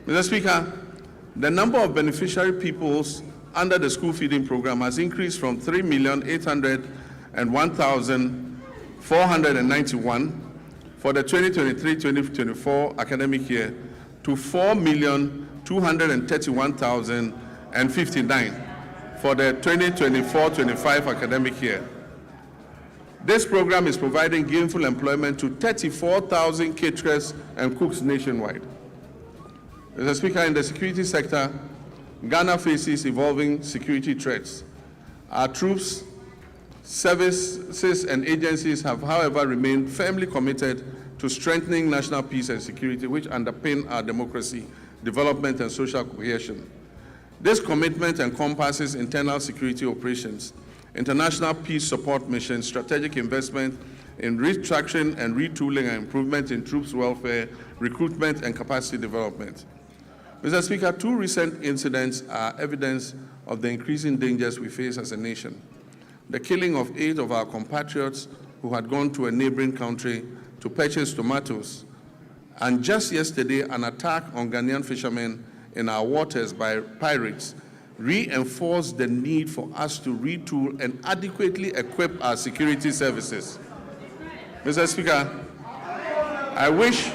Mr. Speaker, the number of beneficiary pupils under the school feeding program has increased from 3,801,491 for the 2023-2024 academic year to 4,231,059 for the 2024-25 academic year. This program is providing gainful employment to 34,000 caterers and cooks nationwide. Mr. Speaker, in the security sector, Ghana faces evolving security threats. Our troops, services, and agencies have, however, remained firmly committed to strengthening national peace and security, which underpin our democracy, development, and social cohesion. This commitment encompasses internal security operations, international peace support missions, strategic investment in restructuring and retooling, and improvement in troops' welfare, recruitment, and capacity development. Mr. Speaker, two recent incidents are evidence of the increasing dangers we face as a nation. The killing of 8 of our compatriots who had gone to a neighboring country to purchase tomatoes, and just yesterday, an attack on Ghanaian fishermen in our waters by pirates reinforced the need for us to retool and adequately equip our security services. Mr. Speaker, I wish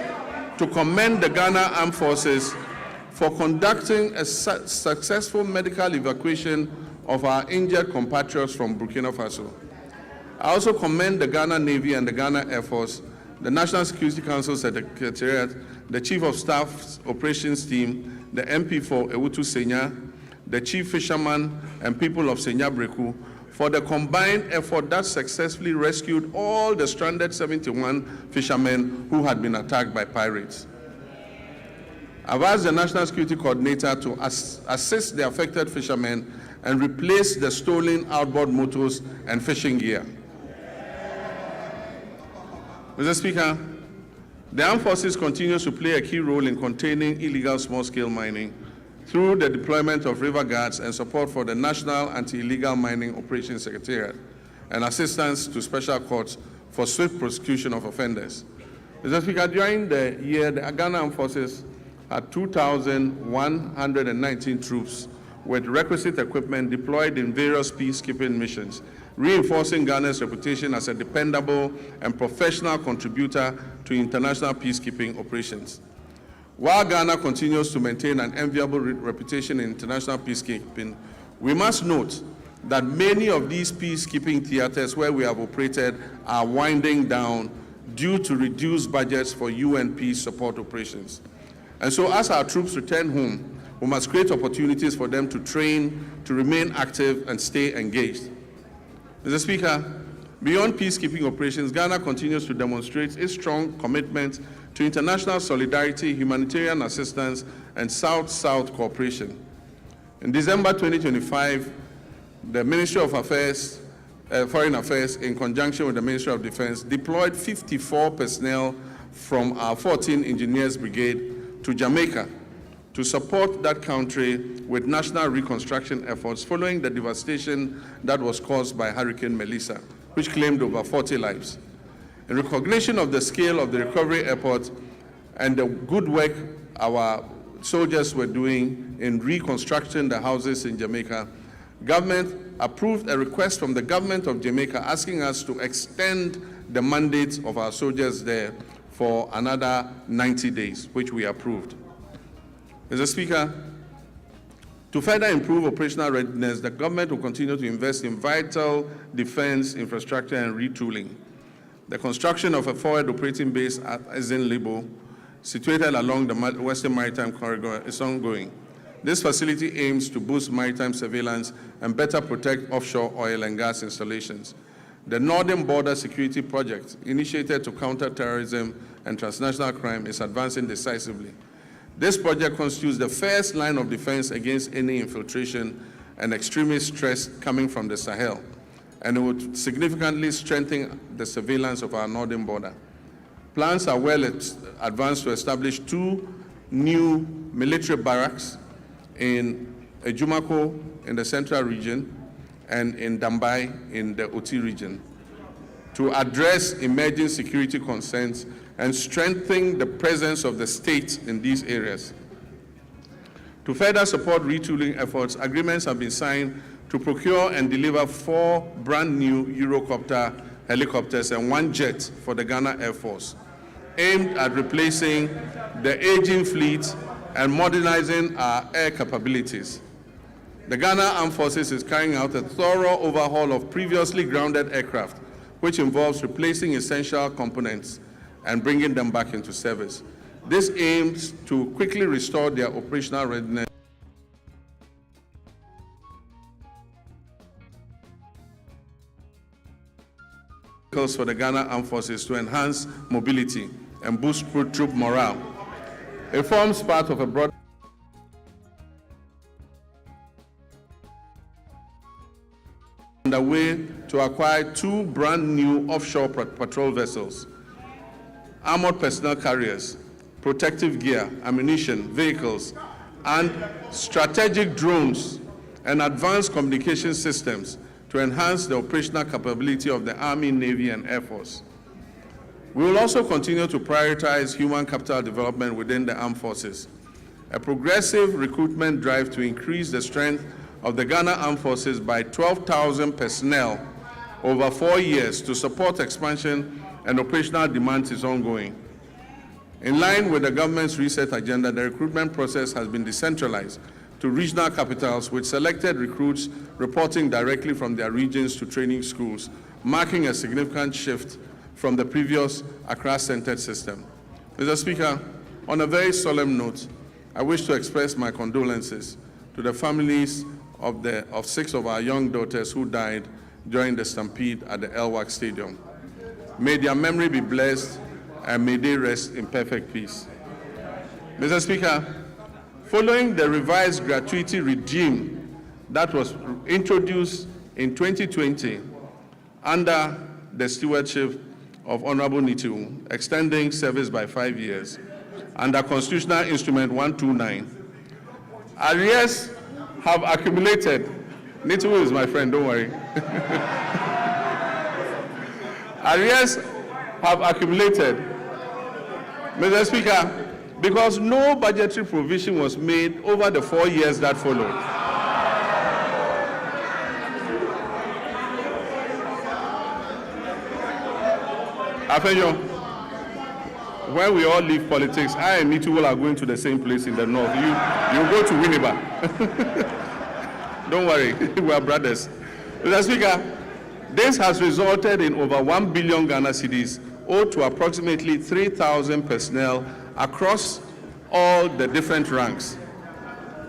to commend the Ghana Armed Forces for conducting a successful medical evacuation of our injured compatriots from Burkina Faso. I also commend the Ghana Navy and the Ghana Air Force, the National Security Council Secretariat, the Chief of Staff's Operations Team, the MP for Ewutu Senya, the Chief Fisherman and people of Senya Breku for the combined effort that successfully rescued all the stranded 71 fishermen who had been attacked by pirates. I've asked the National Security Coordinator to assist the affected fishermen and replace the stolen outboard motors and fishing gear. Mr. Speaker, the Armed Forces continues to play a key role in containing illegal small-scale mining through the deployment of river guards and support for the National Anti-Illegal Mining Operations Secretariat and assistance to special courts for swift prosecution of offenders. Mr. Speaker, during the year, the Ghana Armed Forces had 2,119 troops with requisite equipment deployed in various peacekeeping missions, reinforcing Ghana's reputation as a dependable and professional contributor to international peacekeeping operations. While Ghana continues to maintain an enviable reputation in international peacekeeping, we must note that many of these peacekeeping theaters where we have operated are winding down due to reduced budgets for UN peace support operations. And so as our troops return home, we must create opportunities for them to train, to remain active, and stay engaged. Mr. Speaker, beyond peacekeeping operations, Ghana continues to demonstrate its strong commitment to international solidarity, humanitarian assistance, and South-South cooperation. In December 2025, the Ministry of Foreign Affairs, in conjunction with the Ministry of Defense, deployed 54 personnel from our 14 Engineers Brigade to Jamaica to support that country with national reconstruction efforts following the devastation that was caused by Hurricane Melissa, which claimed over 40 lives. In recognition of the scale of the recovery effort and the good work our soldiers were doing in reconstructing the houses in Jamaica, government approved a request from the government of Jamaica asking us to extend the mandate of our soldiers there for another 90 days, which we approved. Mr. Speaker, to further improve operational readiness, the government will continue to invest in vital defense infrastructure and retooling. The construction of a forward operating base at Libo, situated along the Western Maritime Corridor, is ongoing. This facility aims to boost maritime surveillance and better protect offshore oil and gas installations. The Northern Border Security Project, initiated to counter terrorism and transnational crime, is advancing decisively. This project constitutes the first line of defense against any infiltration and extremist threats coming from the Sahel, and it would significantly strengthen the surveillance of our northern border. Plans are well advanced to establish 2 new military barracks in Ejumako in the central region and in Dambai in the Oti region to address emerging security concerns and strengthen the presence of the state in these areas. To further support retooling efforts, agreements have been signed to procure and deliver 4 brand new Eurocopter helicopters and 1 jet for the Ghana Air Force, aimed at replacing the aging fleet and modernizing our air capabilities. The Ghana Armed Forces is carrying out a thorough overhaul of previously grounded aircraft, which involves replacing essential components and bringing them back into service. This aims to quickly restore their operational readiness for the Ghana Armed Forces to enhance mobility and boost troop morale. It forms part of a broad underway to acquire 2 brand new offshore patrol vessels, armored personnel carriers, protective gear, ammunition, vehicles, and strategic drones and advanced communication systems to enhance the operational capability of the Army, Navy, and Air Force. We will also continue to prioritize human capital development within the armed forces. A progressive recruitment drive to increase the strength of the Ghana Armed Forces by 12,000 personnel over 4 years to support expansion and operational demands is ongoing. In line with the government's reset agenda, the recruitment process has been decentralized to regional capitals, with selected recruits reporting directly from their regions to training schools, marking a significant shift from the previous Accra-centered system. Mr. Speaker, on a very solemn note, I wish to express my condolences to the families of 6 of our young daughters who died during the stampede at the Elwak Stadium. May their memory be blessed and may they rest in perfect peace. Mr. Speaker, following the revised gratuity regime that was introduced in 2020 under the stewardship of Honorable Nitu, extending service by 5 years, under Constitutional Instrument 129, arrears have accumulated. Nitu is my friend, don't worry. Arrears have accumulated, Mr. Speaker, because no budgetary provision was made over the 4 years that followed. Afenyo, when we all leave politics, I and Nituwol are going to the same place in the north. You go to Winneba. Don't worry, we are brothers. Mr. Speaker, this has resulted in over 1 billion Ghana cedis owed to approximately 3,000 personnel across all the different ranks.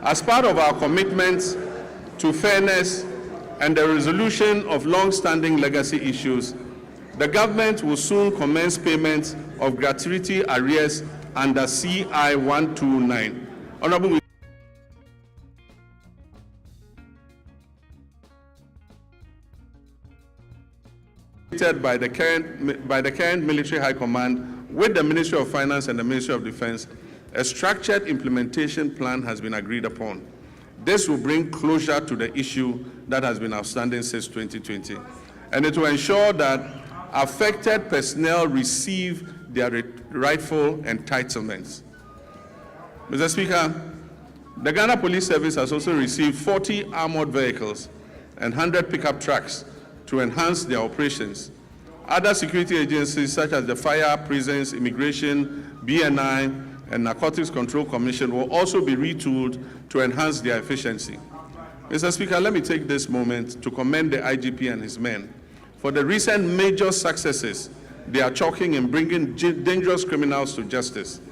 As part of our commitment to fairness and the resolution of long-standing legacy issues, the government will soon commence payment of gratuity arrears under CI 129. Honorable by the current military high command with the Ministry of Finance and the Ministry of Defense, a structured implementation plan has been agreed upon. This will bring closure to the issue that has been outstanding since 2020, and it will ensure that affected personnel receive their rightful entitlements. Mr. Speaker, the Ghana Police Service has also received 40 armored vehicles and 100 pickup trucks to enhance their operations. Other security agencies such as the Fire, Prisons, Immigration, BNI, and Narcotics Control Commission will also be retooled to enhance their efficiency. Mr. Speaker, let me take this moment to commend the IGP and his men for the recent major successes they are chalking in bringing dangerous criminals to justice.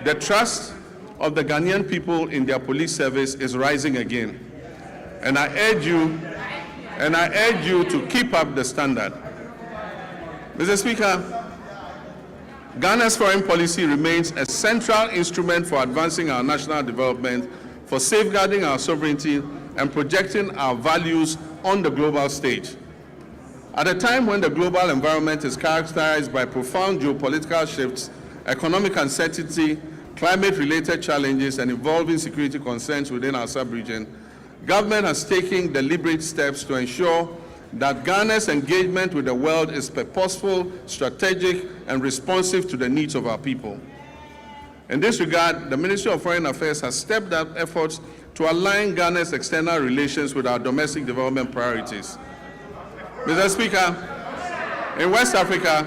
The trust of the Ghanaian people in their police service is rising again, and I urge you to keep up the standard. Mr. Speaker, Ghana's foreign policy remains a central instrument for advancing our national development, for safeguarding our sovereignty, and projecting our values on the global stage. At a time when the global environment is characterized by profound geopolitical shifts, economic uncertainty, climate-related challenges, and evolving security concerns within our sub-region, government has taken deliberate steps to ensure that Ghana's engagement with the world is purposeful, strategic, and responsive to the needs of our people. In this regard, the Ministry of Foreign Affairs has stepped up efforts to align Ghana's external relations with our domestic development priorities. Mr. Speaker, in West Africa,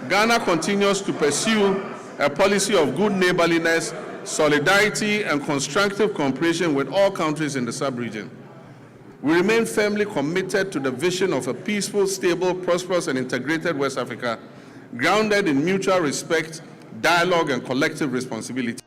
Ghana continues to pursue a policy of good neighborliness, solidarity, and constructive cooperation with all countries in the sub-region. We remain firmly committed to the vision of a peaceful, stable, prosperous, and integrated West Africa, grounded in mutual respect, dialogue, and collective responsibility.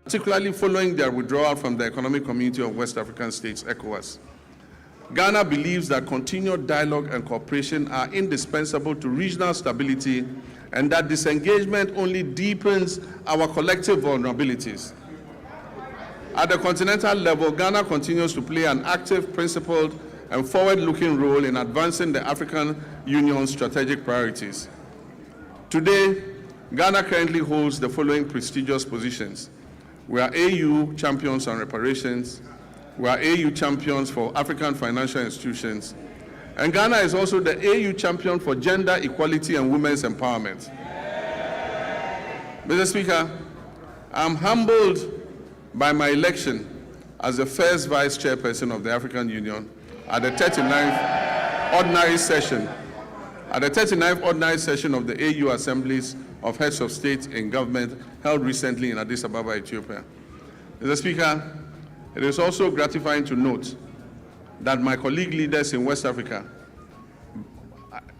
Particularly following their withdrawal from the Economic Community of West African States, ECOWAS. Ghana believes that continued dialogue and cooperation are indispensable to regional stability, and that disengagement only deepens our collective vulnerabilities. At the continental level, Ghana continues to play an active, principled, and forward-looking role in advancing the African Union's strategic priorities. Today, Ghana currently holds the following prestigious positions. We are AU champions on reparations. We are AU champions for African financial institutions. And Ghana is also the AU champion for gender equality and women's empowerment. Mr. Speaker, I'm humbled by my election as the first vice chairperson of the African Union at the 39th ordinary session, of the AU Assemblies of Heads of State and Government held recently in Addis Ababa, Ethiopia. Mr. Speaker, it is also gratifying to note that my colleague leaders in West Africa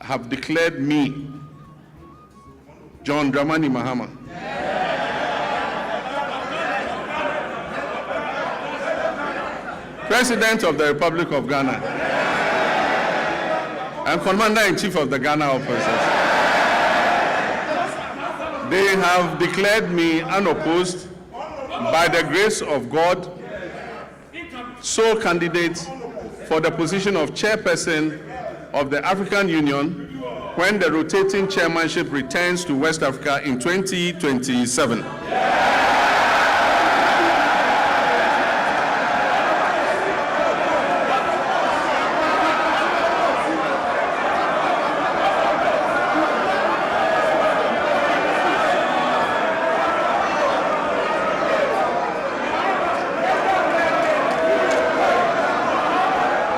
have declared me, John Dramani Mahama, President of the Republic of Ghana and Commander-in-Chief of the Ghana Opposition. They have declared me unopposed, by the grace of God, sole candidate for the position of chairperson of the African Union when the rotating chairmanship returns to West Africa in 2027.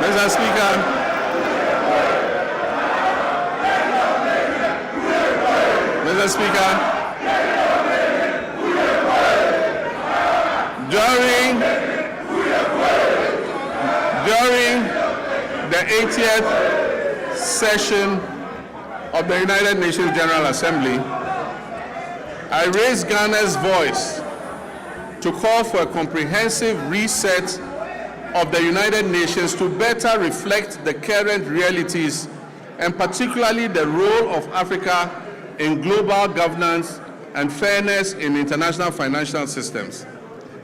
Mr. Speaker, Mr. Speaker, during the 80th session of the United Nations General Assembly, I raised Ghana's voice to call for a comprehensive reset of the United Nations to better reflect the current realities and particularly the role of Africa in global governance and fairness in international financial systems.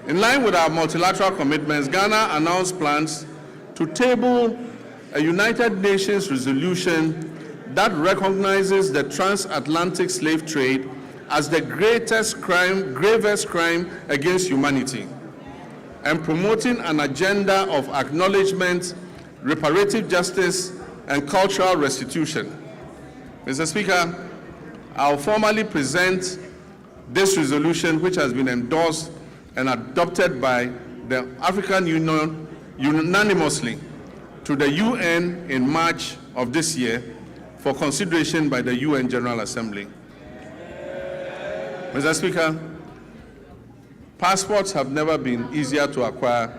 In line with our multilateral commitments, Ghana announced plans to table a United Nations resolution that recognizes the transatlantic slave trade as the gravest crime against humanity, and promoting an agenda of acknowledgement, reparative justice, and cultural restitution. Mr. Speaker, I'll formally present this resolution, which has been endorsed and adopted by the African Union unanimously, to the UN in March of this year for consideration by the UN General Assembly. Mr. Speaker, passports have never been easier to acquire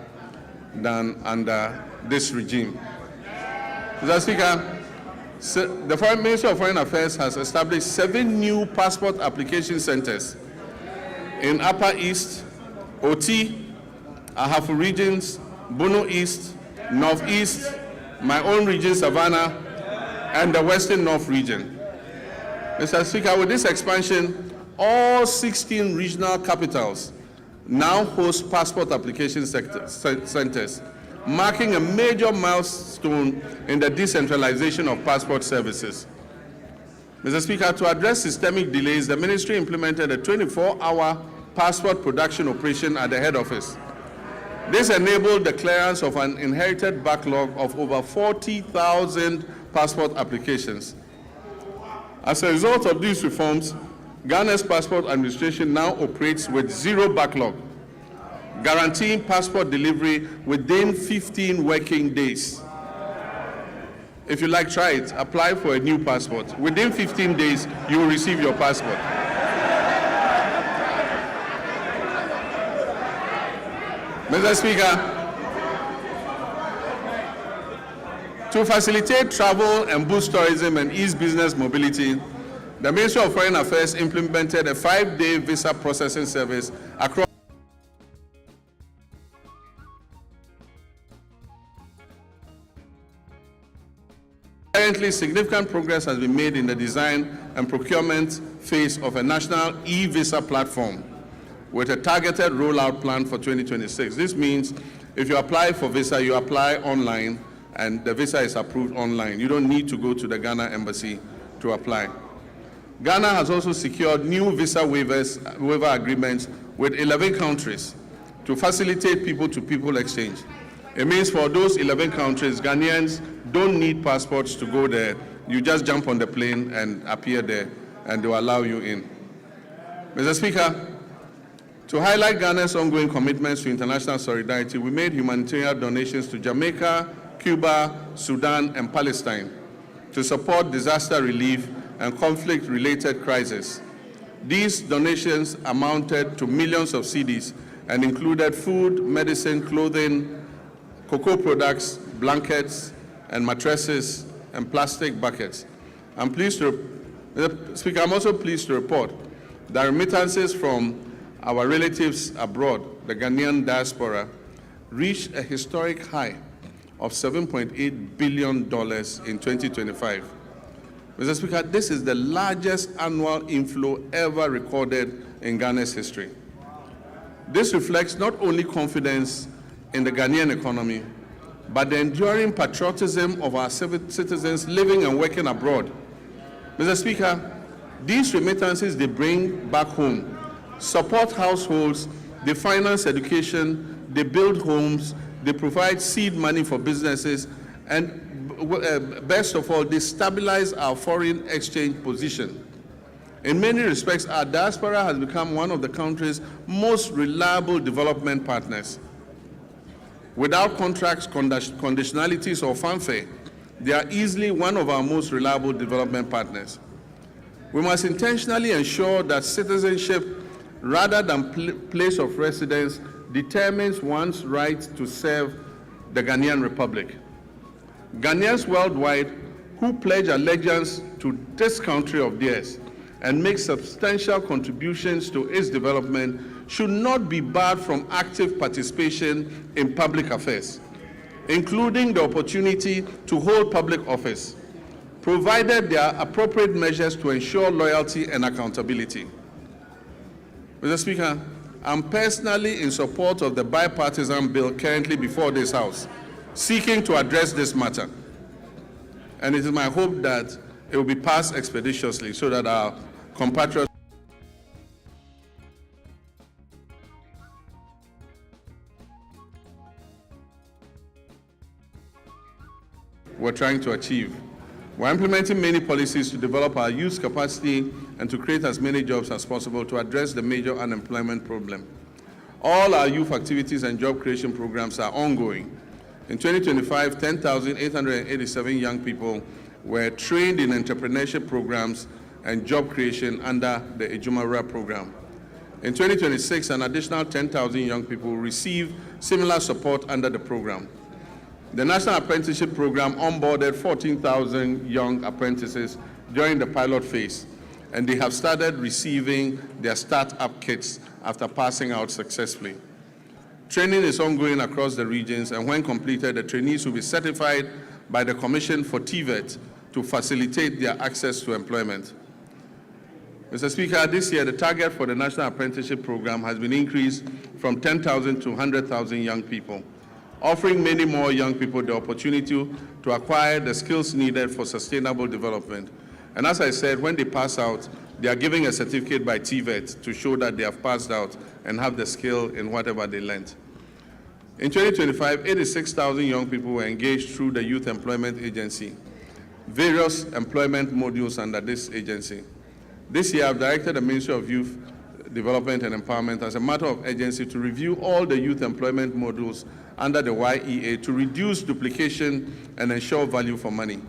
than under this regime. Mr. Speaker, the Ministry of Foreign Affairs has established 7 new passport application centers in Upper East, Oti, Ahafo regions, Bono East, Northeast, my own region, Savannah, and the Western North region. Mr. Speaker, with this expansion, all 16 regional capitals now host passport application centers, marking a major milestone in the decentralization of passport services. Mr. Speaker, to address systemic delays, the ministry implemented a 24-hour passport production operation at the head office. This enabled the clearance of an inherited backlog of over 40,000 passport applications. As a result of these reforms, Ghana's passport administration now operates with 0 backlog, guaranteeing passport delivery within 15 working days. If you like, try it. Apply for a new passport. Within 15 days, you will receive your passport. Mr. Speaker, to facilitate travel and boost tourism and ease business mobility, the Ministry of Foreign Affairs implemented a 5-day visa processing service across. Currently, significant progress has been made in the design and procurement phase of a national e-visa platform with a targeted rollout plan for 2026. This means if you apply for visa, you apply online and the visa is approved online. You don't need to go to the Ghana embassy to apply. Ghana has also secured new visa waiver agreements with 11 countries to facilitate people-to-people exchange. It means for those 11 countries, Ghanaians don't need passports to go there. You just jump on the plane and appear there, and they will allow you in. Mr. Speaker, to highlight Ghana's ongoing commitments to international solidarity, we made humanitarian donations to Jamaica, Cuba, Sudan, and Palestine to support disaster relief and conflict-related crises. These donations amounted to millions of cedis and included food, medicine, clothing, cocoa products, blankets, and mattresses, and plastic buckets. Mr. Speaker, I'm also pleased to report that remittances from our relatives abroad, the Ghanaian diaspora, reached a historic high of $7.8 billion in 2025. Mr. Speaker, this is the largest annual inflow ever recorded in Ghana's history. This reflects not only confidence in the Ghanaian economy, but the enduring patriotism of our citizens living and working abroad. Mr. Speaker, these remittances they bring back home support households, they finance education, they build homes, they provide seed money for businesses, and best of all, they stabilize our foreign exchange position. In many respects, our diaspora has become one of the country's most reliable development partners. Without contracts, conditionalities, or fanfare, they are easily one of our most reliable development partners. We must intentionally ensure that citizenship, rather than place of residence, determines one's right to serve the Ghanaian Republic. Ghanaians worldwide who pledge allegiance to this country of theirs and make substantial contributions to its development should not be barred from active participation in public affairs, including the opportunity to hold public office, provided there are appropriate measures to ensure loyalty and accountability. Mr. Speaker, I'm personally in support of the bipartisan bill currently before this House, seeking to address this matter. And it is my hope that it will be passed expeditiously so that our compatriots we're trying to achieve. We're implementing many policies to develop our youth capacity and to create as many jobs as possible to address the major unemployment problem. All our youth activities and job creation programs are ongoing. In 2025, 10,887 young people were trained in entrepreneurship programs and job creation under the Ejumara program. In 2026, an additional 10,000 young people will receive similar support under the program. The National Apprenticeship Program onboarded 14,000 young apprentices during the pilot phase, and they have started receiving their start-up kits after passing out successfully. Training is ongoing across the regions, and when completed, the trainees will be certified by the Commission for TVET to facilitate their access to employment. Mr. Speaker, this year, the target for the National Apprenticeship Program has been increased from 10,000 to 100,000 young people, offering many more young people the opportunity to acquire the skills needed for sustainable development. And as I said, when they pass out, they are giving a certificate by TVET to show that they have passed out and have the skill in whatever they learned. In 2025, 86,000 young people were engaged through the Youth Employment Agency, various employment modules under this agency. This year, I've directed the Ministry of Youth Development and Empowerment as a matter of urgency to review all the youth employment modules under the YEA to reduce duplication and ensure value for money.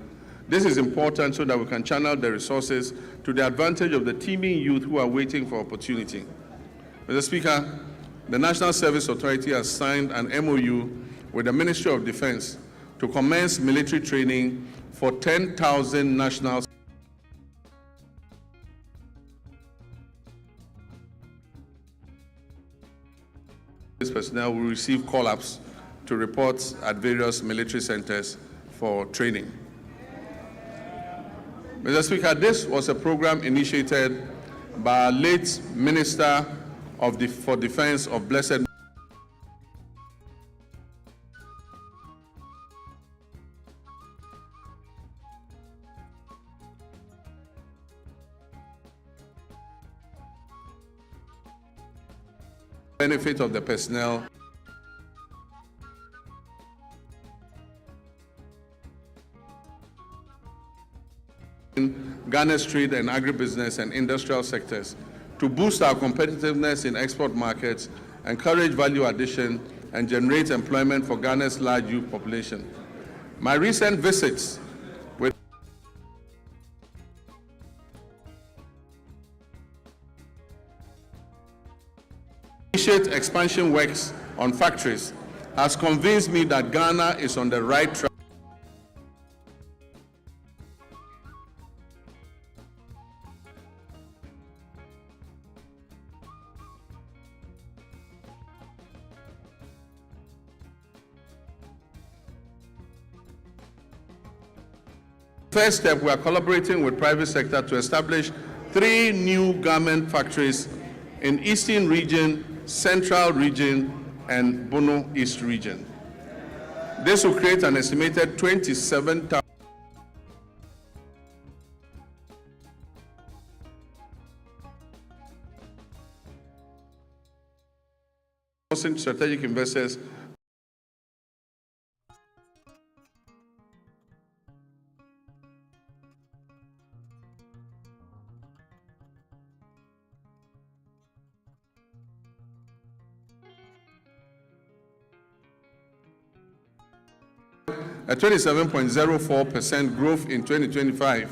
This is important so that we can channel the resources to the advantage of the teeming youth who are waiting for opportunity. Mr. Speaker, the National Service Authority has signed an MOU with the Ministry of Defense to commence military training for 10,000 national personnel will receive call-ups to report at various military centers for training. Mr. Speaker, this was a program initiated by our late Minister for Defense of Blessed benefit of the personnel in Ghana's trade and agribusiness and industrial sectors to boost our competitiveness in export markets, encourage value addition, and generate employment for Ghana's large youth population. My recent visits with initiate expansion works on factories has convinced me that Ghana is on the right track. First step, we are collaborating with private sector to establish 3 new garment factories in Eastern Region, Central Region, and Bono East Region. This will create an estimated 27,000 strategic investors a 27.04% growth in 2025.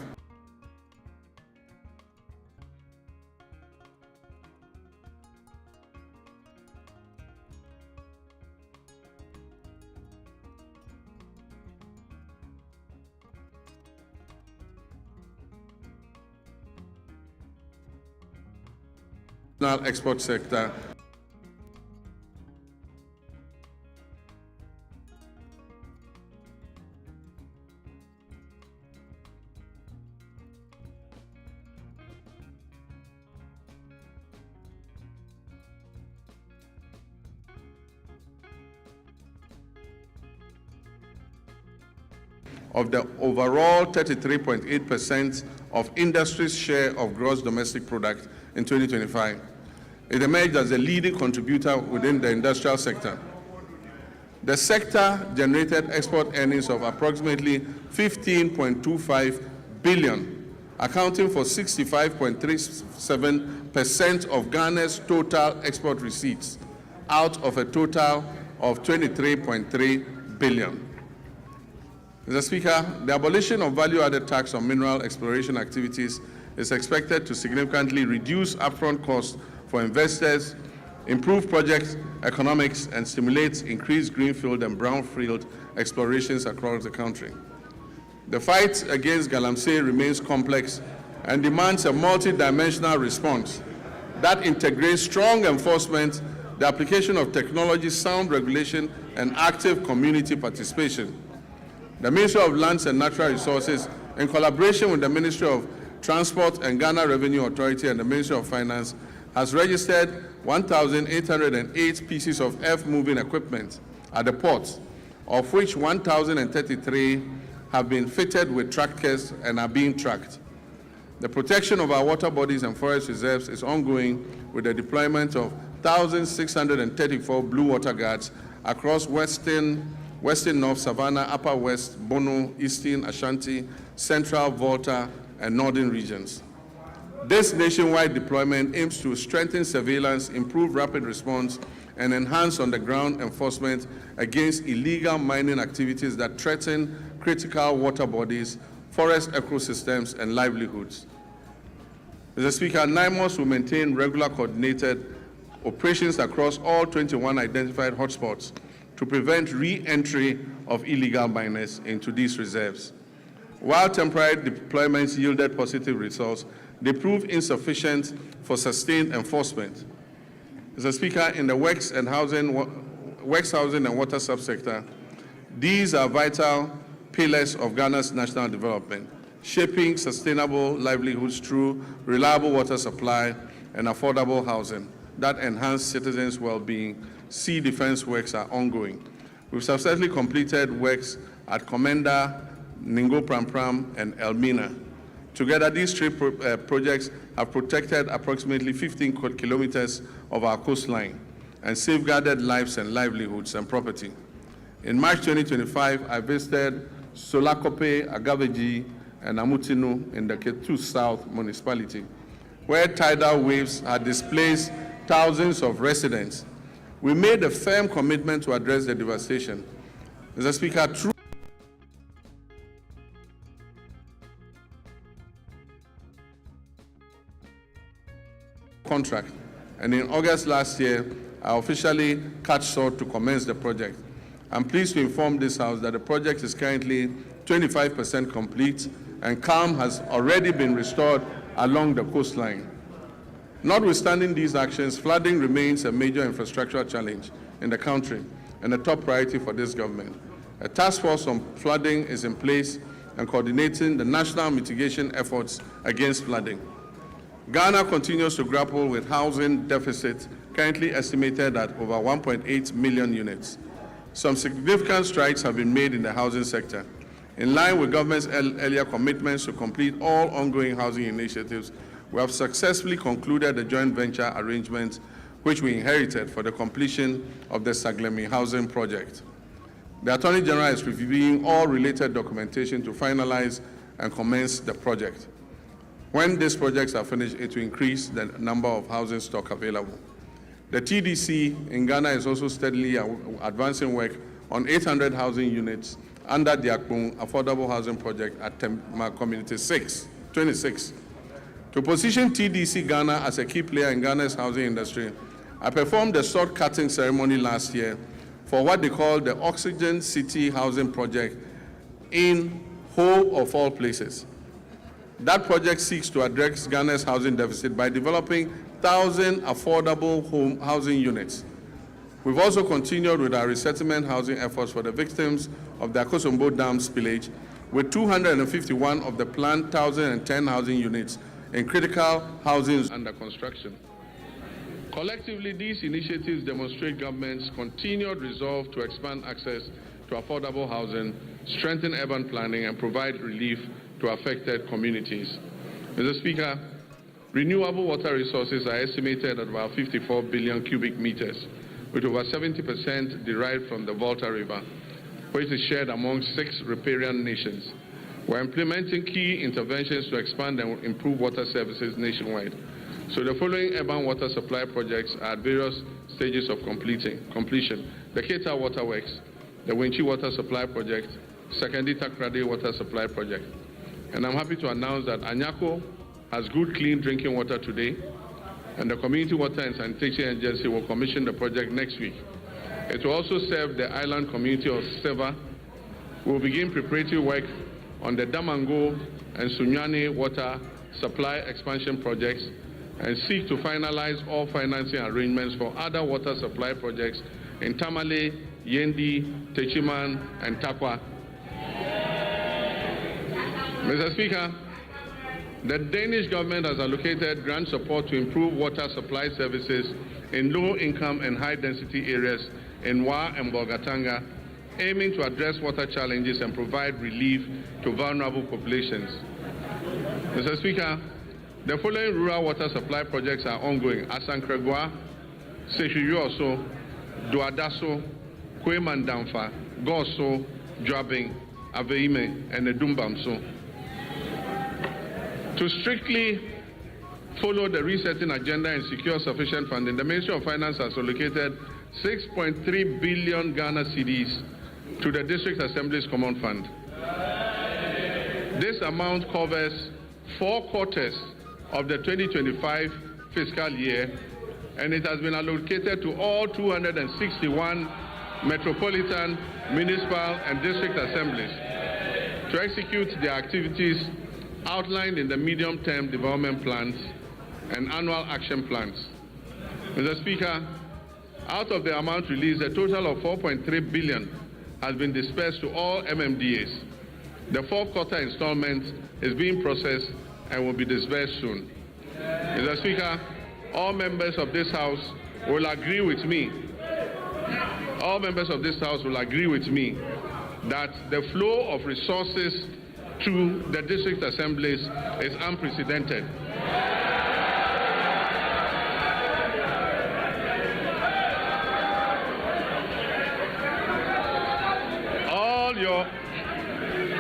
Export sector. Of the overall 33.8% of industry's share of gross domestic product in 2025. It emerged as a leading contributor within the industrial sector. The sector generated export earnings of approximately 15.25 billion, accounting for 65.37% of Ghana's total export receipts, out of a total of 23.3 billion. Mr. Speaker, the abolition of value-added tax on mineral exploration activities is expected to significantly reduce upfront costs for investors, improve project economics, and stimulate increased greenfield and brownfield explorations across the country. The fight against galamsey remains complex and demands a multi-dimensional response that integrates strong enforcement, the application of technology, sound regulation, and active community participation. The Ministry of Lands and Natural Resources, in collaboration with the Ministry of Transport and Ghana Revenue Authority and the Ministry of Finance, has registered 1,808 pieces of earth-moving equipment at the ports, of which 1,033 have been fitted with trackers and are being tracked. The protection of our water bodies and forest reserves is ongoing with the deployment of 1,634 blue water guards across Western North Savannah, Upper West, Bono, Eastern Ashanti, Central, Volta, and Northern regions. This nationwide deployment aims to strengthen surveillance, improve rapid response, and enhance on-the-ground enforcement against illegal mining activities that threaten critical water bodies, forest ecosystems, and livelihoods. Mr. Speaker, NIMOS will maintain regular coordinated operations across all 21 identified hotspots to prevent re-entry of illegal miners into these reserves. While temporary deployments yielded positive results, they proved insufficient for sustained enforcement. Mr. Speaker, in the works housing and water subsector, these are vital pillars of Ghana's national development, shaping sustainable livelihoods through reliable water supply and affordable housing that enhance citizens' well-being. Sea defense works are ongoing. We've successfully completed works at Komenda, Ningo Prampram, and Elmina. Together, these three projects have protected approximately 15 kilometers of our coastline and safeguarded lives and livelihoods and property. In March 2025, I visited Solakope, Agaveji, and Amutinu in the Ketu South municipality, where tidal waves had displaced thousands of residents. We made a firm commitment to address the devastation. Mr. Speaker, through contract, and in August last year, I officially cut short to commence the project. I'm pleased to inform this House that the project is currently 25% complete, and calm has already been restored along the coastline. Notwithstanding these actions, flooding remains a major infrastructural challenge in the country and a top priority for this government. A task force on flooding is in place and coordinating the national mitigation efforts against flooding. Ghana continues to grapple with housing deficit, currently estimated at over 1.8 million units. Some significant strides have been made in the housing sector. In line with government's earlier commitments to complete all ongoing housing initiatives, we have successfully concluded the joint venture arrangement which we inherited for the completion of the Saglemi housing project. The Attorney General is reviewing all related documentation to finalize and commence the project. When these projects are finished, it will increase the number of housing stock available. The TDC in Ghana is also steadily advancing work on 800 housing units under the Akpung Affordable Housing Project at Tema Community 26. To position TDC Ghana as a key player in Ghana's housing industry, I performed a sword cutting ceremony last year for what they call the Oxygen City Housing Project in Ho of all places. That project seeks to address Ghana's housing deficit by developing 1,000 affordable housing units. We've also continued with our resettlement housing efforts for the victims of the Akosombo Dam spillage, with 251 of the planned 1,010 housing units in critical housing under construction. Collectively, these initiatives demonstrate government's continued resolve to expand access to affordable housing, strengthen urban planning, and provide relief to affected communities. Mr. Speaker, renewable water resources are estimated at about 54 billion cubic meters, with over 70% derived from the Volta River, which is shared among 6 riparian nations. We're implementing key interventions to expand and improve water services nationwide. So the following urban water supply projects are at various stages of completion. The Keta Waterworks, the Winchi Water Supply Project, Sekendi Takrade Water Supply Project. And I'm happy to announce that Anyako has good, clean drinking water today, and the Community Water and Sanitation Agency will commission the project next week. It will also serve the island community of Seva. We will begin preparatory work on the Damango and Sunyani water supply expansion projects and seek to finalize all financing arrangements for other water supply projects in Tamale, Yendi, Techiman, and Takwa. Mr. Speaker, the Danish government has allocated grant support to improve water supply services in low-income and high-density areas in Wa and Bolgatanga, aiming to address water challenges and provide relief to vulnerable populations. Mr. Speaker, the following rural water supply projects are ongoing: Asankregwa, Seshuyuoso, Duadaso, Kwemandamfa, Goso, Dwabing, Aveime, and Edumbamso. To strictly follow the resetting agenda and secure sufficient funding, the Ministry of Finance has allocated 6.3 billion Ghana cedis to the District Assembly's Common Fund. This amount covers 4 quarters of the 2025 fiscal year, and it has been allocated to all 261 metropolitan, municipal, and district assemblies to execute their activities outlined in the medium-term development plans and annual action plans. Mr. Speaker, out of the amount released, a total of 4.3 billion has been dispersed to all MMDAs. The 4th quarter installment is being processed and will be disbursed soon. Mr. Speaker, all members of this House will agree with me. All members of this House will agree with me that the flow of resources to the district assemblies is unprecedented.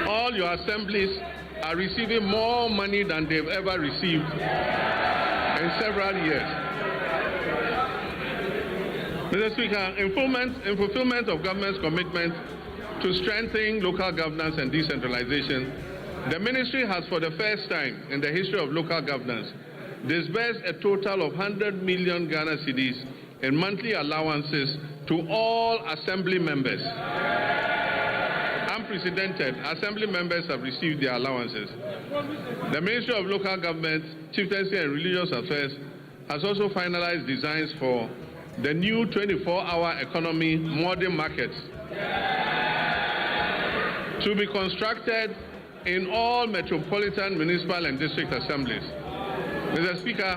All your assemblies are receiving more money than they've ever received in several years. Mr. Speaker, in fulfillment of government's commitment to strengthening local governance and decentralization, the ministry has, for the first time in the history of local governance, disbursed a total of 100 million Ghana cedis in monthly allowances to all assembly members. Unprecedented, assembly members have received their allowances. The Ministry of Local Government, Chieftaincy and Religious Affairs has also finalized designs for the new 24-hour economy modern markets to be constructed in all metropolitan, municipal, and district assemblies. Mr. Speaker,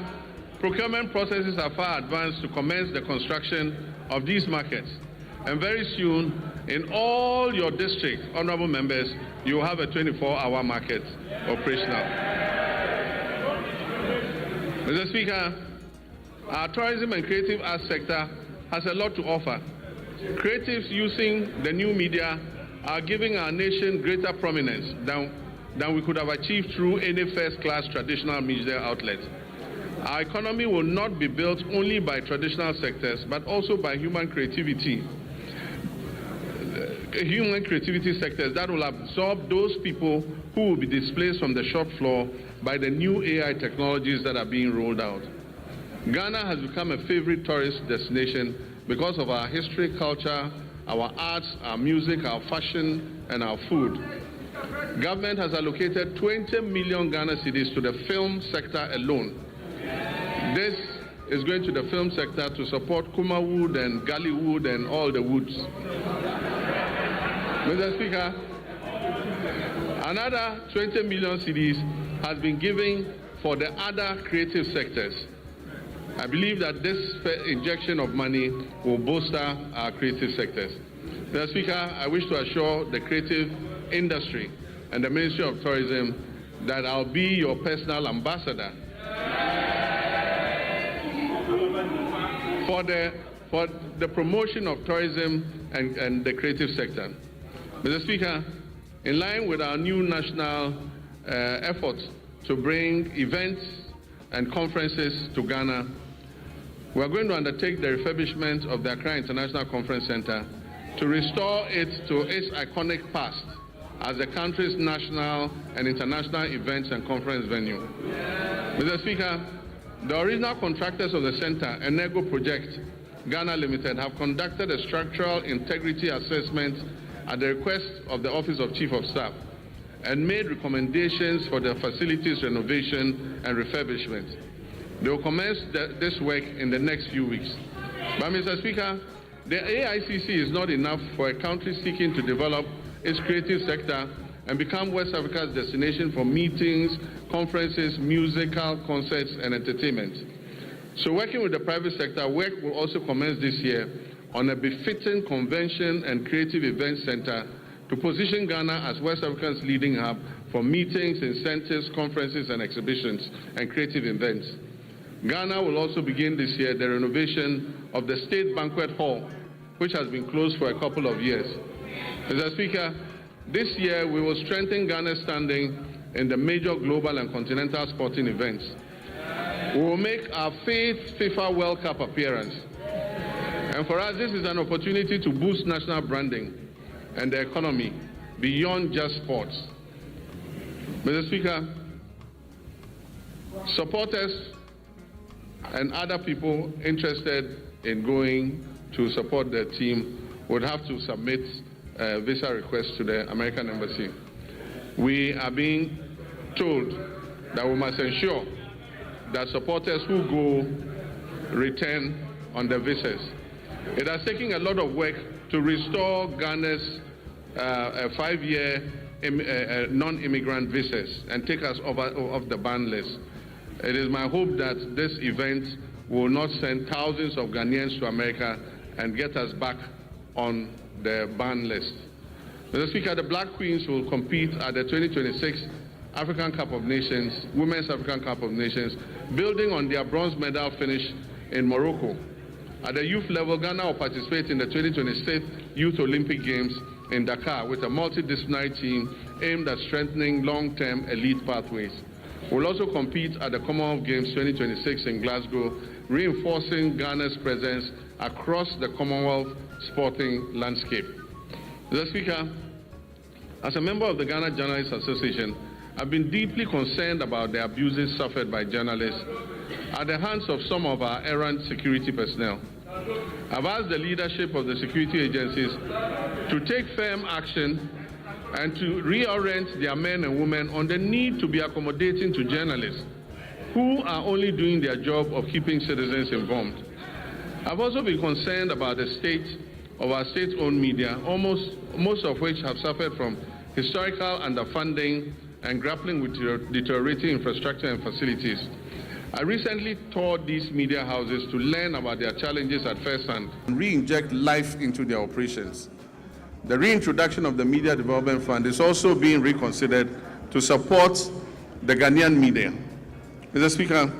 procurement processes are far advanced to commence the construction of these markets. And very soon, in all your districts, honorable members, you will have a 24-hour market operational. Mr. Speaker, our tourism and creative arts sector has a lot to offer. Creatives using the new media are giving our nation greater prominence than we could have achieved through any first-class traditional media outlet. Our economy will not be built only by traditional sectors, but also by human creativity. human creativity sectors that will absorb those people who will be displaced from the shop floor by the new AI technologies that are being rolled out. Ghana has become a favorite tourist destination because of our history, culture, our arts, our music, our fashion, and our food. Government has allocated 20 million Ghana cedis to the film sector alone. This is going to the film sector to support Kumawood and Gallywood and all the woods. Mr. Speaker, another 20 million cedis has been given for the other creative sectors. I believe that this injection of money will bolster our creative sectors. Mr. Speaker, I wish to assure the creative industry and the Ministry of Tourism that I'll be your personal ambassador for the promotion of tourism and the creative sector. Mr. Speaker, in line with our new national effort to bring events and conferences to Ghana, we are going to undertake the refurbishment of the Accra International Conference Center to restore it to its iconic past as the country's national and international events and conference venue. Mr. Speaker, the original contractors of the center, Enego Project Ghana Limited, have conducted a structural integrity assessment at the request of the Office of Chief of Staff and made recommendations for the facilities renovation and refurbishment. They will commence this work in the next few weeks. But, Mr. Speaker, the AICC is not enough for a country seeking to develop its creative sector and become West Africa's destination for meetings, conferences, musical concerts, and entertainment. So working with the private sector, work will also commence this year on a befitting convention and creative events center to position Ghana as West Africa's leading hub for meetings, incentives, conferences, and exhibitions and creative events. Ghana will also begin this year the renovation of the State Banquet Hall, which has been closed for a couple of years. Mr. Speaker, this year we will strengthen Ghana's standing in the major global and continental sporting events. We will make our 5th FIFA World Cup appearance. And for us, this is an opportunity to boost national branding and the economy beyond just sports. Mr. Speaker, supporters and other people interested in going to support their team would have to submit a visa request to the American Embassy. We are being told that we must ensure that supporters who go return on their visas. It has taken a lot of work to restore Ghana's 5-year non-immigrant visas and take us off the ban list. It is my hope that this event will not send thousands of Ghanaians to America and get us back on the ban list. Mr. Speaker, the Black Queens will compete at the 2026 African Cup of Nations, Women's African Cup of Nations, building on their bronze medal finish in Morocco. At the youth level, Ghana will participate in the 2026 Youth Olympic Games in Dakar with a multidisciplinary team aimed at strengthening long-term elite pathways. We'll also compete at the Commonwealth Games 2026 in Glasgow, reinforcing Ghana's presence across the Commonwealth sporting landscape. Mr. Speaker, as a member of the Ghana Journalists Association, I've been deeply concerned about the abuses suffered by journalists at the hands of some of our errant security personnel. I've asked the leadership of the security agencies to take firm action and to reorient their men and women on the need to be accommodating to journalists who are only doing their job of keeping citizens informed. I've also been concerned about the state of our state-owned media, most of which have suffered from historical underfunding and grappling with deteriorating infrastructure and facilities. I recently toured these media houses to learn about their challenges at first hand and re-inject life into their operations. The reintroduction of the Media Development Fund is also being reconsidered to support the Ghanaian media. Mr. Speaker,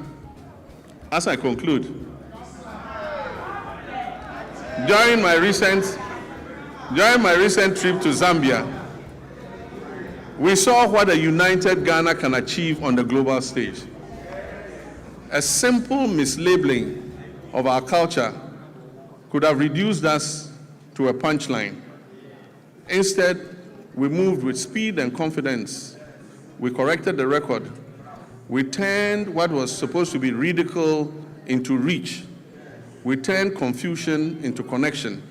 as I conclude, during my recent trip to Zambia, we saw what a united Ghana can achieve on the global stage. A simple mislabeling of our culture could have reduced us to a punchline. Instead, we moved with speed and confidence. We corrected the record. We turned what was supposed to be ridicule into reach. We turned confusion into connection.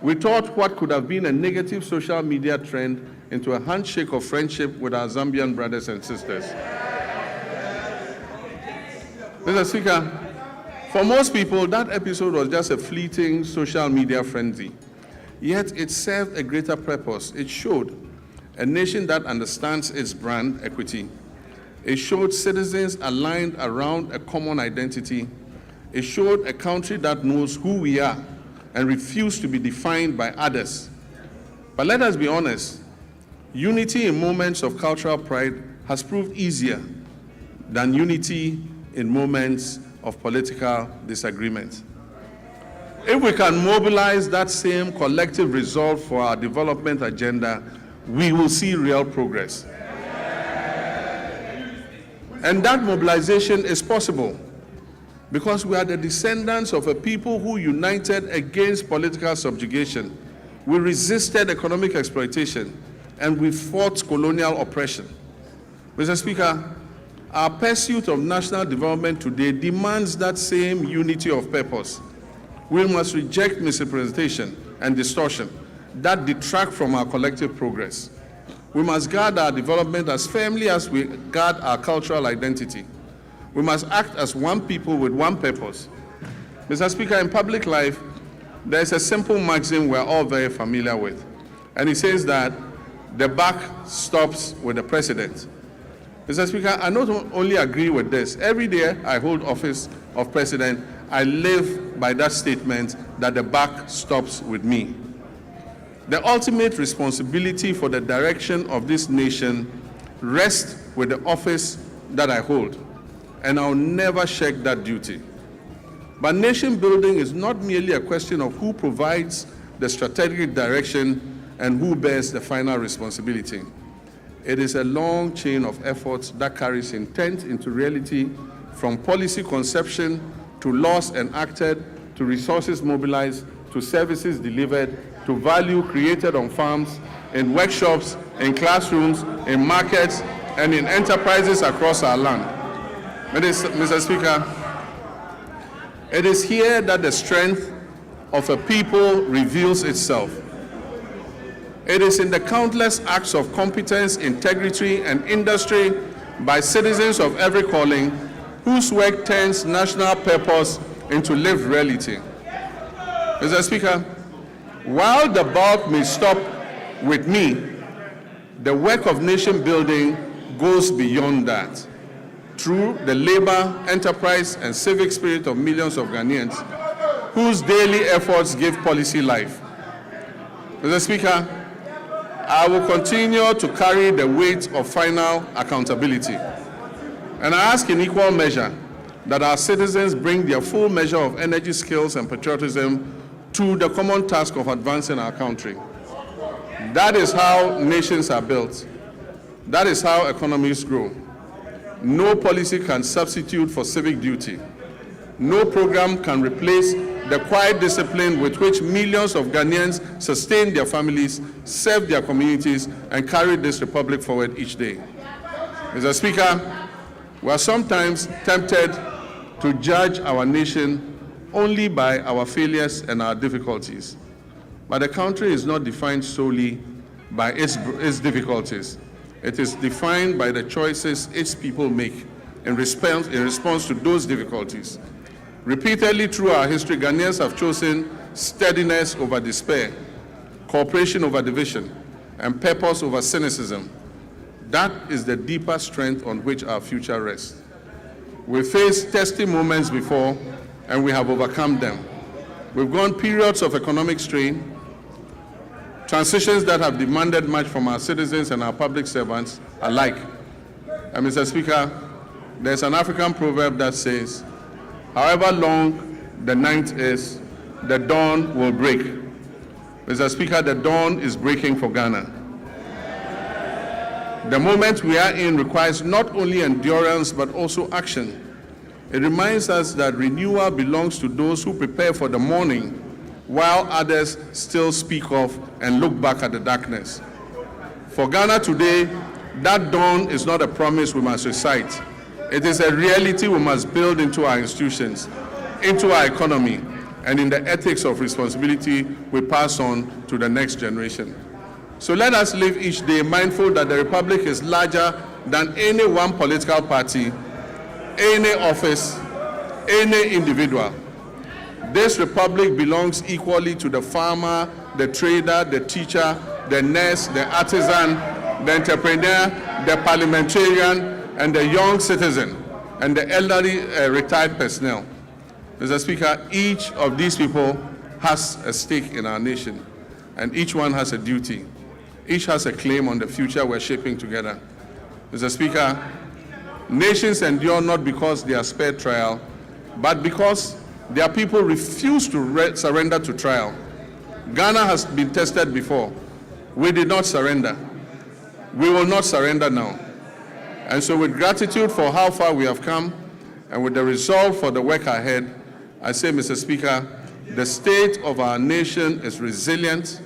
We taught what could have been a negative social media trend into a handshake of friendship with our Zambian brothers and sisters. Mr. Speaker, for most people, that episode was just a fleeting social media frenzy. Yet it served a greater purpose. It showed a nation that understands its brand equity. It showed citizens aligned around a common identity. It showed a country that knows who we are and refuses to be defined by others. But let us be honest, unity in moments of cultural pride has proved easier than unity in moments of political disagreement. If we can mobilize that same collective resolve for our development agenda, we will see real progress. And that mobilization is possible because we are the descendants of a people who united against political subjugation. We resisted economic exploitation and we fought colonial oppression. Mr. Speaker, our pursuit of national development today demands that same unity of purpose. We must reject misrepresentation and distortion that detract from our collective progress. We must guard our development as firmly as we guard our cultural identity. We must act as one people with one purpose. Mr. Speaker, in public life, there is a simple maxim we're all very familiar with, and it says that the buck stops with the president. Mr. Speaker, I not only agree with this. Every day I hold office of president, I live by that statement that the buck stops with me. The ultimate responsibility for the direction of this nation rests with the office that I hold, and I'll never shirk that duty. But nation building is not merely a question of who provides the strategic direction and who bears the final responsibility. It is a long chain of efforts that carries intent into reality, from policy conception to laws enacted, to resources mobilized, to services delivered, to value created on farms, in workshops, in classrooms, in markets, and in enterprises across our land. Mr. Speaker, it is here that the strength of a people reveals itself. It is in the countless acts of competence, integrity, and industry by citizens of every calling whose work turns national purpose into lived reality. Mr. Speaker, while the bulk may stop with me, the work of nation building goes beyond that. Through the labor, enterprise, and civic spirit of millions of Ghanaians whose daily efforts give policy life. Mr. Speaker, I will continue to carry the weight of final accountability. And I ask in equal measure that our citizens bring their full measure of energy, skills, and patriotism to the common task of advancing our country. That is how nations are built. That is how economies grow. No policy can substitute for civic duty. No program can replace the quiet discipline with which millions of Ghanaians sustain their families, serve their communities, and carry this republic forward each day. Mr. Speaker, we are sometimes tempted to judge our nation only by our failures and our difficulties. But the country is not defined solely by its difficulties. It is defined by the choices its people make in response to those difficulties. Repeatedly through our history, Ghanaians have chosen steadiness over despair, cooperation over division, and purpose over cynicism. That is the deeper strength on which our future rests. We faced testy moments before, and we have overcome them. We've gone periods of economic strain, transitions that have demanded much from our citizens and our public servants alike. And Mr. Speaker, there's an African proverb that says, however long the night is, the dawn will break. Mr. Speaker, the dawn is breaking for Ghana. The moment we are in requires not only endurance, but also action. It reminds us that renewal belongs to those who prepare for the morning while others still speak of and look back at the darkness. For Ghana today, that dawn is not a promise we must recite. It is a reality we must build into our institutions, into our economy, and in the ethics of responsibility we pass on to the next generation. So let us live each day mindful that the Republic is larger than any one political party, any office, any individual. This Republic belongs equally to the farmer, the trader, the teacher, the nurse, the artisan, the entrepreneur, the parliamentarian, and the young citizen, and the elderly retired personnel. Mr. Speaker, each of these people has a stake in our nation, and each one has a duty. Each has a claim on the future we're shaping together. Mr. Speaker, nations endure not because they are spared trial, but because their people refuse to surrender to trial. Ghana has been tested before. We did not surrender. We will not surrender now. And so with gratitude for how far we have come, and with the resolve for the work ahead, I say, Mr. Speaker, the state of our nation is resilient,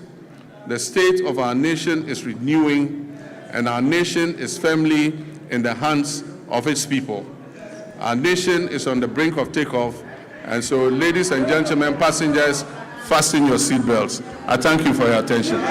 the state of our nation is renewing, and our nation is firmly in the hands of its people. Our nation is on the brink of takeoff, and so, ladies and gentlemen, passengers, fasten your seatbelts. I thank you for your attention.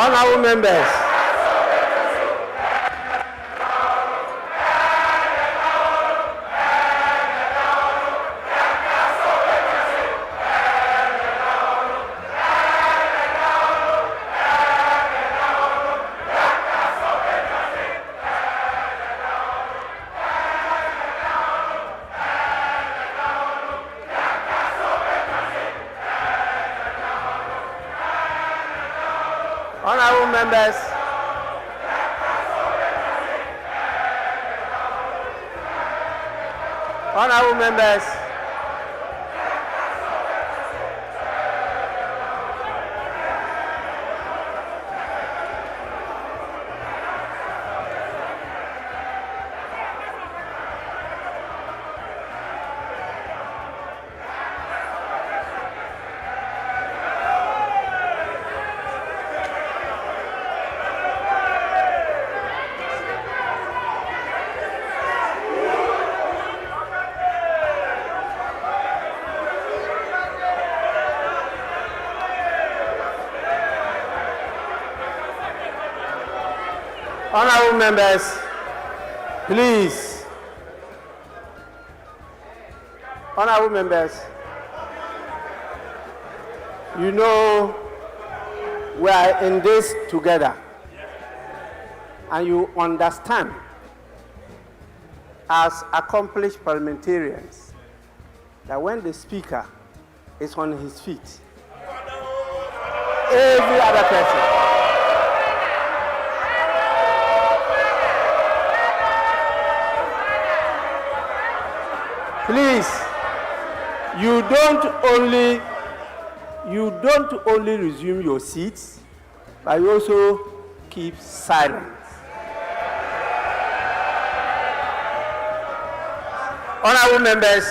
Honourable members. Honorable members, honorable members, honorable members, please. Honorable members, you know we are in this together, and you understand as accomplished parliamentarians that when the speaker is on his feet, every other person please, you don't only resume your seats, but you also keep silent. Honorable members,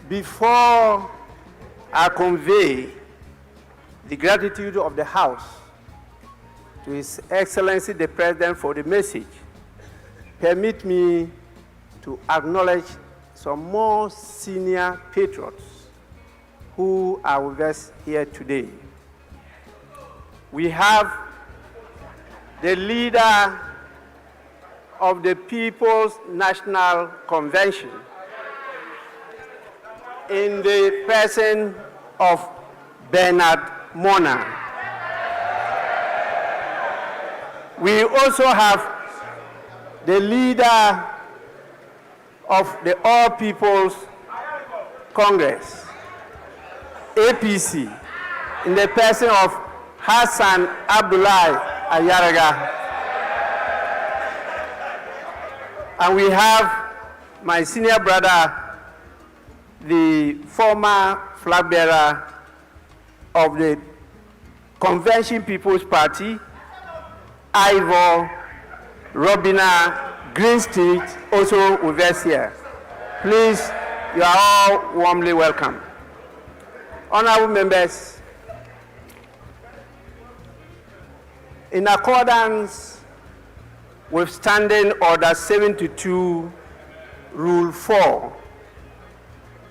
before I convey the gratitude of the House to His Excellency the President for the message, permit me to acknowledge some more senior patriots who are with us here today. We have the leader of the People's National Convention in the person of Bernard Mona. We also have the leader of the All People's Congress, APC, in the person of Hassan Abdullahi Ayaraga. And we have my senior brother, the former flag bearer of the Convention People's Party, Ivor Robina Greenstreet, also with us here. Please, you are all warmly welcome. Honorable members, in accordance with Standing Order 72, Rule 4,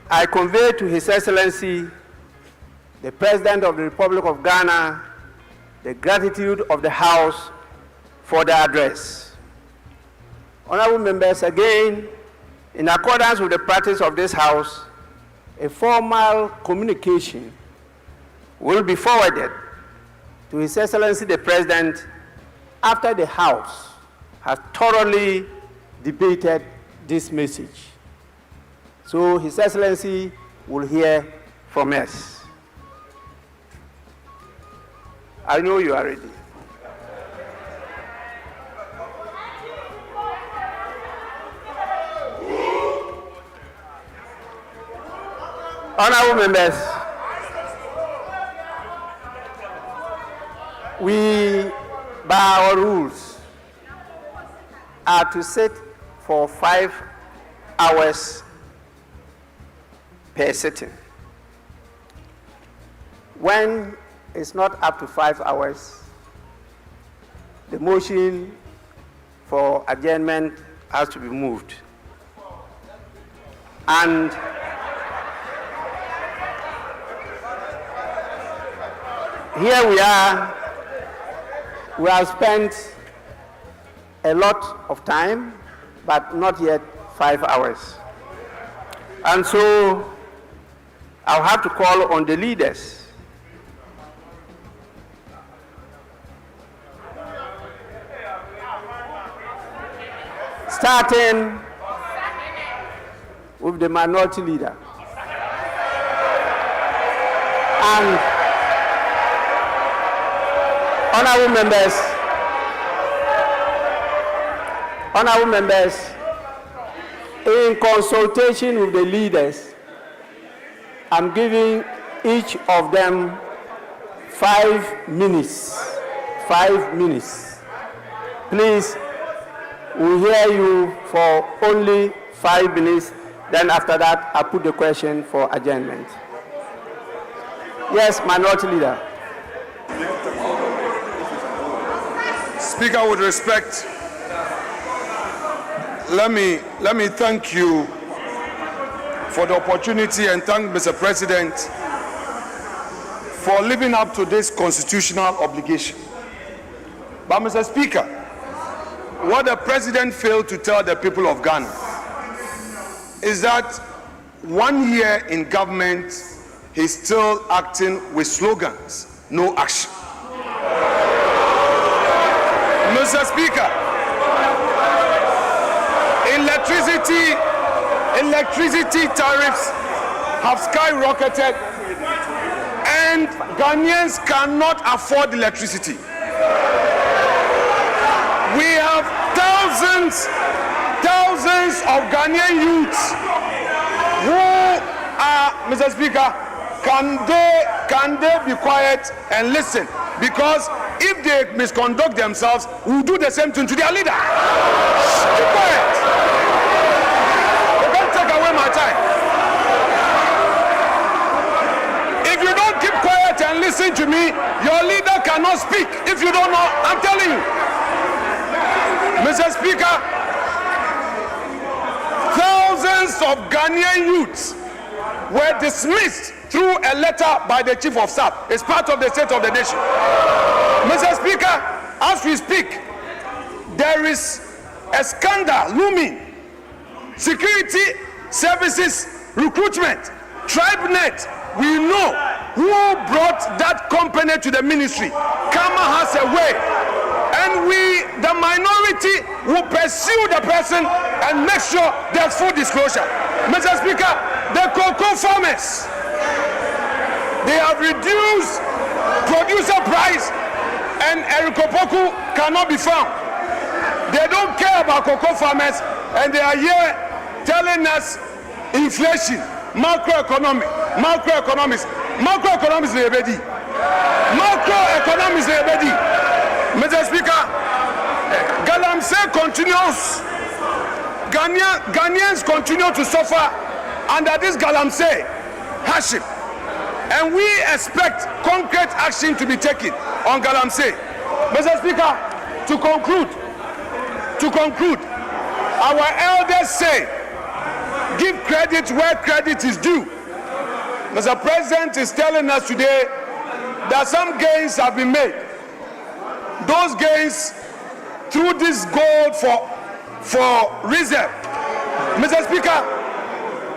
I convey to His Excellency, the President of the Republic of Ghana, the gratitude of the House for the address. Honorable members, again, in accordance with the practice of this House, a formal communication will be forwarded to His Excellency the President after the House has thoroughly debated this message. So His Excellency will hear from us. I know you are ready. Honorable members, we, by our rules, are to sit for 5 hours per sitting. When it's not up to 5 hours, the motion for adjournment has to be moved. And here we are. We have spent a lot of time, but not yet 5 hours. And so I'll have to call on the leaders starting with the minority leader. And Honorable members, in consultation with the leaders, I'm giving each of them 5 minutes. 5 minutes. Please, we hear you for only 5 minutes. Then after that, I put the question for adjournment. Yes, Minority Leader. Speaker, with respect, let me thank you for the opportunity and thank Mr. President for living up to this constitutional obligation. But Mr. Speaker, what the President failed to tell the people of Ghana is that 1 year in government, he's still acting with slogans, no action. Mr. Speaker, electricity tariffs have skyrocketed and Ghanaians cannot afford electricity. We have thousands of Ghanaian youths who are, Mr. Speaker, can they be quiet and listen? Because if they misconduct themselves, we'll do the same thing to their leader. Keep quiet. You can't take away my time. If you don't keep quiet and listen to me, your leader cannot speak. If you don't know, I'm telling you. Mr. Speaker, thousands of Ghanaian youths were dismissed through a letter by the Chief of Staff. It's part of the State of the Nation. Mr. Speaker, as we speak, there is a scandal looming. Security services recruitment, TribeNet, we know who brought that company to the ministry. Kama has a way. And we, the minority, will pursue the person and make sure there's full disclosure. Mr. Speaker, the cocoa farmers, they have reduced producer price and Erikopoku cannot be found. They don't care about cocoa farmers and they are here telling us inflation, macroeconomics, lebedi. Macroeconomics lebedi. Mr. Speaker, Galamsey continues. Ghanaians continue to suffer under this Galamsey hardship. And we expect concrete action to be taken on Galamsey. Mr. Speaker, to conclude, our elders say, give credit where credit is due. Mr. President is telling us today that some gains have been made. Those gains through this gold for reserve. Mr. Speaker,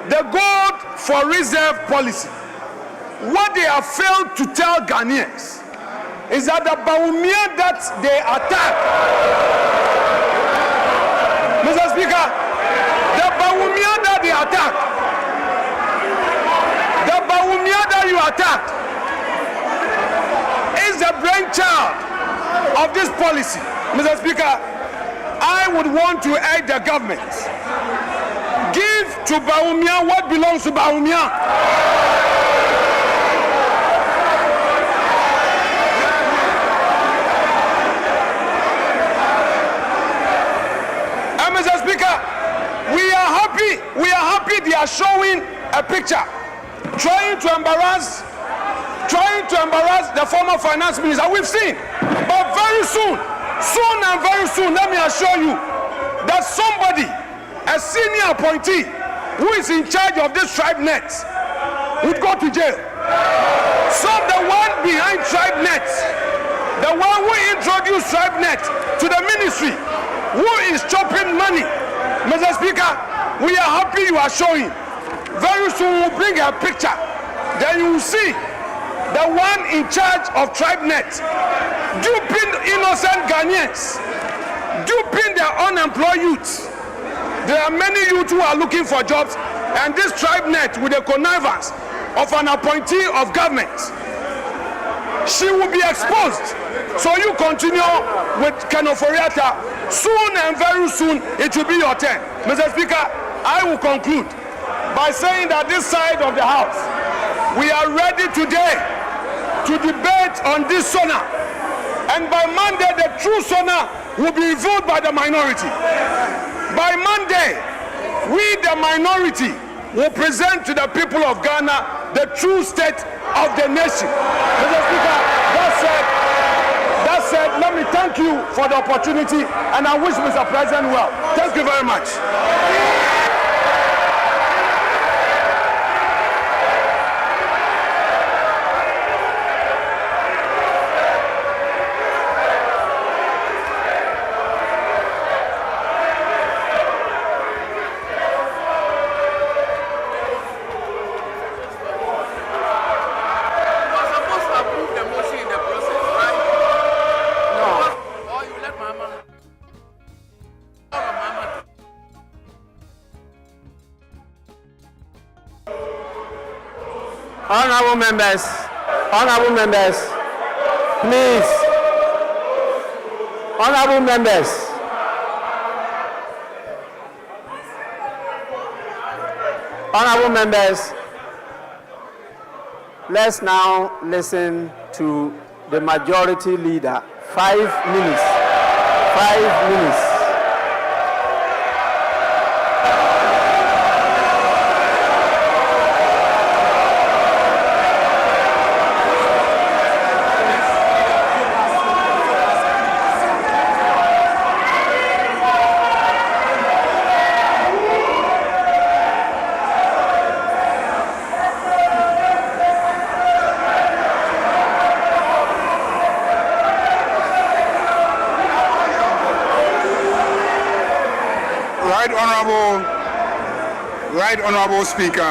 the gold for reserve policy, what they have failed to tell Ghanaians is that the Bawumia that they attack, Mr. Speaker, the Bawumia that they attack, the Bawumia that you attacked is the brainchild of this policy. Mr. Speaker, I would want to urge the government, give to Bawumia what belongs to Bawumia. Mr. Speaker, we are happy they are showing a picture, trying to embarrass the former finance minister. We've seen, but very soon, let me assure you that somebody, a senior appointee who is in charge of this TribeNet, would go to jail. So the one behind TribeNet, the one who introduced TribeNet to the ministry, who is chopping money. Mr. Speaker, we are happy you are showing. Very soon we'll bring a picture. Then you will see the one in charge of TribeNet duping innocent Ghanaians, duping their unemployed youths. There are many youths who are looking for jobs, and this TribeNet, with the connivance of an appointee of government, she will be exposed. So you continue with Kenoforiata. Soon and very soon, it will be your turn. Mr. Speaker, I will conclude by saying that this side of the House, we are ready today to debate on this SONA. And by Monday, the true SONA will be revealed by the minority. By Monday, we, the minority, will present to the people of Ghana the true state of the nation. Mr. Speaker, that said, let me thank you for the opportunity, and I wish Mr. President well. Thank you very much. Honorable members, please. Honorable members, let's now listen to the majority leader. 5 minutes. 5 minutes. Right Honorable Speaker,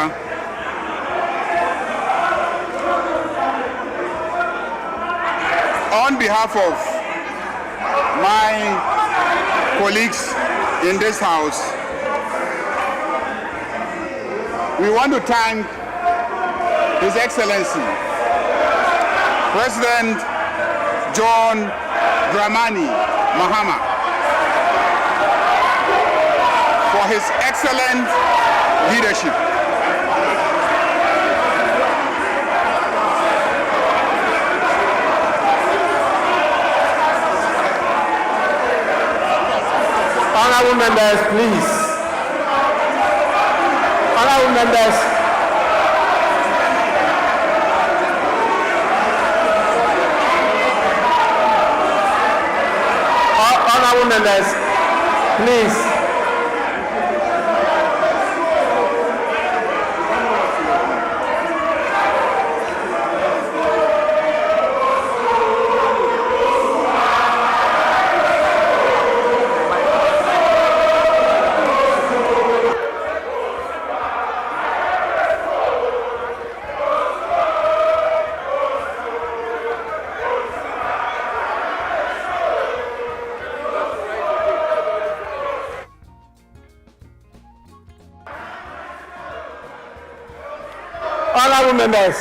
on behalf of my colleagues in this House, we want to thank His Excellency, President John Dramani Mahama, for his excellent leadership. Honorable members, please. Honorable members. Honorable members, please. Honorable members,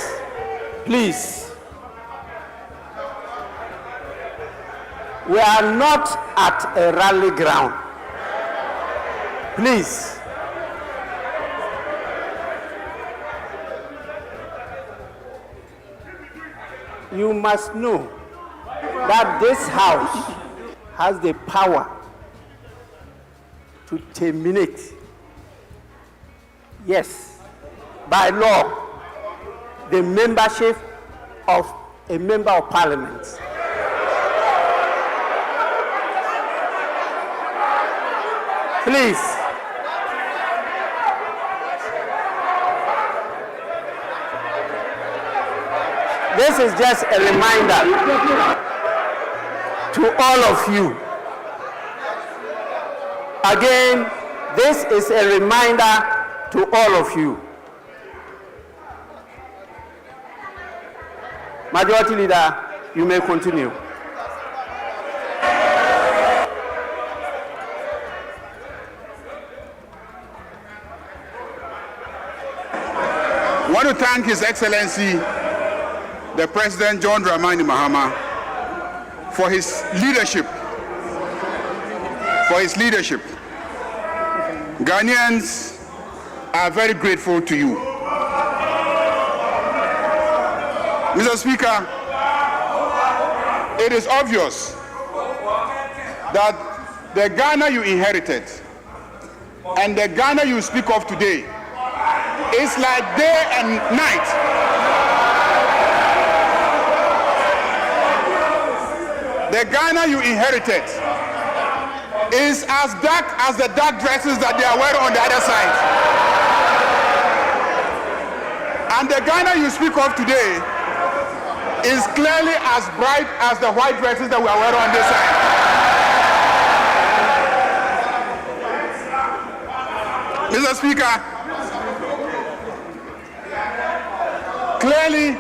please. We are not at a rally ground. Please. You must know that this House has the power to terminate, yes, by law, the membership of a member of parliament. Please. This is just a reminder to all of you. Again, this is a reminder to all of you. Majority Leader, you may continue. I want to thank His Excellency, the President John Dramani Mahama for his leadership. Ghanaians are very grateful to you. Mr. Speaker, it is obvious that the Ghana you inherited and the Ghana you speak of today is like day and night. The Ghana you inherited is as dark as the dark dresses that they are wearing on the other side. And the Ghana you speak of today is clearly as bright as the white dresses that we are wearing on this side. Mr. Speaker, clearly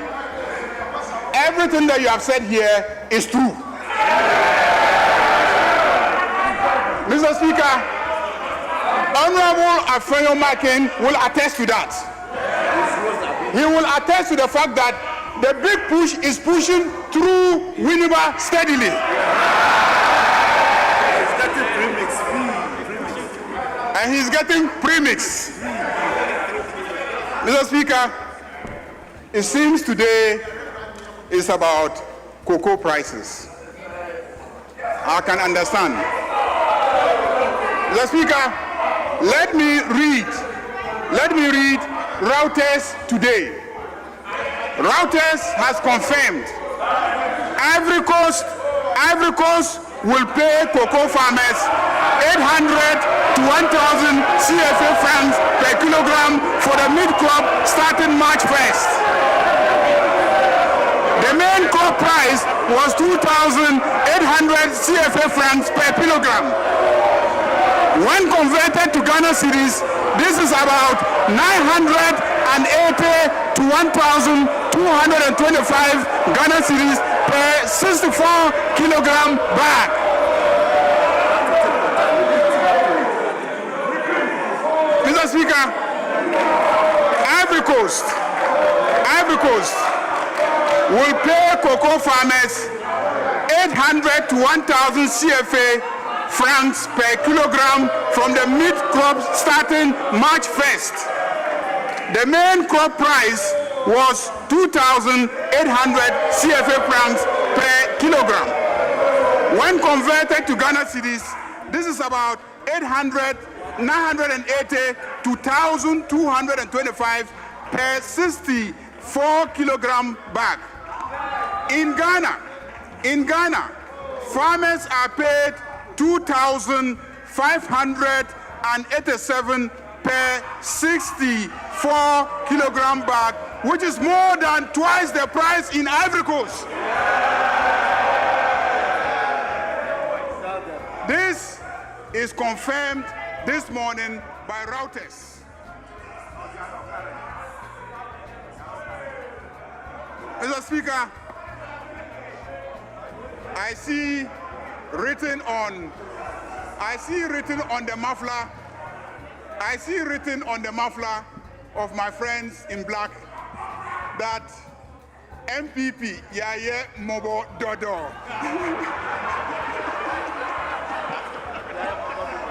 everything that you have said here is true. Mr. Speaker, Honorable Afenyo Makin will attest to that. He will attest to the fact that the big push is pushing through Winneba steadily. And he's getting premix. Mr. Speaker, it seems today is about cocoa prices. I can understand. Mr. Speaker, let me read Reuters today. Reuters has confirmed Ivory Coast will pay cocoa farmers 800 to 1,000 CFA francs per kilogram for the mid-crop starting March 1st. The main crop price was 2,800 CFA francs per kilogram. When converted to Ghana cedis, this is about 980 to 1,225 Ghana cedis per 64 kilogram bag. Mr. Speaker, Ivory Coast will pay cocoa farmers 800 to 1,000 CFA francs per kilogram from the mid-crop starting March 1st. The main crop price was 2,800 CFA francs per kilogram. When converted to Ghana cedis, this is about 980 to 1,225 per 64 kilogram bag. In Ghana, farmers are paid 2,587 per 64 kilogram bag, which is more than twice the price in Ivory Coast. This is confirmed this morning by Reuters. Mr. Speaker, I see written on the muffler of my friends in black that MPP Yaya Mobo Dodo.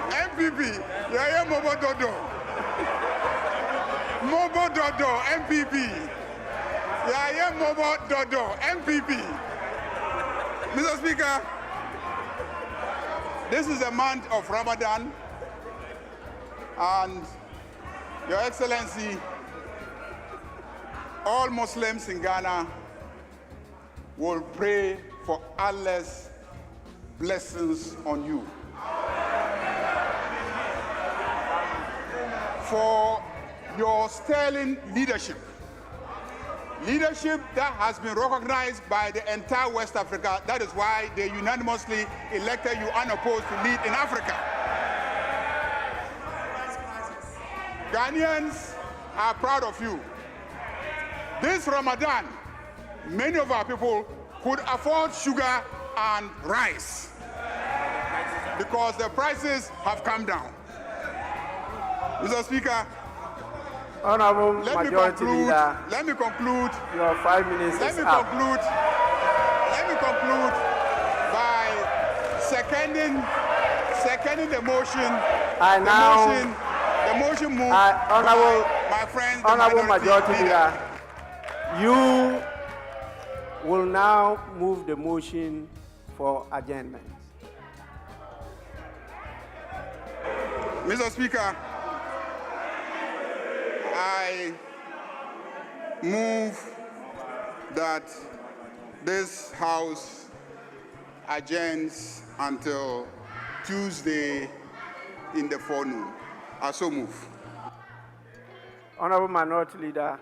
MPP Yaya Mobo Dodo. Mobo Dodo MPP. Yaya Mobo Dodo MPP. Mr. Speaker, this is a month of Ramadan, and Your Excellency, all Muslims in Ghana will pray for Allah's blessings on you. For your sterling leadership that has been recognized by the entire West Africa. That is why they unanimously elected you unopposed to lead in Africa. Ghanaians are proud of you. This Ramadan, many of our people could afford sugar and rice because the prices have come down. Mr. Speaker, Honorable Majority Leader. Let me conclude. Your 5 minutes Let is me up. conclude. Let me conclude by seconding the motion. The motion moved Honorable, by my friends, the Honorable Majority Leader. You will now move the motion for adjournment. Mr. Speaker, I move that this House adjourns until Tuesday in the forenoon. I so move. Honorable Minority Leader.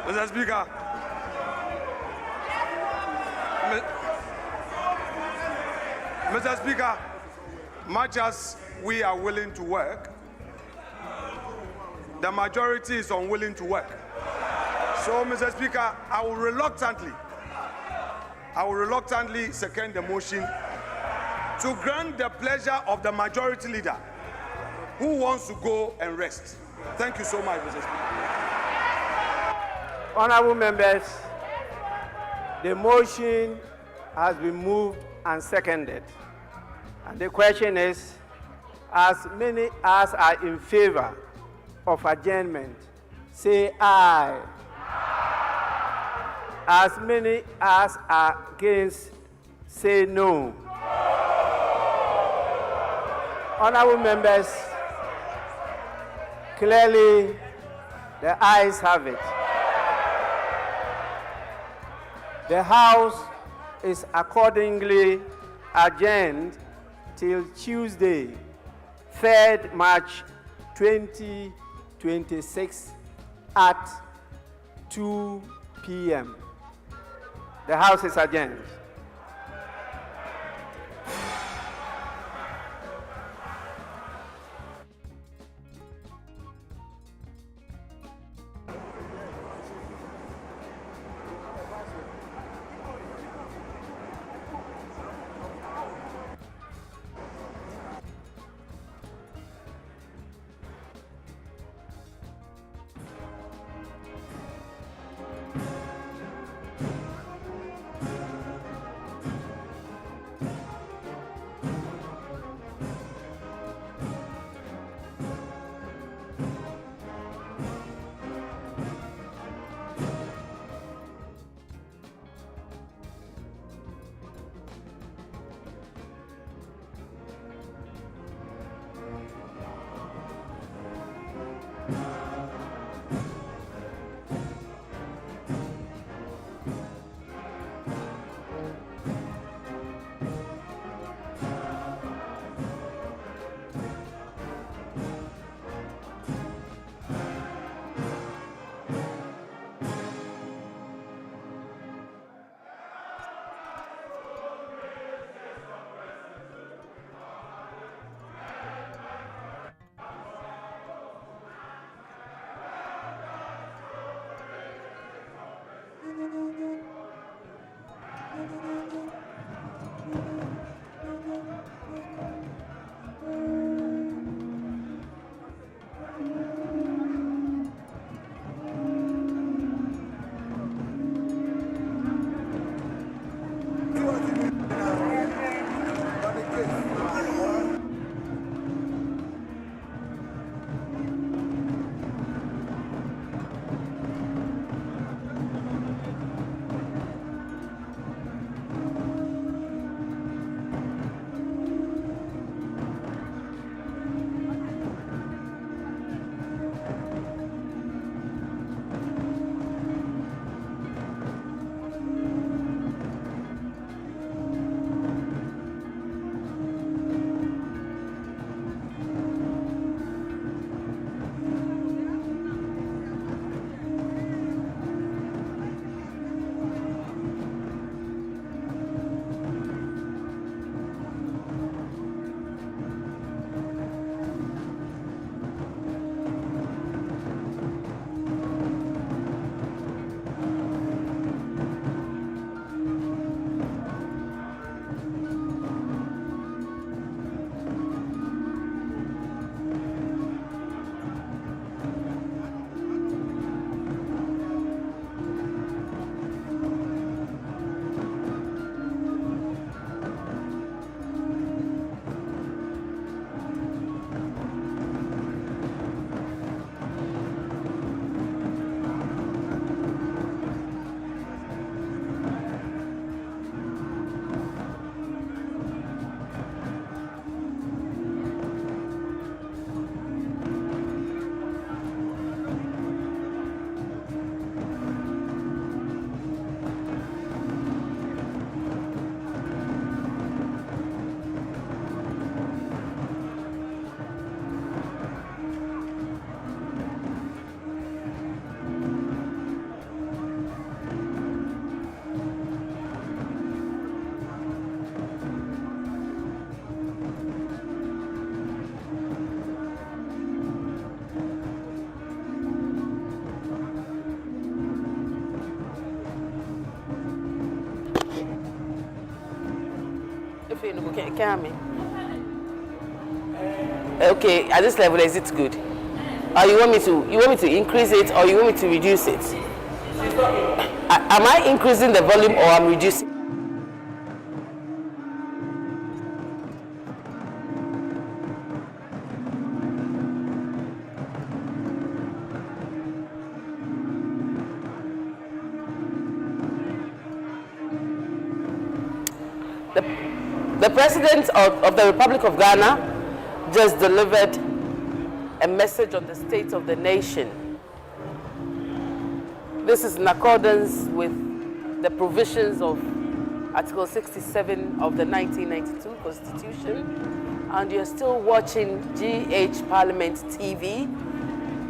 Mr. Speaker, Mr. Speaker, much as we are willing to work, the majority is unwilling to work. So, Mr. Speaker, I will reluctantly second the motion to grant the pleasure of the majority leader who wants to go and rest. Thank you so much, Mr. Speaker. Honorable members, the motion has been moved and seconded. And the question is, as many as are in favor of adjournment, say aye. As many as are against, say no. Honorable members, clearly the ayes have it. The House is accordingly adjourned till Tuesday, 3rd March 2026 at 2 p.m. The House is adjourned. Okay, at this level, is it good? Or you want me to increase it, or you want me to reduce it? Am I increasing the volume or I'm reducing? The President of the Republic of Ghana just delivered a message on the state of the nation. This is in accordance with the provisions of Article 67 of the 1992 Constitution, and you're still watching GH Parliament TV,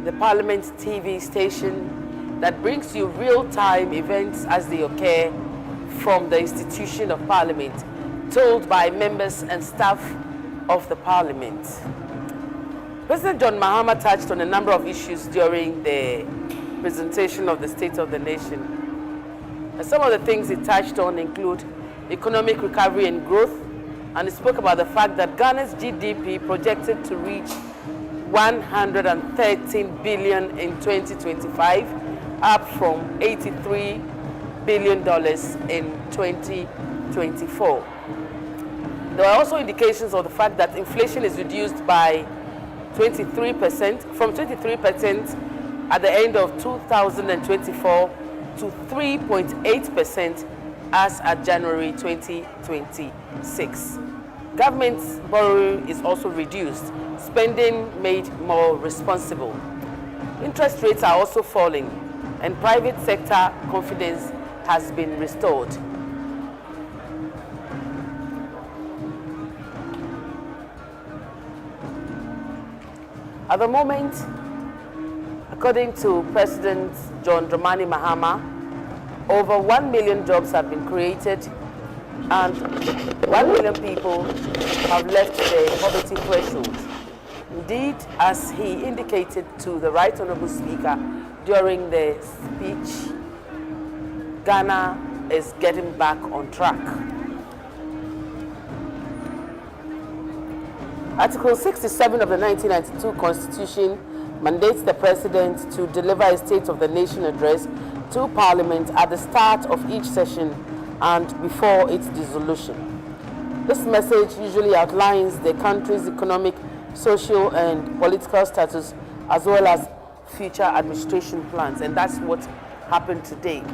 the Parliament TV station that brings you real-time events as they occur from the institution of Parliament, told by members and staff of the Parliament. President John Mahama touched on a number of issues during the presentation of the State of the Nation. And some of the things he touched on include economic recovery and growth, and he spoke about the fact that Ghana's GDP projected to reach $113 billion in 2025, up from $83 billion in 2024. There are also indications of the fact that inflation is reduced by 23%, from 23% at the end of 2024 to 3.8% as at January 2026. Government borrowing is also reduced, spending made more responsible. Interest rates are also falling, and private sector confidence has been restored. At the moment, according to President John Dramani Mahama, over 1 million jobs have been created and 1 million people have left the poverty threshold. Indeed, as he indicated to the Right Honourable Speaker during the speech, Ghana is getting back on track. Article 67 of the 1992 Constitution mandates the President to deliver a State of the Nation address to Parliament at the start of each session and before its dissolution. This message usually outlines the country's economic, social, and political status, as well as future administration plans, and that's what happened today.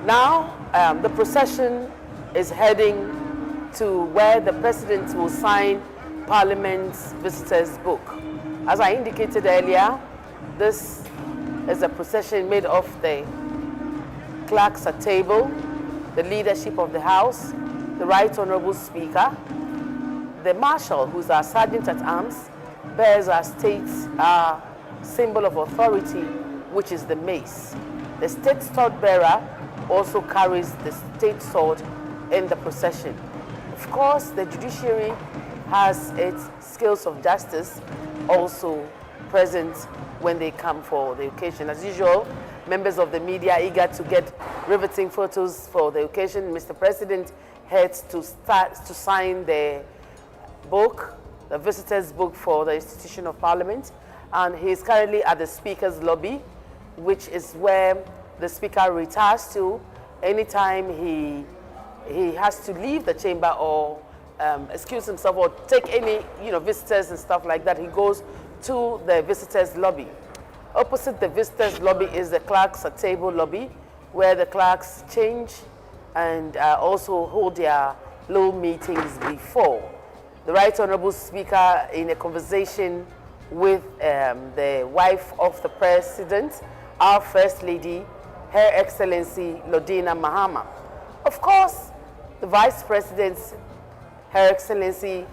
Now, the procession is heading to where the President will sign Parliament's visitors book. As I indicated earlier, this is a procession made of the clerks at table, the leadership of the House, the Right Honourable Speaker, the Marshal, who's our Sergeant at Arms, bears our state's symbol of authority, which is the mace. The state sword bearer also carries the state sword in the procession. Of course, the judiciary has its scales of justice also present when they come for the occasion. As usual, members of the media are eager to get riveting photos for the occasion. Mr. President heads to sign the book, the visitors book for the institution of Parliament, and he's currently at the Speaker's lobby, which is where the Speaker retires to anytime he has to leave the chamber or excuse himself or take any visitors and stuff like that. He goes to the visitors lobby. Opposite the visitors lobby is the clerks at table lobby, where the clerks change and also hold their little meetings before. The Right Honourable Speaker, in a conversation with the wife of the President, our First Lady, Her Excellency Lodina Mahama. Of course, the Vice President, Her Excellency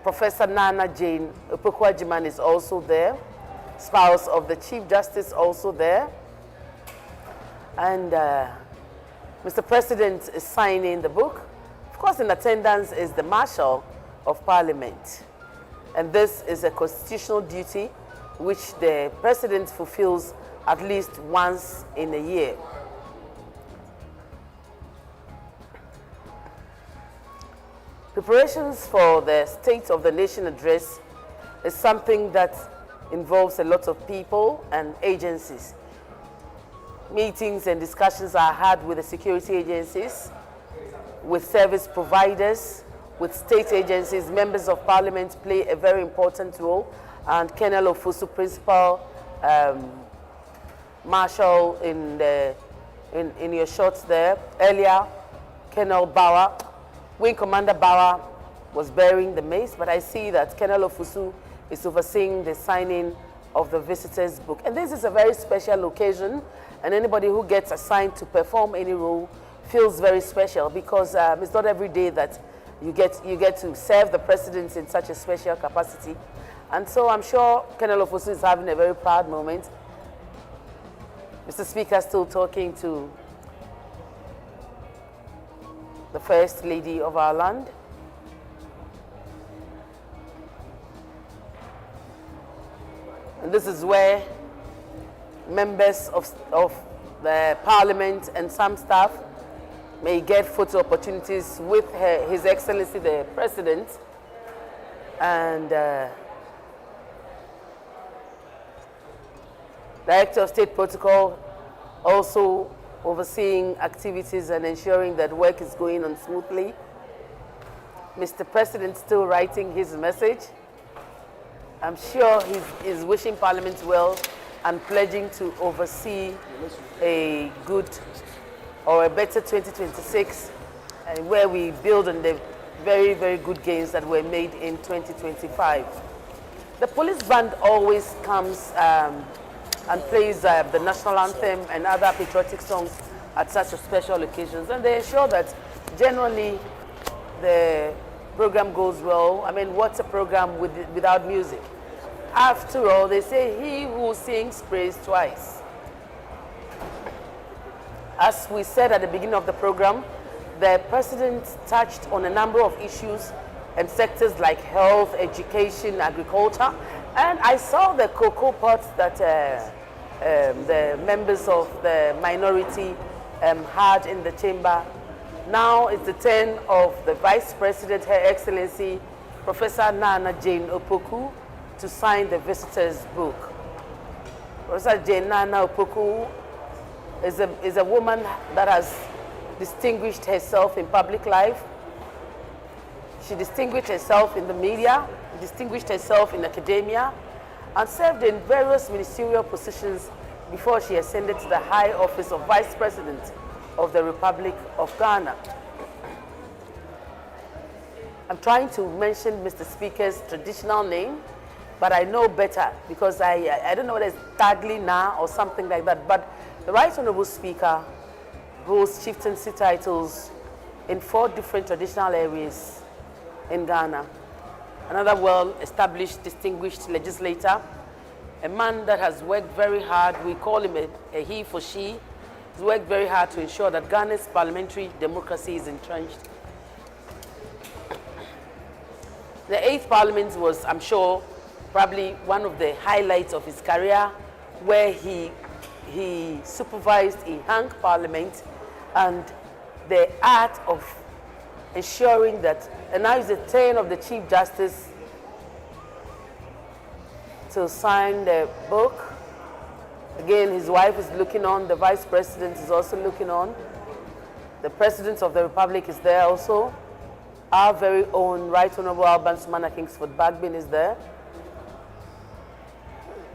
Professor Nana Jane Opoku-Agyeman, is also there. Spouse of the Chief Justice also there. And Mr. President is signing the book. Of course, in attendance is the Marshal of Parliament. And this is a constitutional duty which the President fulfills at least once in a year. Preparations for the State of the Nation address is something that involves a lot of people and agencies. Meetings and discussions are had with the security agencies, with service providers, with state agencies. Members of parliament play a very important role, and Colonel Ofosu, Principal Marshal in your shots there. Earlier, Colonel Bauer, Wing Commander Bauer was bearing the mace, but I see that Colonel Ofosu is overseeing the signing of the visitors book. And this is a very special occasion, and anybody who gets assigned to perform any role feels very special, because it's not every day that you get to serve the president in such a special capacity. And so I'm sure Colonel Ofosu is having a very proud moment. Mr. Speaker, still talking to the First Lady of our land. And this is where members of the Parliament and some staff may get photo opportunities with His Excellency the President. And Director of State Protocol also overseeing activities and ensuring that work is going on smoothly. Mr. President still writing his message. I'm sure he's wishing Parliament well and pledging to oversee a good or a better 2026, where we build on the very, very good gains that were made in 2025. The police band always comes and plays the national anthem and other patriotic songs at such a special occasions, and they ensure that generally the program goes well. I mean, what's a program without music? After all, they say he who sings prays twice. As we said at the beginning of the program, the president touched on a number of issues and sectors like health, education, agriculture, and I saw the cocoa pots that the members of the minority had in the chamber. Now it's the turn of the Vice President, Her Excellency, Professor Nana Jane Opoku, to sign the visitors book. Professor Jane Nana Opoku is a woman that has distinguished herself in public life. She distinguished herself in the media, distinguished herself in academia, and served in various ministerial positions before she ascended to the high office of Vice President of the Republic of Ghana. I'm trying to mention Mr. Speaker's traditional name, but I know better because I don't know whether it's Tagli Na or something like that, but the Right Honourable Speaker holds chieftaincy titles in 4 different traditional areas in Ghana. Another well-established, distinguished legislator, a man that has worked very hard. We call him a he for she. He's worked very hard to ensure that Ghana's parliamentary democracy is entrenched. The 8th Parliament was, I'm sure, probably one of the highlights of his career, where he supervised a hung parliament and the art of ensuring that, and now it's the turn of the Chief Justice to sign the book. Again, his wife is looking on, the Vice President is also looking on. The President of the Republic is there also. Our very own Right Honourable Alban Sumana Kingsford Bagbin is there.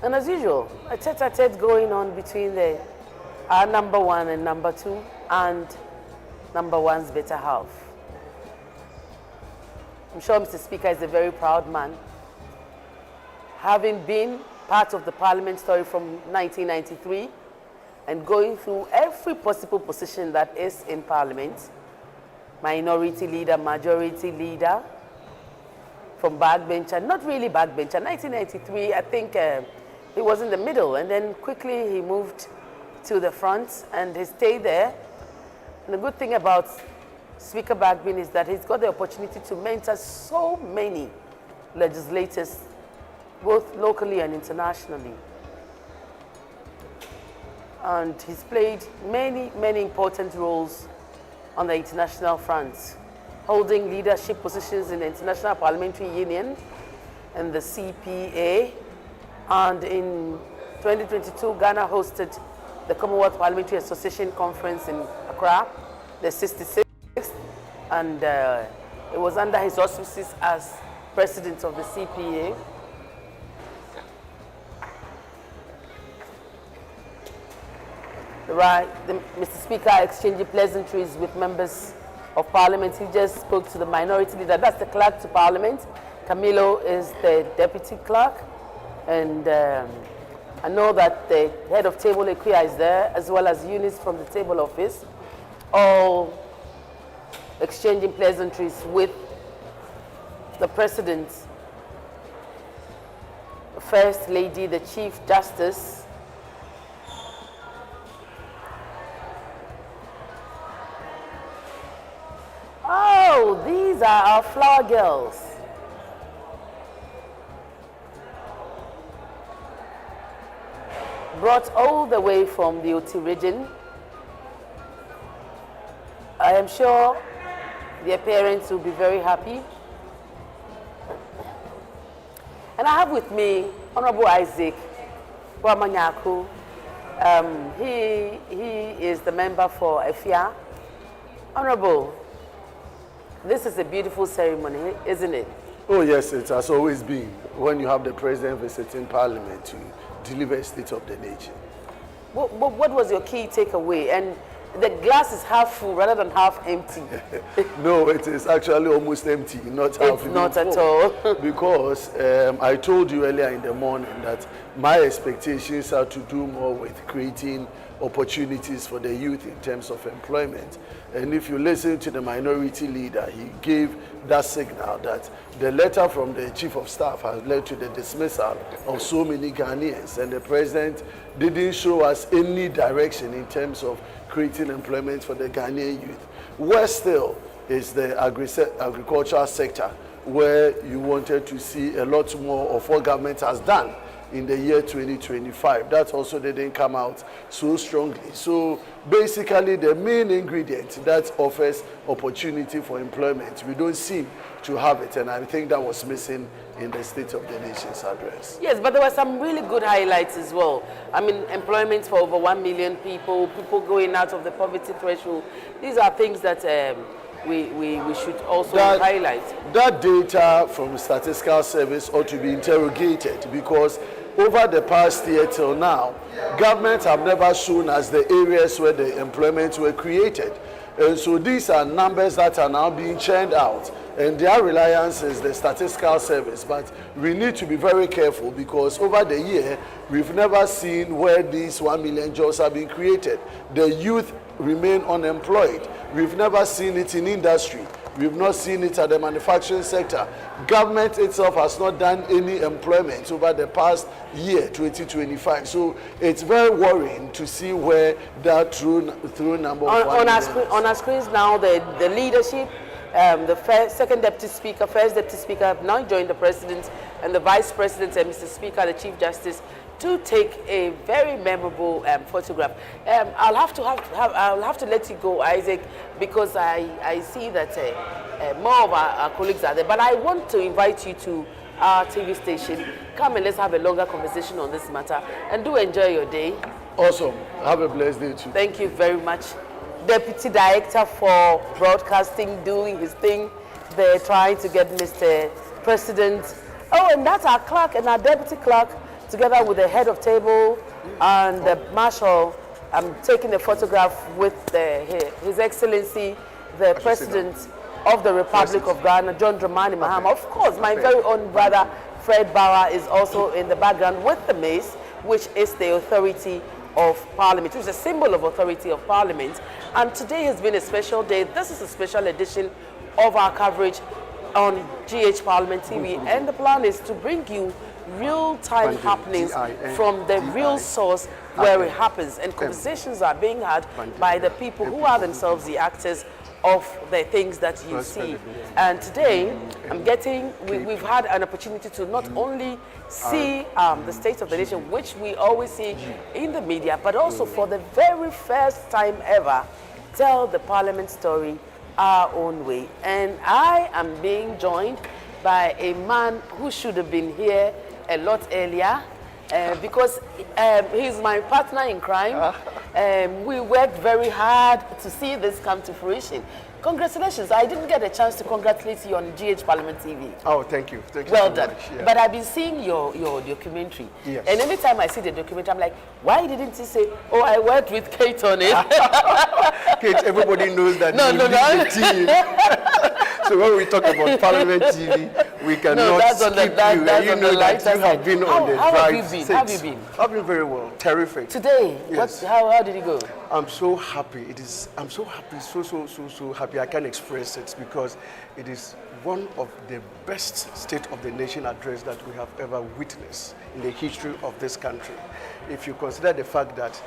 And as usual, a tete-a-tete going on between our number 1 and number 2 and number 1's better half. I'm sure Mr. Speaker is a very proud man. Having been part of the Parliament story from 1993 and going through every possible position that is in Parliament, minority leader, majority leader, from backbencher, not really backbencher. 1993, I think he was in the middle, and then quickly he moved to the front and he stayed there. And the good thing about Speaker Bagbin is that he's got the opportunity to mentor so many legislators, both locally and internationally. And he's played many, many important roles on the international front. holding leadership positions in the International Parliamentary Union and the CPA. And in 2022, Ghana hosted the Commonwealth Parliamentary Association Conference in Accra, the 66th, and it was under his auspices as president of the CPA. Mr. Speaker exchanging pleasantries with members of Parliament. He just spoke to the minority leader. That's the clerk to Parliament. Camilo is the deputy clerk. And I know that the head of table Equia is there, as well as Eunice from the table office, all exchanging pleasantries with the President, the First Lady, the Chief Justice. Oh, these are our flower girls. Brought all the way from the Oti region. I am sure their parents will be very happy. And I have with me Honorable Isaac Wamanyaku. He is the member for Efia. Honorable, this is a beautiful ceremony, isn't it? Oh yes, it has always been when you have the president visiting Parliament to deliver a state of the nation. What was your key takeaway? And the glass is half full rather than half empty. No, it is actually almost empty, not half. It's not at all. Because I told you earlier in the morning that my expectations are to do more with creating opportunities for the youth in terms of employment. And if you listen to the minority leader, he gave that signal that the letter from the chief of staff has led to the dismissal of so many Ghanaians, and the president didn't show us any direction in terms of creating employment for the Ghanaian youth. Worse still is the agricultural sector, where you wanted to see a lot more of what government has done in the year 2025. That also didn't come out so strongly. So basically the main ingredient that offers opportunity for employment, we don't seem to have it, and I think that was missing in the State of the Nation's address. Yes, but there were some really good highlights as well. I mean, employment for over 1 million people, people going out of the poverty threshold. These are things that we should also highlight. That data from the Statistical Service ought to be interrogated, because over the past year till now, governments have never shown us the areas where the employment were created. And so these are numbers that are now being churned out, and their reliance is the Statistical Service. But we need to be very careful, because over the year, we've never seen where these 1 million jobs have been created. The youth remain unemployed. We've never seen it in industry. We've not seen it at the manufacturing sector. Government itself has not done any employment over the past year, 2025. So it's very worrying to see where that true number on our screens now, the leadership, the second deputy speaker, first deputy speaker have now joined the president, and the vice president and Mr. Speaker, the chief justice, to take a very memorable photograph. I'll have to let you go, Isaac, because I see that more of our colleagues are there. But I want to invite you to our TV station. Come and let's have a longer conversation on this matter, and do enjoy your day. Awesome. Have a blessed day too. Thank you very much. Deputy Director for Broadcasting doing his thing. They're trying to get Mr. President. Oh, and that's our clerk and our deputy clerk, together with the head of table and the marshal. I'm taking a photograph with His Excellency, the President of the Republic of Ghana, John Dramani Mahama. Of course, my very own brother, Fred Bauer, is also in the background with the mace, which is the authority of Parliament, which is a symbol of authority of Parliament. And today has been a special day. This is a special edition of our coverage on GH Parliament TV, and the plan is to bring you real-time happenings from the real source where it happens, and conversations are being had by the people who are themselves the actors of the things that you see. And today, we've had an opportunity to not only see the state of the nation, which we always see in the media, but also for the very first time ever, tell the Parliament story our own way. And I am being joined by a man who should have been here a lot earlier because he's my partner in crime. We worked very hard to see this come to fruition. Congratulations. I didn't get a chance to congratulate you on GH Parliament TV. Oh, thank you. Thank you well so done. much. Yeah. But I've been seeing your documentary. Yes. And every time I see the documentary, I'm like, why didn't you say, oh, I worked with Kate on it? Kate, everybody knows that you lead the team. So when we talk about Parliament TV, we cannot skip you. And you know that you have been on the drive. How have you been? I've been very well. Terrific. Today, yes. How did it go? I'm so happy. I'm so happy, so happy. I can't express it because it is one of the best State of the Nation address that we have ever witnessed in the history of this country. If you consider the fact that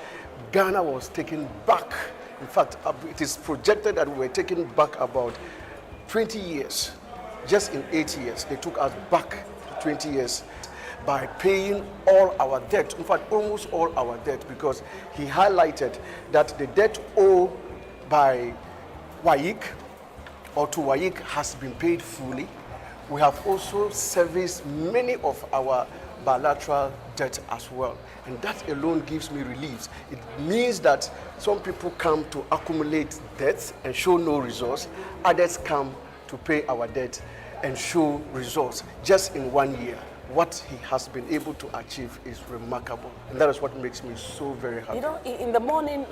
Ghana was taken back, in fact, it is projected that we were taken back about 20 years. Just in 8 years, they took us back to 20 years by paying all our debt, in fact, almost all our debt, because he highlighted that the debt owed by WAIC or to WAIC has been paid fully. We have also serviced many of our bilateral debt as well. And that alone gives me relief. It means that some people come to accumulate debts and show no results. Others come to pay our debt and show results just in 1 year. What he has been able to achieve is remarkable. And that is what makes me so very happy. You know, in the morning,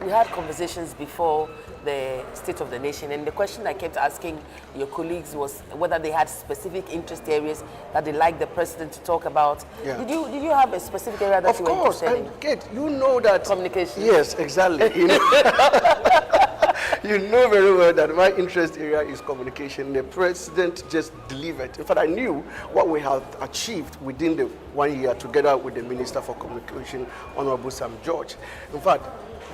we had conversations before the State of the Nation, and the question I kept asking your colleagues was whether they had specific interest areas that they like the president to talk about. Yeah. Did you have a specific area that you were interested in? Of course, and Kate, you know that... Communication. Yes, exactly. You know, you know very well that my interest area is communication. The president just delivered. In fact, I knew what we have achieved within the 1 year together with the Minister for Communication, Honorable Sam George. In fact,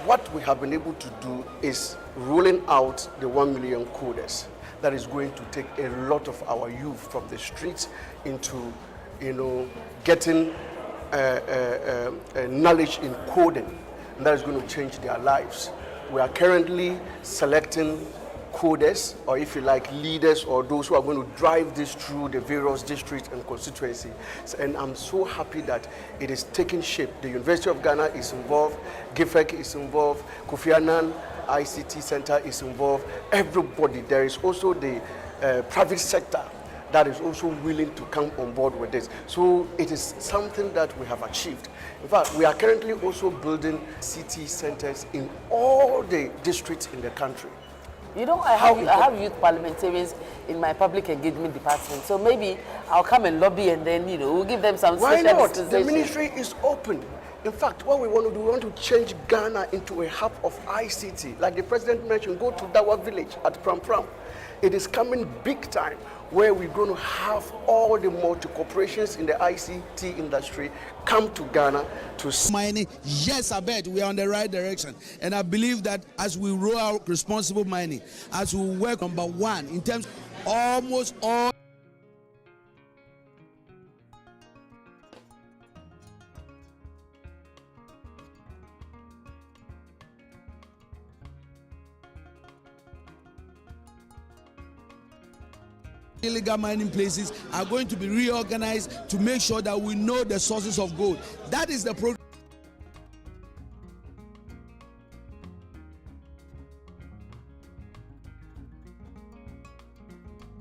what we have been able to do is rolling out the 1 million coders. That is going to take a lot of our youth from the streets into, you know, getting knowledge in coding. And that is going to change their lives. We are currently selecting coders, or if you like, leaders, or those who are going to drive this through the various districts and constituencies. And I'm so happy that it is taking shape. The University of Ghana is involved, GIFEC is involved, Kofi Annan ICT Center is involved, everybody. There is also the private sector that is also willing to come on board with this. So it is something that we have achieved. In fact, we are currently also building city centers in all the districts in the country. You know, I have youth parliamentarians in my public engagement department, so maybe I'll come and lobby and then, you know, we'll give them some Why special not? dispensation. The ministry is open. In fact, what we want to do, we want to change Ghana into a hub of ICT. Like the president mentioned, go to Dawa village at Pram Pram. It is coming big time, where we're going to have all the multi-corporations in the ICT industry come to Ghana to mining. Yes, I bet we are on the right direction. And I believe that as we roll out responsible mining, as we work number one in terms of almost all illegal mining places are going to be reorganized to make sure that we know the sources of gold. That is the program.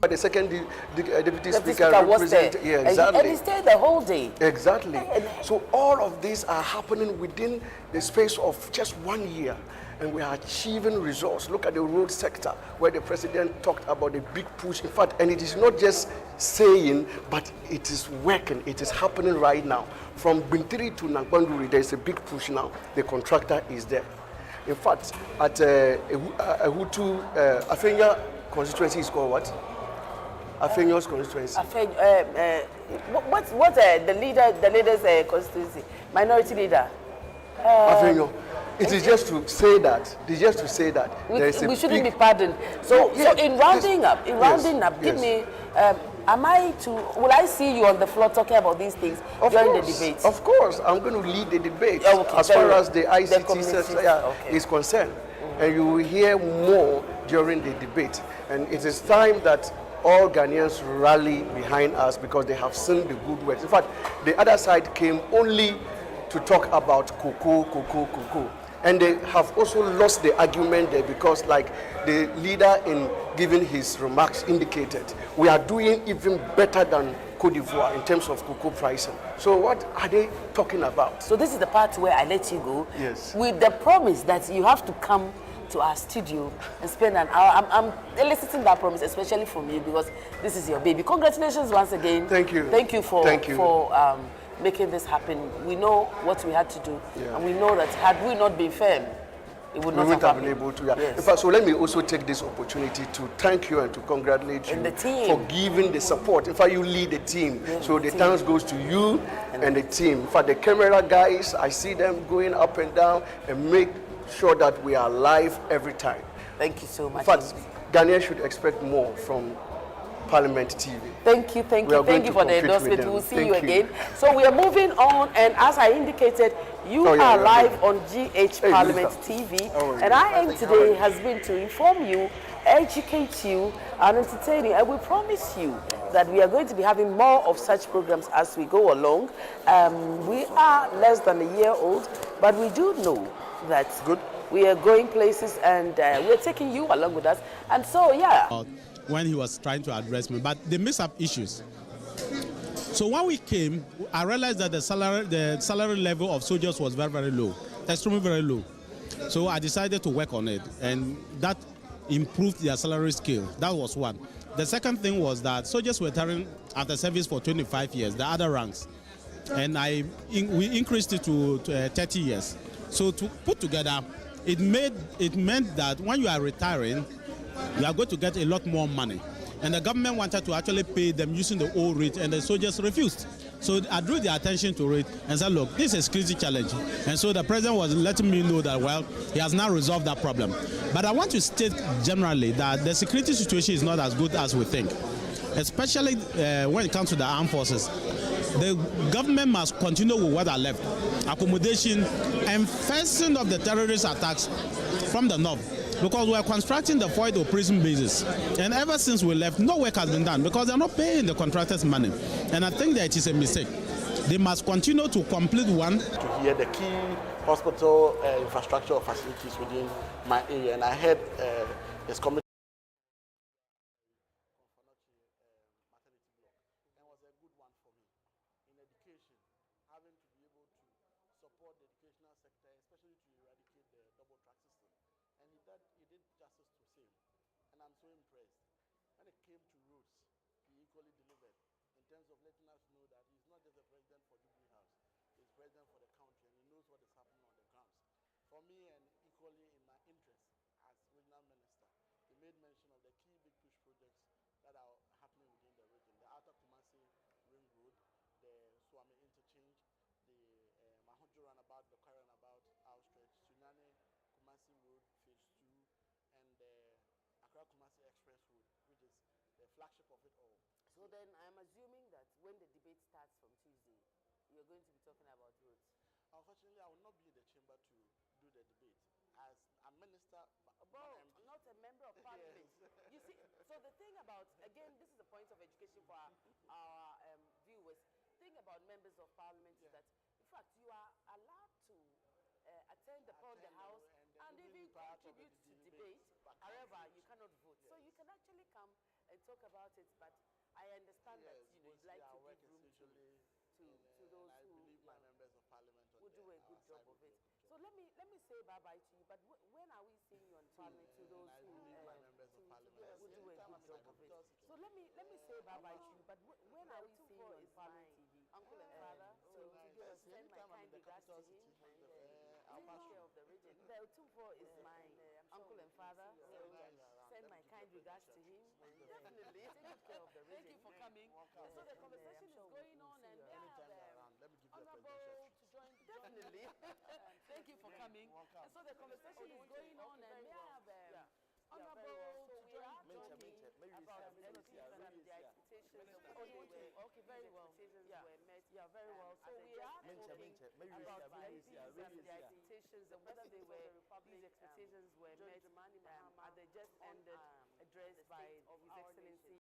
The second deputy speaker represented, yeah, exactly. And he stayed the whole day. Exactly. So all of these are happening within the space of just 1 year. And we are achieving results. Look at the road sector, where the president talked about a big push. In fact, and it is not just saying, but it is working. It is happening right now. From Bintiri to Nagbanduri, there is a big push now. The contractor is there. In fact, at Ahutu, Afenya constituency is called what? Afenyo's constituency. What's the leader's constituency? Minority leader? Afenyo. It is just to say that. It is just to say that we shouldn't be pardoned. So, in rounding up, give me. Will I see you on the floor talking about these things during the debate? Of course, I'm going to lead the debate as far as the ICT sector is concerned, and you will hear more during the debate. And it is time that all Ghanaians rally behind us because they have seen the good works. In fact, the other side came only to talk about cocoa. And they have also lost the argument there because, like the leader in giving his remarks indicated, we are doing even better than Cote d'Ivoire in terms of cocoa pricing. So what are they talking about? So this is the part where I let you go. Yes. With the promise that you have to come to our studio and spend an hour. I'm eliciting that promise, especially from you, because this is your baby. Congratulations once again. Thank you. Thank you for making this happen. We know what we had to do, and we know that had we not been firm, it would not have been able to. Yes. In fact, so let me also take this opportunity to thank you and to congratulate you the team for giving the support. In fact, you lead the team, so the thanks goes to you and the team. In fact, the camera guys, I see them going up and down and make sure that we are live every time. Thank you so much. In fact, Ghanaians should expect more from Parliament TV. Thank you for the endorsement. We will see you again. So we are moving on, and as I indicated, you are live on GH Parliament TV, and our aim today has been to inform you, educate you, and entertain you, and we promise you that we are going to be having more of such programs as we go along. We are less than a year old, but we do know that we are going places, and we're taking you along with us, and so when he was trying to address me, but they mix up issues. So when we came, I realized that the salary level of soldiers was very, very low, extremely very low. So I decided to work on it, and that improved their salary scale. That was one. The second thing was that soldiers were retiring after service for 25 years, the other ranks, and we increased it to 30 years. So to put together, it meant that when you are retiring, you are going to get a lot more money. And the government wanted to actually pay them using the old rate, and the soldiers refused. So I drew their attention to it and said, look, this is a security challenge. And so the president was letting me know that, well, he has now resolved that problem. But I want to state generally that the security situation is not as good as we think, especially when it comes to the armed forces. The government must continue with what are left, accommodation and fencing of the terrorist attacks from the north. Because we are constructing the Foydo prison bases, and ever since we left, no work has been done because they are not paying the contractors money, and I think that it is a mistake. They must continue to complete one. To hear the key hospital infrastructure facilities within my area, and I heard his committee. For me, and equally in my interest as regional minister, he made mention of the key big push projects that are happening within the region. The Outer Kumasi Ring Road, the Swami Interchange, the Mahojo Runabout, the Kwara Runabout outstretch, Sunyani Kumasi Road Phase 2, and the Accra Kumasi Express Road, which is the flagship of it all. So then I'm assuming that when the debate starts from Tuesday, we are going to be talking about roads. Unfortunately, I will not be in the chamber to do the debate as a minister, not a member of parliament. Yes. You see, so the thing about, again, this is the point of education for our viewers. The thing about members of parliament is that, in fact, you are allowed to attend upon the house and even contribute to debate. However, you cannot vote. So you can actually come and talk about it, but I understand that you'd like to give room to those who my members of parliament will do a good job of it. So let me say bye-bye to you, but when are we seeing you on parliament to those who my members of parliament will do a good job of it? So let me say bye-bye to you, but when are we seeing you on Parliament TV? Uncle and father, so send my kind regards to him and I'll take care of the region. The Tumfo is my uncle and father, so send my kind regards to him and definitely take good care of the region. Thank you for coming. So the conversation is going on, and we have honorable to join. Definitely. Thank you for coming. And so the conversation is going on, and we have honorable to join talking about MPs and their expectations. Okay, very well. Were met. Yeah, very well. So we are talking about the MPs and their expectations and whether these expectations were met. Are they just